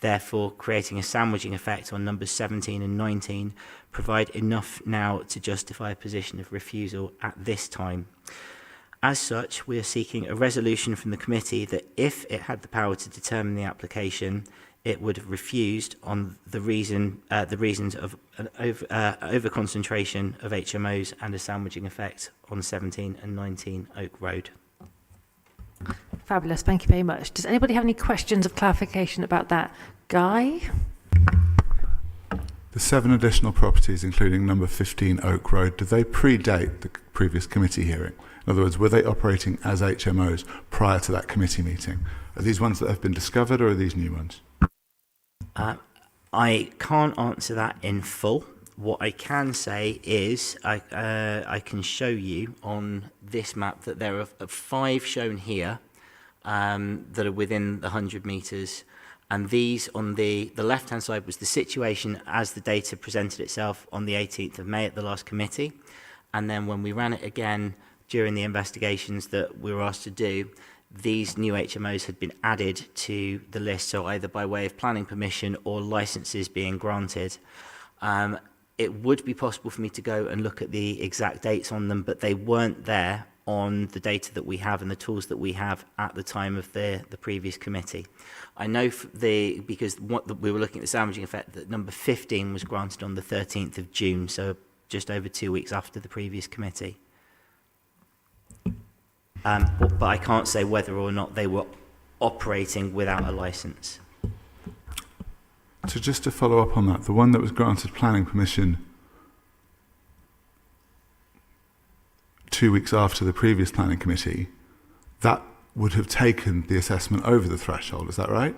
therefore creating a sandwiching effect on numbers 17 and 19, provide enough now to justify a position of refusal at this time. As such, we are seeking a resolution from the committee that if it had the power to determine the application, it would have refused on the reasons of an over-concentration of HMOs and a sandwiching effect on 17 and 19 Oak Road. Fabulous, thank you very much. Does anybody have any questions of clarification about that? Guy? The 7 additional properties, including number 15 Oak Road, do they predate the previous committee hearing? In other words, were they operating as HMOs prior to that committee meeting? Are these ones that have been discovered, or are these new ones? I can't answer that in full. What I can say is I can show you on this map that there are 5 shown here that are within the 100 metres. And these on the left-hand side was the situation as the data presented itself on the 18th of May at the last committee. And then when we ran it again during the investigations that we were asked to do, these new HMOs had been added to the list, so either by way of planning permission or licences being granted. It would be possible for me to go and look at the exact dates on them, but they weren't there on the data that we have and the tools that we have at the time of the previous committee. I know because we were looking at the sandwiching effect, that number 15 was granted on the 13th of June, so just over 2 weeks after the previous committee. But I can't say whether or not they were operating without a licence. So just to follow up on that, the one that was granted planning permission 2 weeks after the previous planning committee, that would have taken the assessment over the threshold, is that right?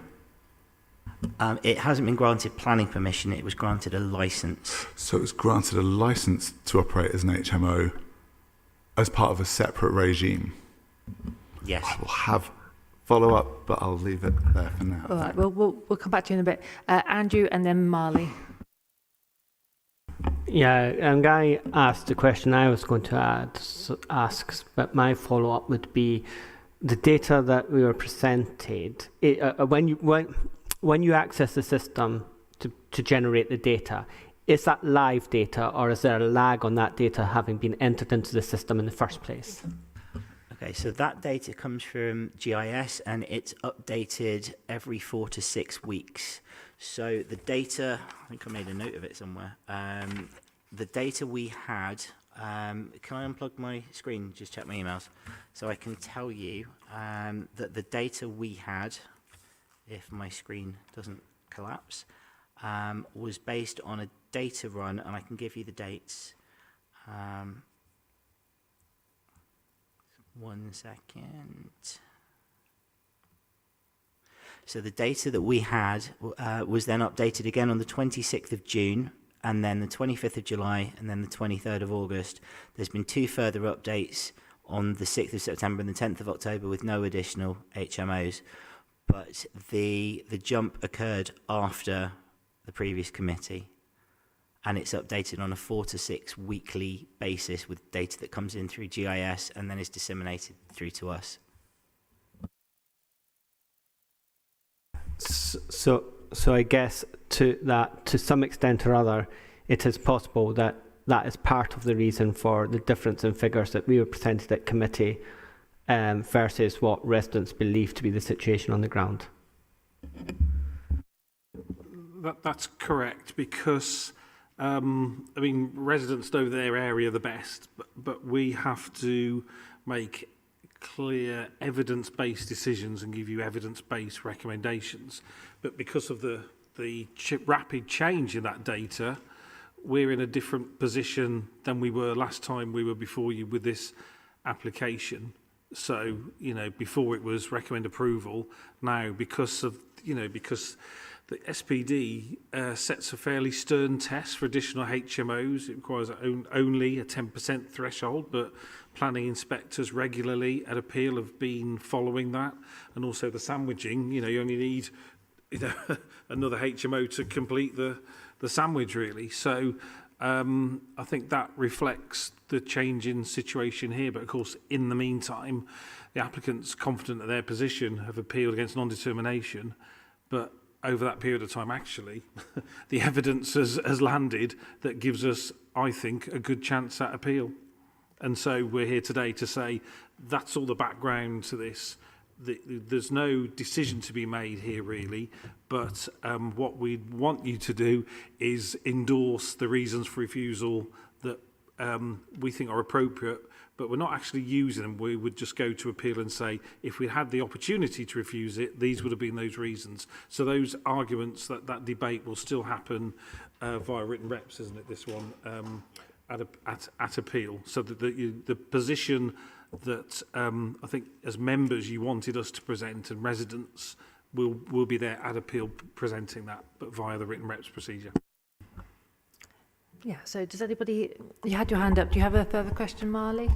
It hasn't been granted planning permission, it was granted a licence. So it was granted a licence to operate as an HMO as part of a separate regime? Yes. I will have follow-up, but I'll leave it there for now. All right, we'll come back to you in a bit. Andrew and then Marley. Yeah, Guy asked the question I was going to ask, but my follow-up would be the data that we were presented. When you access the system to generate the data, is that live data, or is there a lag on that data having been entered into the system in the first place? Okay, so that data comes from GIS and it's updated every 4 to 6 weeks. So the data, I think I made a note of it somewhere. The data we had, can I unplug my screen, just check my emails? So I can tell you that the data we had, if my screen doesn't collapse, was based on a data run, and I can give you the dates. 1 second. So the data that we had was then updated again on the 26th of June, and then the 25th of July, and then the 23rd of August. There's been 2 further updates on the 6th of September and the 10th of October with no additional HMOs. But the jump occurred after the previous committee, and it's updated on a 4 to 6 weekly basis with data that comes in through GIS and then is disseminated through to us. So I guess to some extent or other, it is possible that that is part of the reason for the difference in figures that we were presented at committee versus what residents believe to be the situation on the ground. That's correct, because I mean, residents know their area the best, but we have to make clear evidence-based decisions and give you evidence-based recommendations. But because of the rapid change in that data, we're in a different position than we were last time we were before you with this application. So, you know, before it was recommend approval, now because the SPD sets a fairly stern test for additional HMOs. It requires only a 10% threshold, but planning inspectors regularly at appeal have been following that. And also the sandwiching, you know, you only need another HMO to complete the sandwich, really. So I think that reflects the change in situation here. But of course, in the meantime, the applicants, confident of their position, have appealed against non-determination. But over that period of time, actually, the evidence has landed that gives us, I think, a good chance at appeal. And so we're here today to say that's all the background to this. There's no decision to be made here, really, but what we want you to do is endorse the reasons for refusal that we think are appropriate, but we're not actually using them. We would just go to appeal and say, if we had the opportunity to refuse it, these would have been those reasons. So those arguments, that debate will still happen via written reps, isn't it, this one, at appeal. So that the position that I think as members you wanted us to present, and residents will be there at appeal presenting that, but via the written reps procedure. Yeah, so does anybody, you had your hand up, do you have a further question, Marley?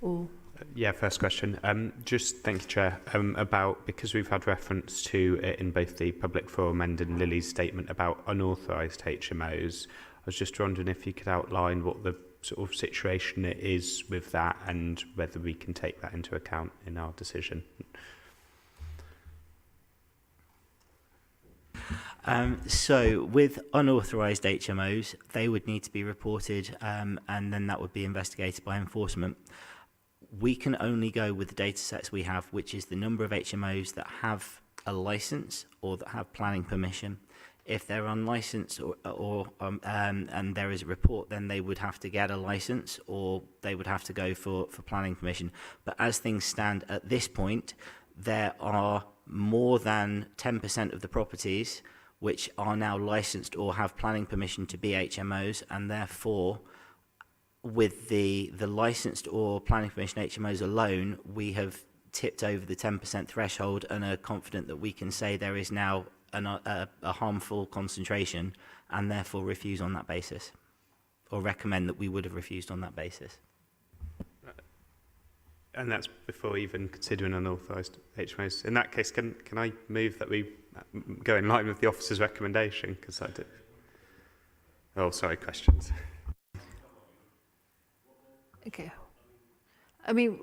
Or? Yeah, first question. Just thank you, Chair, about, because we've had reference to it in both the public forum and in Lily's statement about unauthorised HMOs, I was just wondering if you could outline what the sort of situation it is with that and whether we can take that into account in our decision. So with unauthorised HMOs, they would need to be reported and then that would be investigated by enforcement. We can only go with the data sets we have, which is the number of HMOs that have a licence or that have planning permission. If they're unlicensed and there is a report, then they would have to get a licence or they would have to go for planning permission. But as things stand at this point, there are more than 10% of the properties which are now licensed or have planning permission to be HMOs, and therefore with the licensed or planning permission HMOs alone, we have tipped over the 10% threshold and are confident that we can say there is now a harmful concentration and therefore refuse on that basis, or recommend that we would have refused on that basis. And that's before even considering unauthorised HMOs. In that case, can I move that we go in line with the officer's recommendation? Because I did. Oh, sorry, questions. Okay. I mean,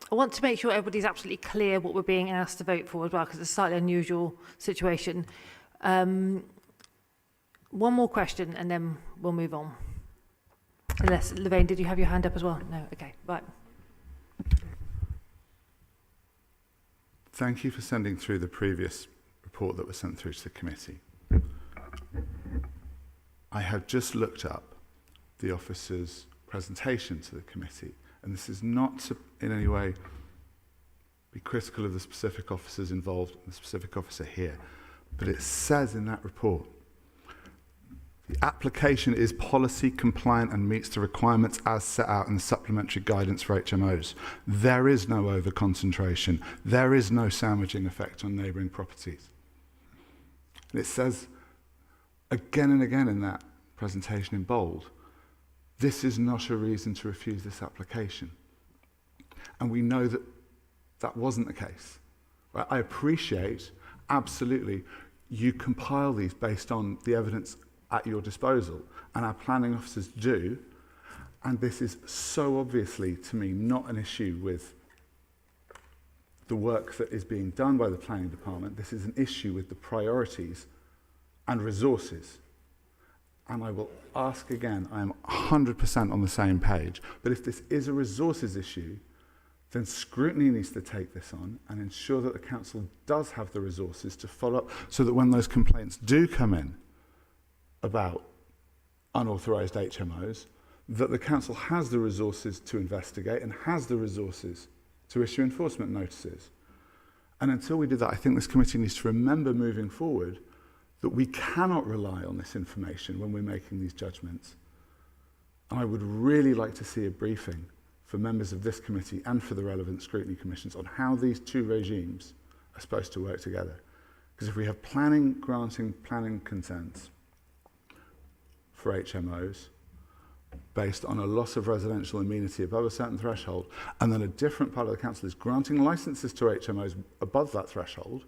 I want to make sure everybody's absolutely clear what we're being asked to vote for as well, because it's a slightly unusual situation. One more question and then we'll move on. Unless, Lorraine, did you have your hand up as well? No, okay, right. Thank you for sending through the previous report that was sent through to the committee. I have just looked up the officer's presentation to the committee, and this is not to in any way be critical of the specific officers involved and the specific officer here, but it says in that report, the application is policy compliant and meets the requirements as set out in the supplementary guidance for HMOs. There is no over-concentration. There is no sandwiching effect on neighbouring properties. And it says again and again in that presentation in bold, this is not a reason to refuse this application. And we know that that wasn't the case. Right? I appreciate, absolutely, you compile these based on the evidence at your disposal, and our planning officers do, and this is so obviously, to me, not an issue with the work that is being done by the planning department. This is an issue with the priorities and resources. And I will ask again, I am 100% on the same page, but if this is a resources issue, then scrutiny needs to take this on and ensure that the council does have the resources to follow up, so that when those complaints do come in about unauthorised HMOs, that the council has the resources to investigate and has the resources to issue enforcement notices. And until we do that, I think this committee needs to remember moving forward that we cannot rely on this information when we're making these judgments. And I would really like to see a briefing for members of this committee and for the relevant scrutiny commissions on how these two regimes are supposed to work together. Because if we have planning granting planning consents for HMOs based on a loss of residential amenity above a certain threshold, and then a different part of the council is granting licences to HMOs above that threshold,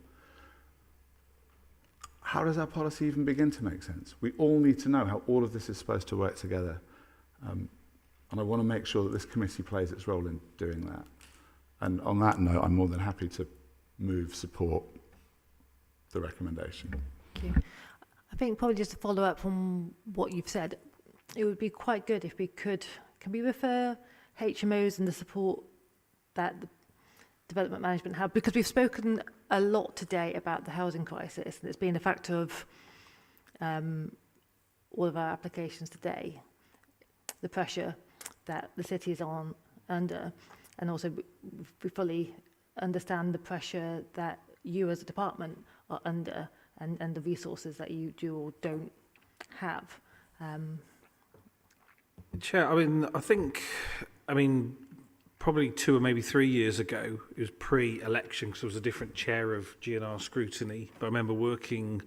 how does our policy even begin to make sense? We all need to know how all of this is supposed to work together. And I want to make sure that this committee plays its role in doing that. And on that note, I'm more than happy to support the recommendation. Thank you. I think probably just to follow up from what you've said, it would be quite good if we can we refer HMOs and the support that the development management have, because we've spoken a lot today about the housing crisis, and it's been a factor of all of our applications today, the pressure that the city is under, and also we fully understand the pressure that you as a department are under, and the resources that you do or don't have. Chair, I think probably 2 or maybe 3 years ago, it was pre-election, because there was a different chair of GNR scrutiny, but I remember working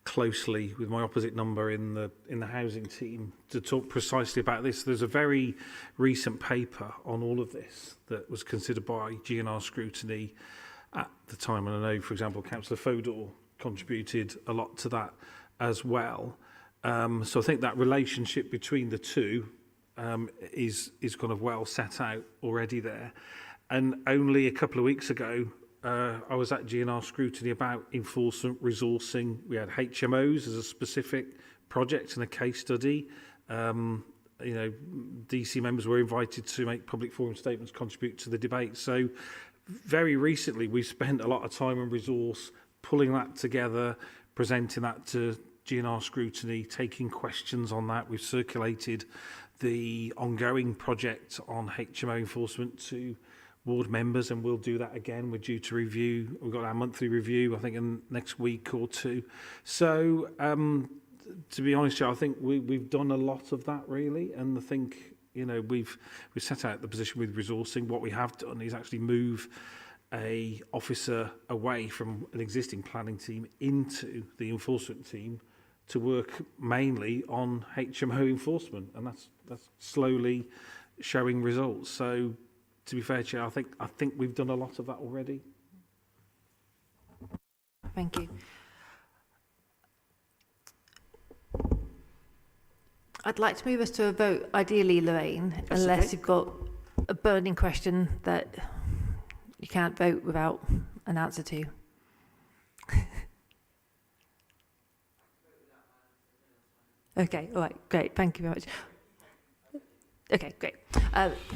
closely with my opposite number in the housing team to talk precisely about this. There's a very recent paper on all of this that was considered by GNR scrutiny at the time, and I know, for example, Councillor Fodor contributed a lot to that as well. So I think that relationship between the two is kind of well set out already there. And only a couple of weeks ago, I was at GNR scrutiny about enforcement resourcing. We had HMOs as a specific project and a case study. DC members were invited to make public forum statements, contribute to the debate. So very recently, we spent a lot of time and resource pulling that together, presenting that to GNR scrutiny, taking questions on that. We've circulated the ongoing project on HMO enforcement to ward members, and we'll do that again. We're due to review. We've got our monthly review, I think, in the next week or two. So, to be honest, I think we've done a lot of that, really, and I think we've set out the position with resourcing. What we have done is actually move a officer away from an existing planning team into the enforcement team to work mainly on HMO enforcement, and that's slowly showing results. So, to be fair, Chair, I think we've done a lot of that already. Thank you. I'd like to move us to a vote, ideally, Lorraine, That's unless okay. you've got a burning question that you can't vote without an answer to. Okay, all right, great, thank you very much. Okay, great.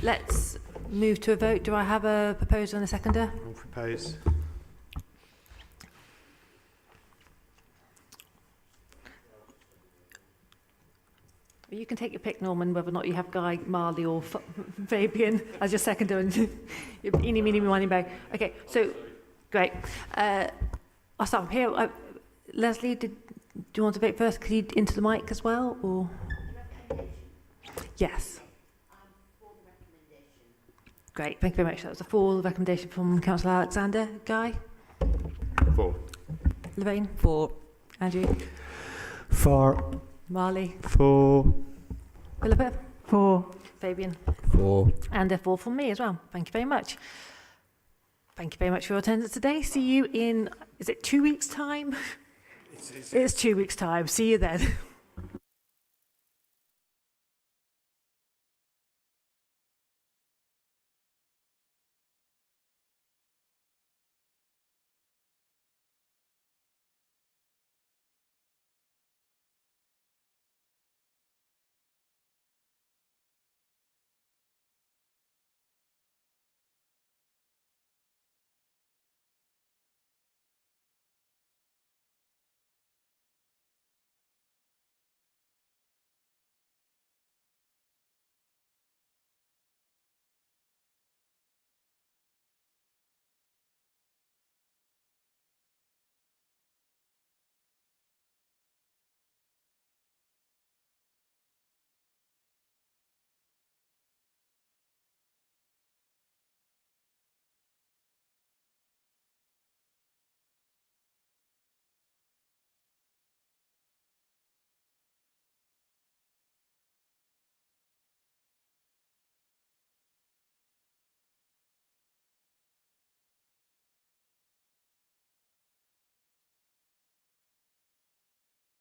Let's move to a vote. Do I have a proposer and a seconder? I'll propose. You can take your pick, Norman, whether or not you have Guy, Marley or Fabian as your seconder and eeny, meeny, miny, moe. Okay, so, great. I'll start from here. Leslie, do you want to vote first? Could you into the mic as well, or? Yes. Great, thank you very much. That was a full recommendation from Councillor Alexander. Guy? 4. Lorraine? 4. Andrew? 4. Marley? 4. Philippa? 4. Fabian? 4. And a 4 from me as well. Thank you very much. Thank you very much for your attendance today. See you in, is it 2 weeks' time? It's 2 weeks' time. See you then.